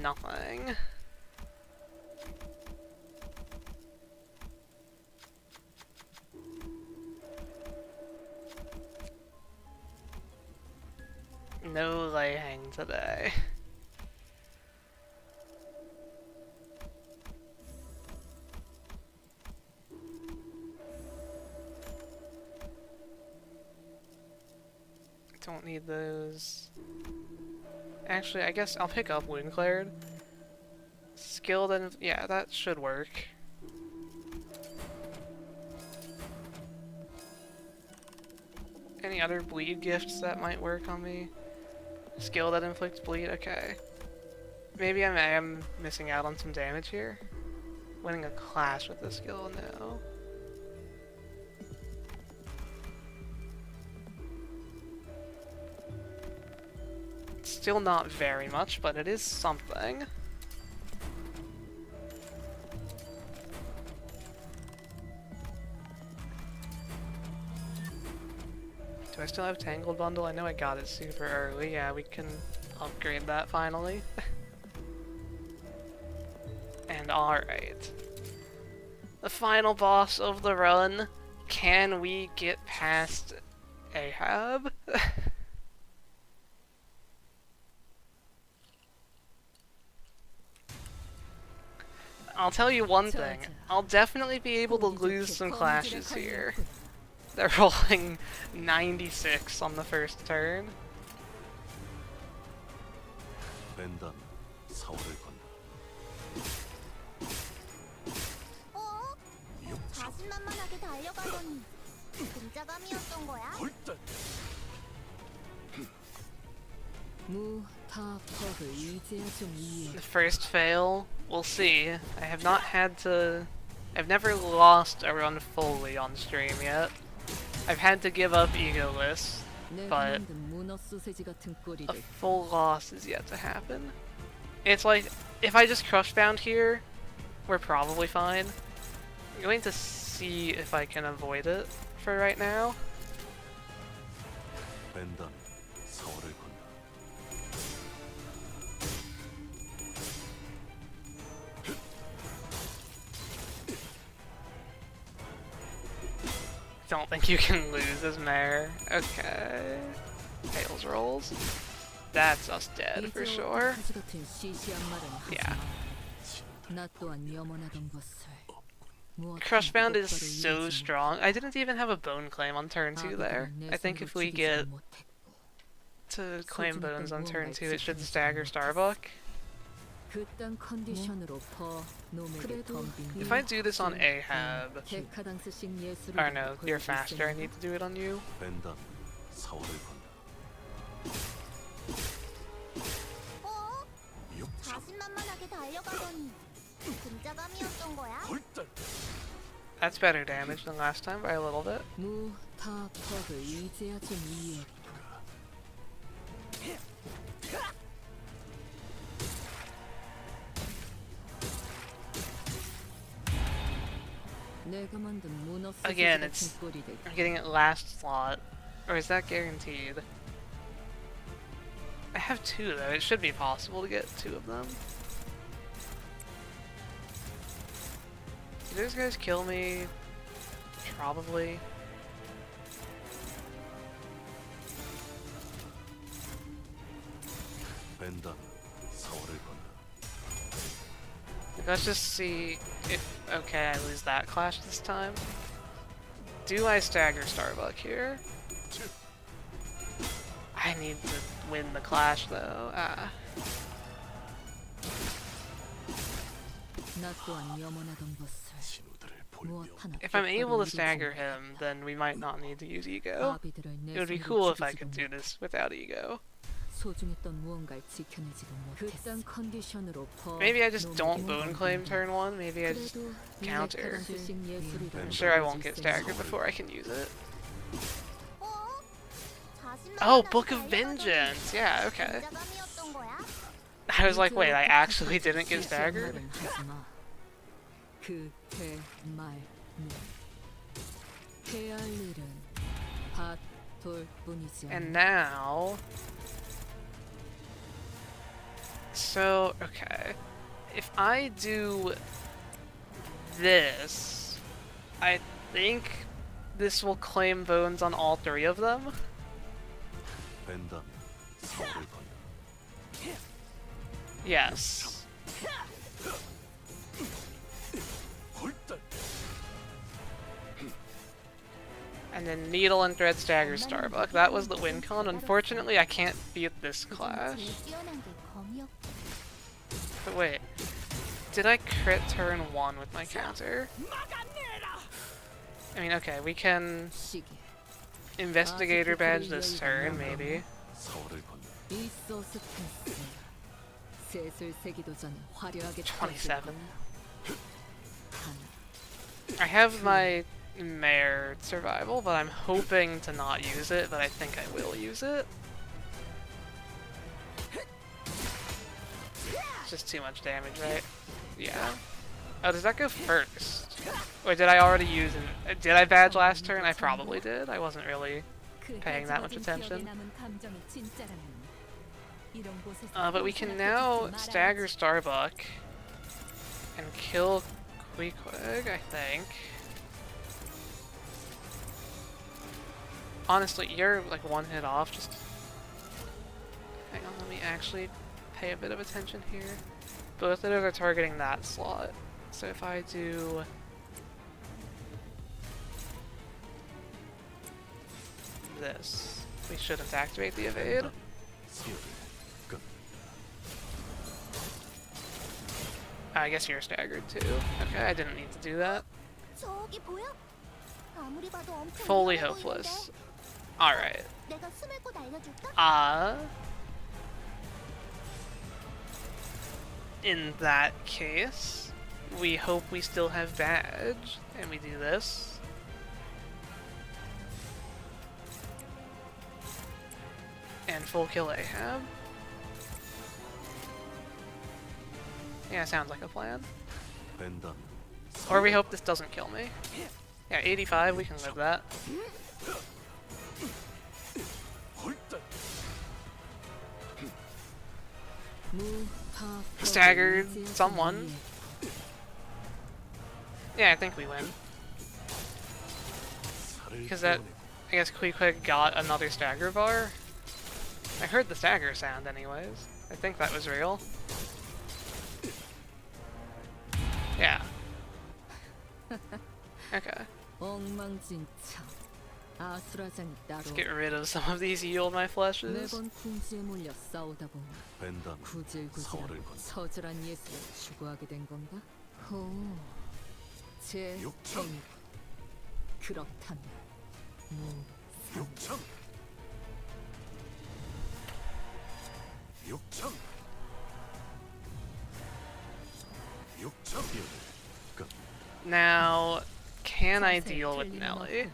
Nothing. No lay hang today. Don't need those. Actually, I guess I'll pick up Wound Cleared. Skilled and yeah, that should work. Any other bleed gifts that might work on me? Skill that inflicts bleed, okay. Maybe I am missing out on some damage here. Winning a clash with this skill, no. Still not very much, but it is something. Do I still have Tangled Bundle? I know I got it super early. Yeah, we can upgrade that finally. And alright. The final boss of the run. Can we get past Ahab? I'll tell you one thing. I'll definitely be able to lose some clashes here. They're rolling 96 on the first turn. 랜덤 사월을 건다. 어? 자신만만하게 달려가더니 근자감이었던 거야? 무타퍼를 이제야 좀 이해. The first fail, we'll see. I have not had to... I've never lost a run fully on stream yet. I've had to give up egoless, but a full loss is yet to happen. It's like, if I just crush bound here, we're probably fine. I'm going to see if I can avoid it for right now. 랜덤 사월을 건다. Don't think you can lose as mayor. Okay. Tails rolls. That's us dead for sure. Yeah. Crushbound is so strong. I didn't even have a bone claim on turn 2 there. I think if we get to claim bones on turn 2, it should stagger Starbuck. If I do this on Ahab... Or no, you're faster, I need to do it on you. 랜덤 사월을 건다. 어? 자신만만하게 달려가더니 근자감이었던 거야? That's better damage than last time by a little bit. 무타퍼를 이제야 좀 이해. Again, it's... I'm getting it last slot. Or is that guaranteed? I have 2 though, it should be possible to get 2 of them. Do those guys kill me? Probably. 벤단 4월을 건너 Let's just see if... Okay, I lose that clash this time. Do I stagger Starbuck here? I need to win the clash though. Ah. 나 또한 염원하던 것을 신호들을 무엇 볼며 하나 If I'm able to 똑바로 stagger 이루지 him, then we might not need to use ego. 아비들을 내 It would be 손으로 cool if I 죽이지도 could do 못해. this without ego. 소중했던 무언가를 지켜내지도 못했어. 그딴 컨디션으로 더 Maybe I just 놈을 don't 더 bone claim turn 1, maybe I just... 그래도 counter. 스식 예술이라도 I'm sure I won't 보여줄 get 셈이야. staggered before I can use it. 어? 자신만 Oh, 만나고 Book of 달려가더니 Vengeance! Yeah, okay. 긴자감이었던 거야? I was like, wait, I 이제 actually 어떻게 didn't get 시시한 staggered? 말은 하지 마. 그 대말은 해야 할 일은 밭돌뿐이지 않아. And now... So, okay. If I do this, I think this will claim bones on all 3 of them. 벤단 4월을 건너 Yes. And then Needle and Thread Stagger Starbuck. That was the win con. Unfortunately, I can't beat this clash. 제일 뛰어난 게 검이었고 But wait. Did I crit turn 1 with my counter? I mean, okay, we can 시기. Investigator badge this turn, maybe. 4월을 건너 이 소스펜스 셋을 세기도 전에 화려하게 27. 하나. I have my Mare survival, but I'm hoping to not use it, but I think I will use it. It's just too much damage, right? Yeah. Oh, does that go first? Or did I already use it? Did I badge last turn? I probably did. I wasn't really paying that much attention. But we can now stagger Starbuck and kill Queequeg, I think. Honestly, you're like 1 hit off. Just hang on, let me actually pay a bit of attention here. Both of those are targeting that slot. So if I do this, we shouldn't activate the evade. 4월을 건너 I guess you're staggered too. Okay, I didn't need to do that. 저기 보여? 아무리 봐도 엄청 Fully 위험해 hopeless. 보이는데? Alright. 내가 숨을 곳 알려줄까? In that case, we hope we still have badge, and we do this. And full kill Ahab. Yeah, sounds like a plan. 벤단 Or we hope this doesn't kill me. Yeah, 85, we can live that. Staggered someone. Yeah, I think we win. Because that, I guess Queequeg got another stagger bar. I heard the stagger sound anyways. I think that was real. Yeah. Okay. 엉망진창. 아수라장이 따로. Let's get rid of some of these yield my fleshes. 매번 궁지에 몰려 싸우다 보면 벤단 4월을 구질구질한 건너 서질한 예술을 추구하게 된 건가? 오, 제 욕창! 행위. 그렇다면 욕창 욕창 욕창 건너 Now, can I deal with Nelly?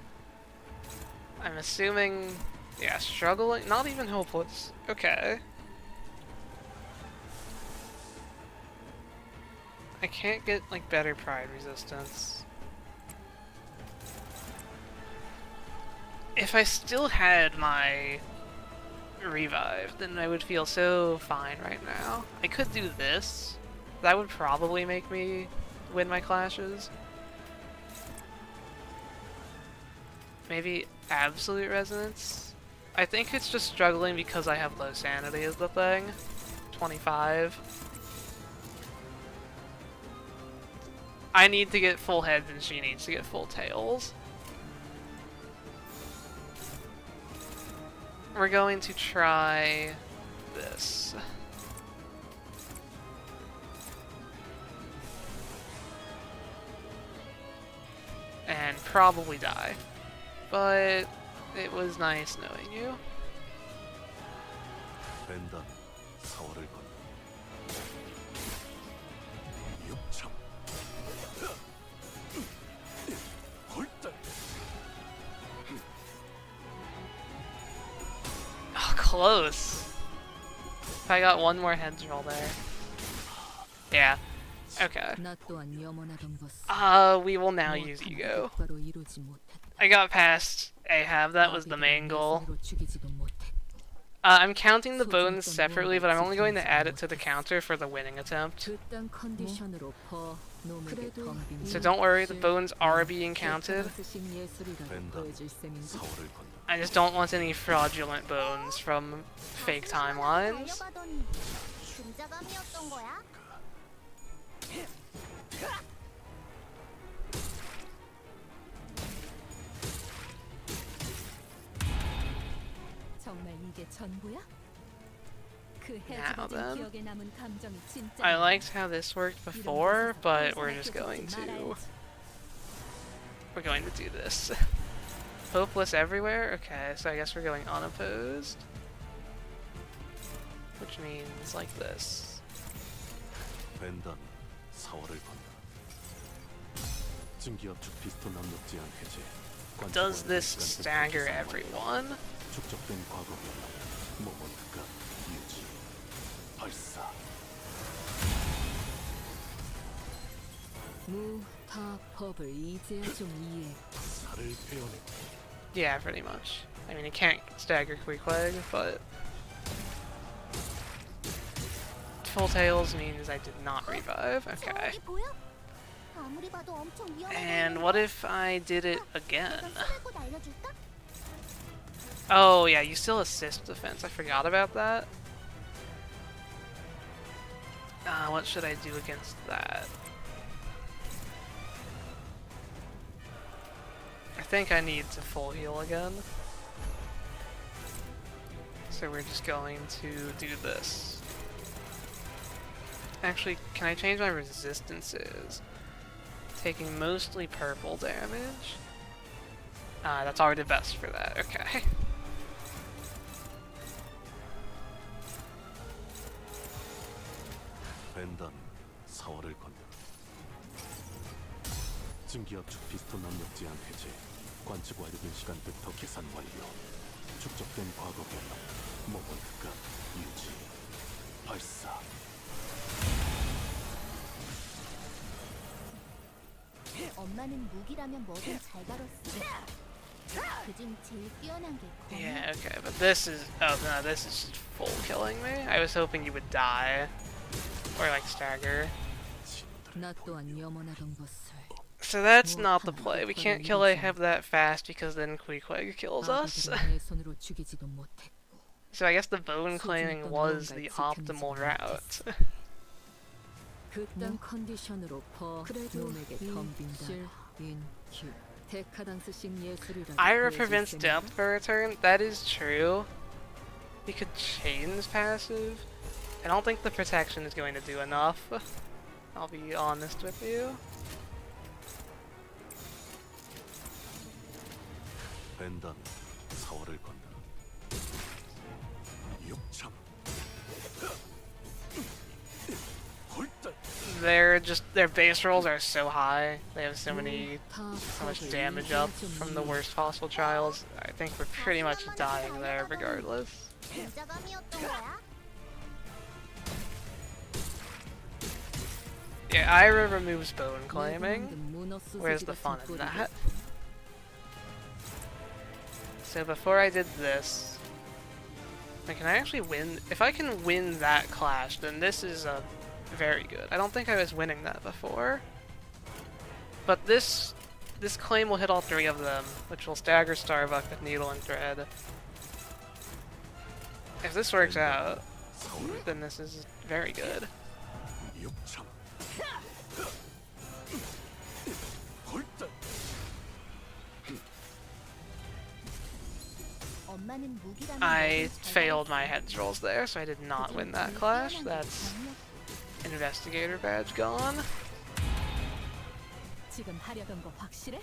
I'm assuming, yeah, struggling, not even hopeless. Okay. I can't get, like, better pride resistance. If I still had my revive, then I would feel so fine right now. I could do this. That would probably make me win my clashes. Maybe Absolute Resonance? I think it's just struggling because I have low sanity is the thing. 25. I need to get full heads and she needs to get full tails. We're going to try this. And probably die. But it was nice knowing you. 벤던 사월을 건너 육참 헐떡 Oh, close. If I got one more heads roll there. Yeah. Okay. 나 또한 염원하던 것을 We will now use 무엇 ego. 하나 똑바로 이루지 못했다. I got past Ahab, that was the main goal. 손으로 죽이지도 못했다. I'm counting the bones separately, but I'm only going to add it to the counter for the winning attempt. 그딴 컨디션으로 퍼 놈에게 덤빈 So don't worry, the bones are being counted. 쓰신 예술이라도 벤던 보여줄 셈인가? 사월을 건너 I just don't want any fraudulent bones from fake timelines. 달려가더니 근자감이었던 거야? 정말 이게 전부야? 그 Now 해지고 then. 기억에 남은 감정이 진짜. I liked how this worked before, but we're just going to do this. Hopeless everywhere? Okay, so I guess we're going unopposed. Which means like this. 벤던 사월을 건너 증기압축 피스톤 압력제 해제 Does this stagger everyone? 축적된 과거 변화 모먼트가 유지 발사 무타법을 이제야 좀 이해. 살을 베어내 Yeah, pretty much. I mean, it can't stagger Queequeg, but... Full tails means I did not revive. Okay. 저기 보여? 아무리 봐도 엄청 위험해 And 보이는데? what if I did it 내가 again? 쓰레고 날려줄까? Oh, yeah, you still assist defense. I forgot about that. What should I do against that? I think I need to full heal again. So we're just going to do this. Actually, can I change my resistances? Taking mostly purple damage. That's already best for that, okay. 벤던 사월을 건너 증기압축 피스톤 압력제 해제 관측 완료된 시간부터 계산 완료 축적된 과거 변화 모먼트가 유지 발사 엄마는 무기라면 뭐든 잘 다뤘어. 그중 제일 뛰어난 게 검. Yeah, okay, but this is... Oh, no, this is just full killing me. I was hoping you would die. Or, like, stagger. 나 또한 염원하던 것을 So that's not the play. We can't kill Ahab that fast because then Queequeg kills us. 아버지를 내 손으로 죽이지도 못했고. So I guess the bone claiming was the optimal route. 그딴 컨디션으로 퍼 놈에게 덤빈다. 인큐 데카당스식 예술이라도 Ira 보여줄 prevents 셈인가? death per return. That is true. We could chains passive. I don't think the protection is going to do enough. I'll be honest with you. 벤던 사월을 건너 육참 헐떡 Their base rolls are so high. They have so much damage up from the worst possible trials. I think we're pretty much dying there regardless. 근자감이었던 거야? Yeah, Ira removes bone claiming. Where's the fun in that? So before I did this, like, can I actually win? If I can win that clash, then this is very good. I don't think I was winning that before. But this claim will hit all three of them, which will stagger Starbuck with Needle and Thread. If this works out, then this is very good. 육참. 골단. 엄마는 무기라는 I 뭐든 잘 failed my 가르쳐. heads rolls there, so I did not win that clash. That's investigator badge gone. 지금 하려던 거 확실해?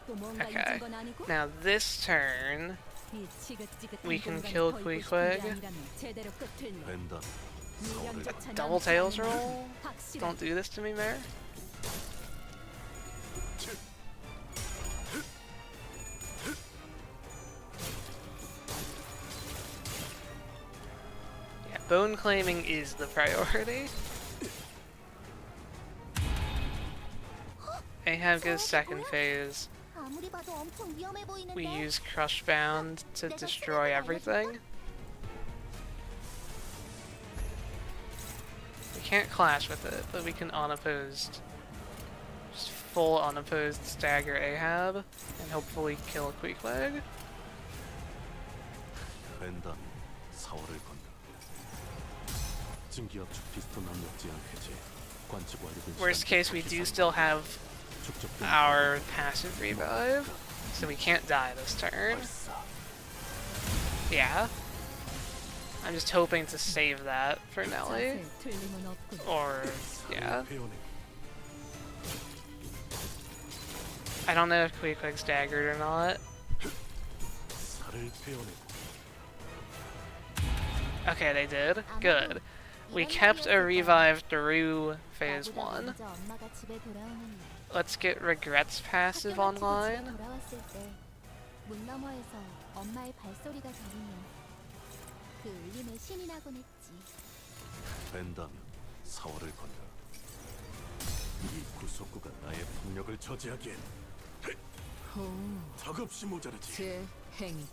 또 뭔가 Okay. 잊은 건 아니고? Now this turn, 이 지긋지긋한 we can 공간에 kill 더 있고 싶은 게 Queequeg. 아니라면 제대로 끝을 내. 벤단. 미련조차 double 남지 tails 않는 roll. 만큼 확실해. Don't do this to me, Mare. Yeah, bone claiming is the priority. Ahab goes second phase. 아무리 봐도 엄청 위험해 보이는데. We use Crushbound to destroy everything. We can't clash with it, but we can unopposed, just full unopposed stagger Ahab, and hopefully kill Queequeg. 벤단. 사월을 건다. 증기압축 피스톤 남력지 않겠지. 관측 완료된 Worst 시간 case, we do still have 축적된 our passive revive, so we can't die this turn. 발사. Yeah. I'm just hoping to save that for Nelly. 자세에 틀림은 없군. Or, yeah. 배우네. I don't know if Queequeg's staggered or not. 살을 베어내. Okay, they did. Good. We kept a revive through phase 나보다 1. 먼저 엄마가 집에 돌아오는 날. Let's get Regret's passive 학교 마치고 online. 집에 돌아왔을 때 문 너머에서 엄마의 발소리가 들리며 그 울림에 신이 나곤 했지. 벤단. 사월을 건다. 이 구속구가 나의 폭력을 저지하기엔 오, 턱없이 모자르지. 제 행위.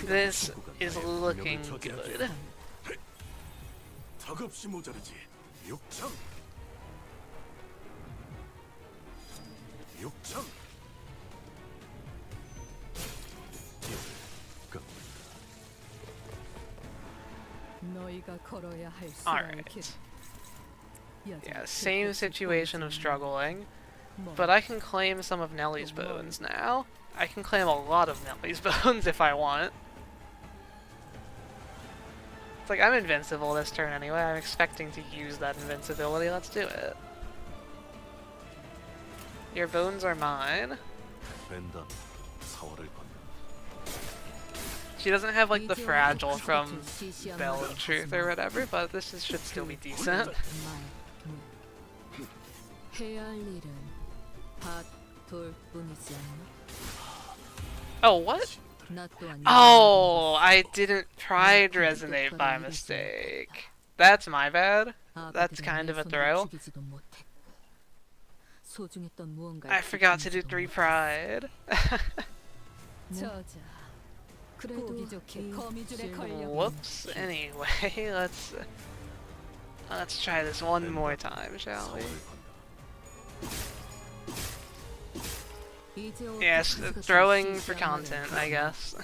This is looking good. 턱없이 모자르지. 육참. 육참. 너희가 걸어야 할 Alright. 길. Yeah, same situation of struggling, but I can claim some of Nellie's bones now. I can claim a lot of Nellie's bones if I want. It's like, I'm invincible this turn anyway. I'm expecting to use that invincibility. Let's do it. Your bones are mine. 벤단. 사월을 건다. She doesn't have like the fragile from Bell of Truth or whatever, but this should still be decent. 해야 할 일은 밭돌뿐이지 않나? Oh, what? 나 또한 Oh, I didn't pride resonate by mistake. That's my bad. That's kind of a throw. 소중했던 무언가. I forgot to do 3 pride. 저자. 보기 좋게 거미줄에 걸려. Whoops. Anyway, let's try this one more time, shall we? Yes, throwing for content, I guess.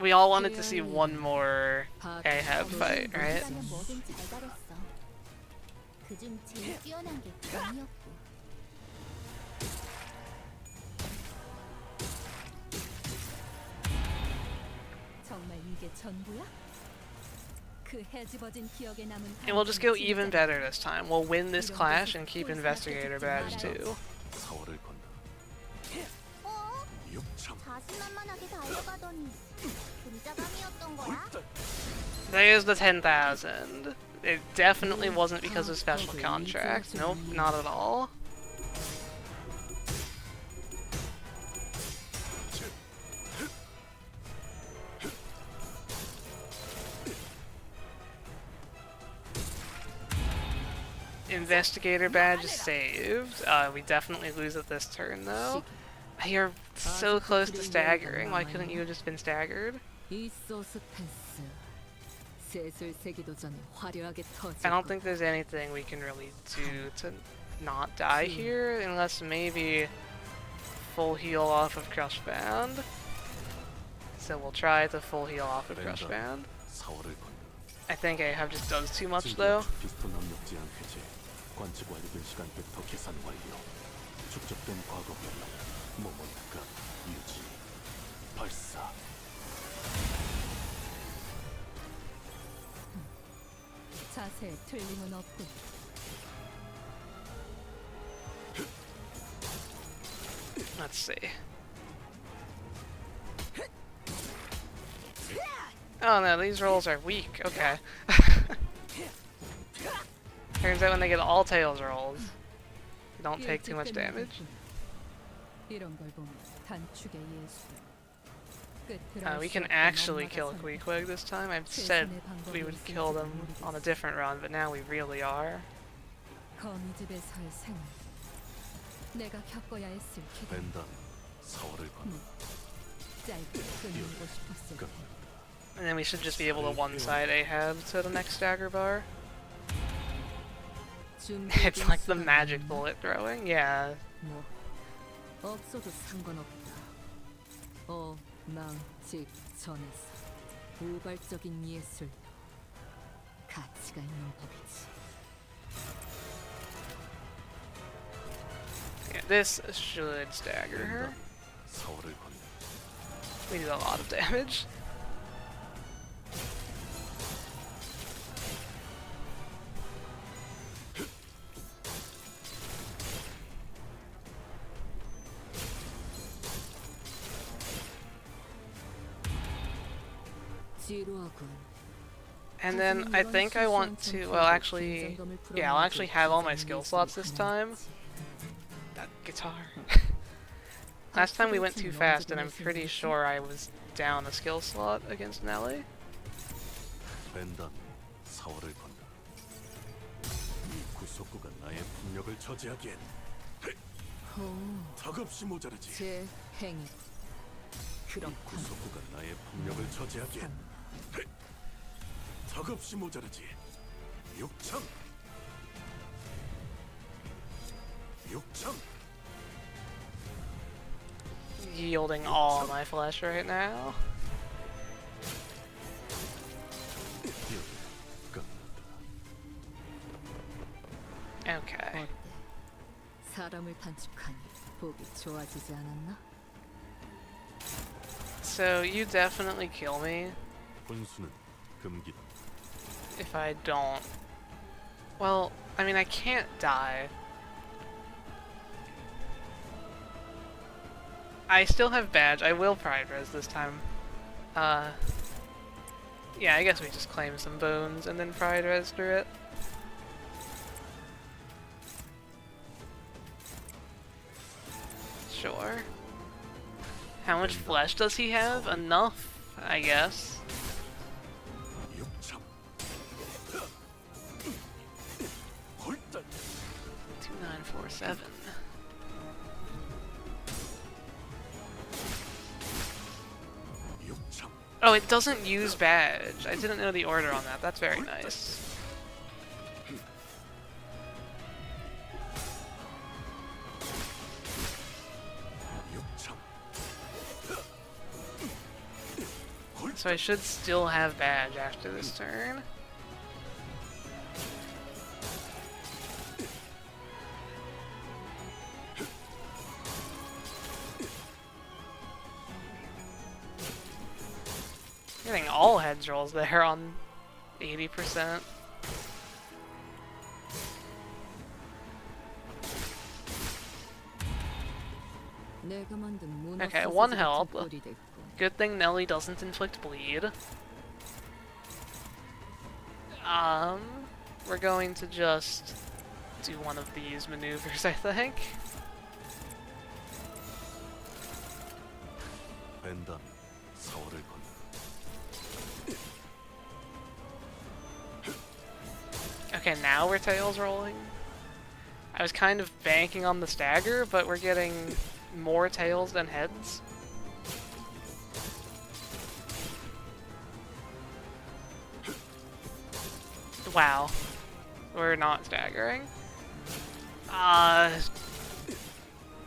We all wanted to see one more Ahab fight, right? 나는 뭐든 잘 다뤘어. 그중 제일 뛰어난 게 검이었고. 정말 이게 전부야? 그 해집어진 기억에 남은 And we'll just go even better this time. We'll win this clash and keep Investigator badge too. 사월을 건다. 어? 육참. 자신만만하게 달려가더니 분자감이었던 거야? There's the 10,000. It definitely wasn't because of special contract. Nope, not at all. Investigator badge is saved. We definitely lose it this turn though. You're so close to staggering. Why couldn't you have just been staggered? 이 서스펜스. 셋을 세기도 전에 화려하게 터져. I don't think there's anything we can really do to not die here, unless maybe full heal off of Crushbound. So we'll try to full heal off with Crush 벤더 Band. 4월을 건너 I think Ahab just does too much though. 피스톤 압력지 않겠지. 관측 완료된 시간 벡터 계산 완료. 축적된 과거 변형. 모먼트가 유지. 발사. 자세에 틀림은 없군. Let's see. Oh no, these rolls are weak. Okay. Turns out when they get all tails rolls, you don't take too much damage. 이런 걸 보면 단축의 예술. 끝을 We 알수 can 없던 actually 엄마가 kill a 살다. Queequeg this time. I've said we would kill them on a different run, but now we really are. 거미집에서의 생활. 내가 겪어야 했을 기간. 벤더 4월을 건너. 짧게 끊고 싶었을 끝. And then we should just be able to one-side Ahab to the next dagger bar. It's like the magic bullet throwing, yeah. 뭐 없어도 상관없다. 직전에서 우발적인 예술도 가치가 있는 법이지. Yeah, this should stagger her. 4월을 건너. We do a lot of damage. 지루하군. And then I think I want to, well actually, yeah, I'll actually have all my skill slots this time. That guitar. Last time we went too fast and I'm pretty sure I was down a skill slot against Nelly. 벤더 4월을 건너. 이 구속구가 나의 폭력을 저지하기엔 턱없이 모자르지. 제 행위. 이 그렇군. 구속구가 나의 폭력을 저지하기엔 턱없이 모자르지. 6천. 6천. Yielding all my flesh right now. Okay. 어때? 사람을 단축하니 보기 좋아지지 않았나? So you definitely kill me 혼수는 금기다. if I don't. Well, I mean I can't die. I still have badge. I will pride res this time. Yeah, I guess we just claim some bones and then pride res through it. Sure. How much flesh does he have? Enough, I guess. 6천. 홀딱. 2947. Oh, it doesn't use badge. I didn't know the order on that. That's very nice. So I should still have badge after this turn. Getting all heads rolls there on 80%. Okay, one health. Good thing Nelly doesn't inflict bleed. We're going to just do one of these maneuvers, I think. 벤더 4월을 건너. Okay, now we're tails rolling. I was kind of banking on the stagger, but we're getting more tails than heads. Wow. We're not staggering.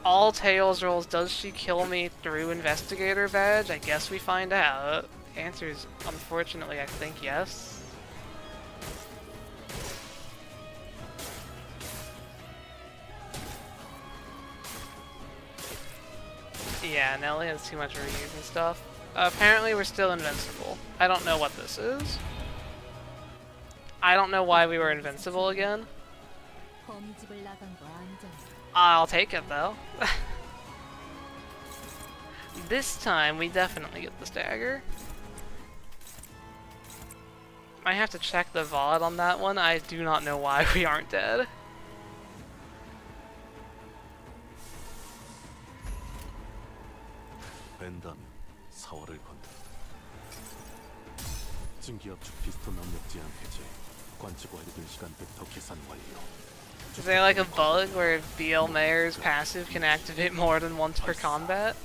All Tails rolls, does she kill me through Investigator Badge? I guess we find out. Answer is, unfortunately, I think yes. Yeah, Nelly has too much reuse and stuff. Apparently we're still invincible. I don't know what this is. I don't know why we were invincible again. 거미집을 나간 거 안전. I'll take it though. This time we definitely get the stagger. I have to check the VOD on that one. I do not know why we aren't dead. 벤담 4월을 건다. 증기압축 피스톤 압력제 해제. 관측 완료된 시간 벡터 계산 완료. Is there like a bug where BL Mayer's passive can activate more than once per combat?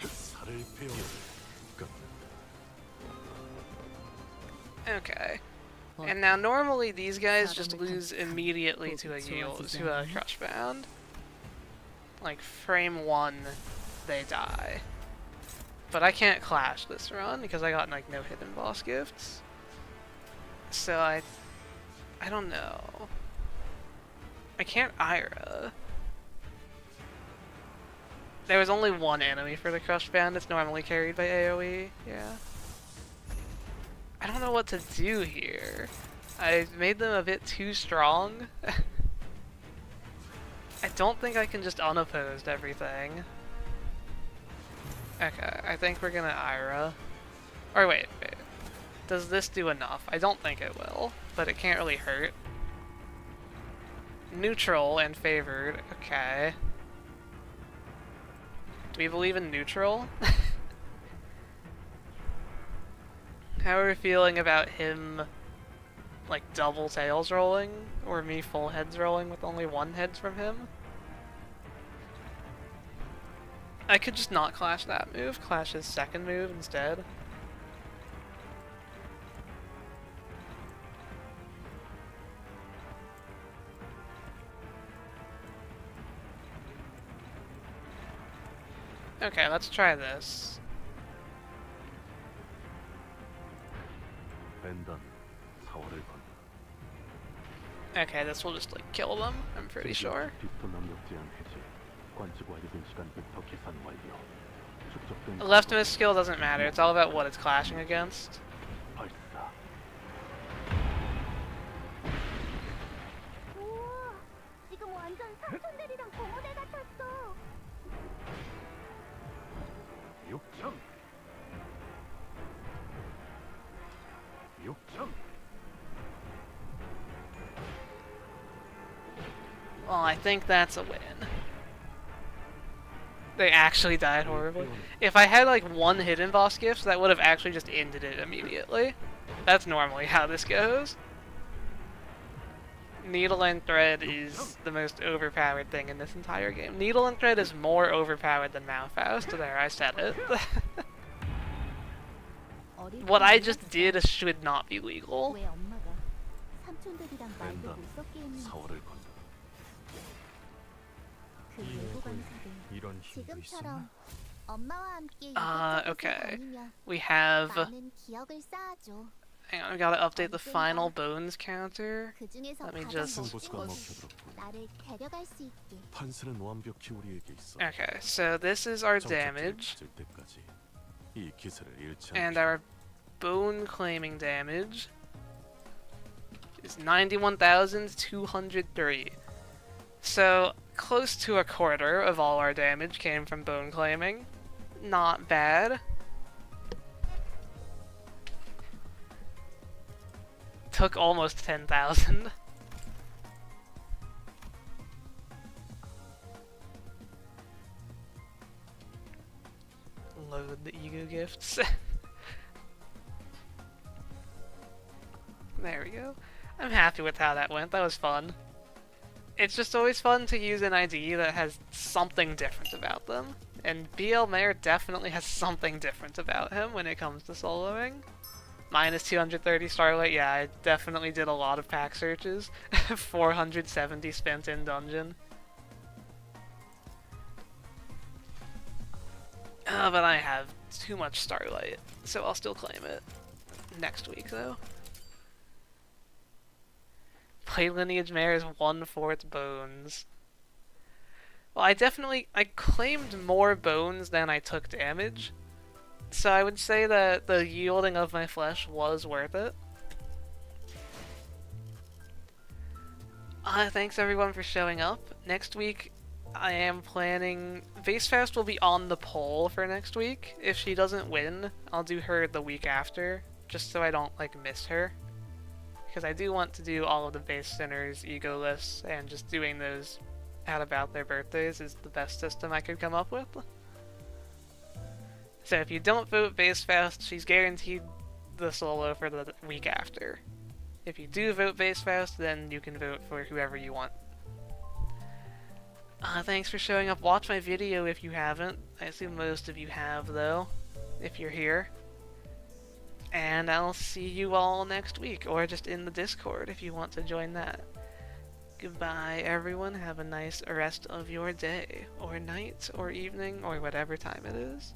살을 베어. Okay. And now normally these guys just lose immediately to a crush bound. Like frame 1, they die. But I can't clash this run because I got like no hidden boss gifts. So I don't know. I can't Ira. There was only one enemy for the crush band. It's normally carried by AoE. Yeah. I don't know what to do here. I made them a bit too strong. I don't think I can just unopposed everything. Okay, I think we're gonna Ira. Or wait. Does this do enough? I don't think it will, but it can't really hurt. Neutral and favored. Okay. Do we believe in neutral? How are we feeling about him, like, double tails rolling? Or me full heads rolling with only one heads from him? I could just not clash that move, clash his second move instead. Okay, let's try this. 벤담 4월을 건다. Okay, this will just, like, kill them, I'm pretty sure. 피스톤 압력제 해제. 관측 완료된 시간 벡터 계산 완료. 축적된 Leftmost skill doesn't matter, it's all about what it's clashing against. 발사. 우와, 지금 완전 삼촌들이랑 고모대 같았어. 6점. 6점. Well, I think that's a win. They actually died horribly. If I had like one hidden boss gift, that would have actually just ended it immediately. That's normally how this goes. Needle and Thread is the most overpowered thing in this entire game. Needle and Thread is more overpowered than Malfaust. There, I said it. What I just did should not be legal. 왜 엄마가 삼촌들이랑 말도 벤담 못 섞게 했는지 4월을 건다. 그 외부 강사들 이런 힘도 있었나? 지금처럼 엄마와 함께 Okay. 다니면 We have... 많은 기억을 쌓아줘. Hang on, we gotta update the final bones counter. 그 중에서 Let me 가장 just- 멋진 승부수가 것이 먹혀들었군. 나를 데려갈 수 있게. 판세는 완벽히 우리에게 있어. Okay, so this is our 정착지를 damage. 찾을 때까지 이 기세를 잃지 And 않게. our bone claiming damage is 91,203. So, close to a quarter of all our damage came from bone claiming. Not bad. Took almost 10,000. Load the ego gifts. There we go. I'm happy with how that went. That was fun. it's just always fun to use an ID that has something different about them. And BL Mayer definitely has something different about him when it comes to soloing. Minus 230 Starlight, yeah, I definitely did a lot of pack searches. 470 spent in dungeon. But I have too much Starlight, so I'll still claim it. Next week, though. Play Lineage Mares 1/4 bones. Well, I claimed more bones than I took damage. So I would say that the yielding of my flesh was worth it. Thanks everyone for showing up. Next week, I am planning... Vasefast will be on the poll for next week. If she doesn't win, I'll do her the week after, just so I don't, like, miss her. Because I do want to do all of the base sinners, ego lists, and just doing those at about their birthdays is the best system I could come up with. So if you don't vote Vasefast, she's guaranteed the solo for the week after. If you do vote Vasefast, then you can vote for whoever you want. Thanks for showing up. Watch my video if you haven't. I assume most of you have, though, if you're here. And I'll see you all next week, or just in the Discord if you want to join that. Goodbye, everyone. Have a nice rest of your day, or night, or evening, or whatever time it is.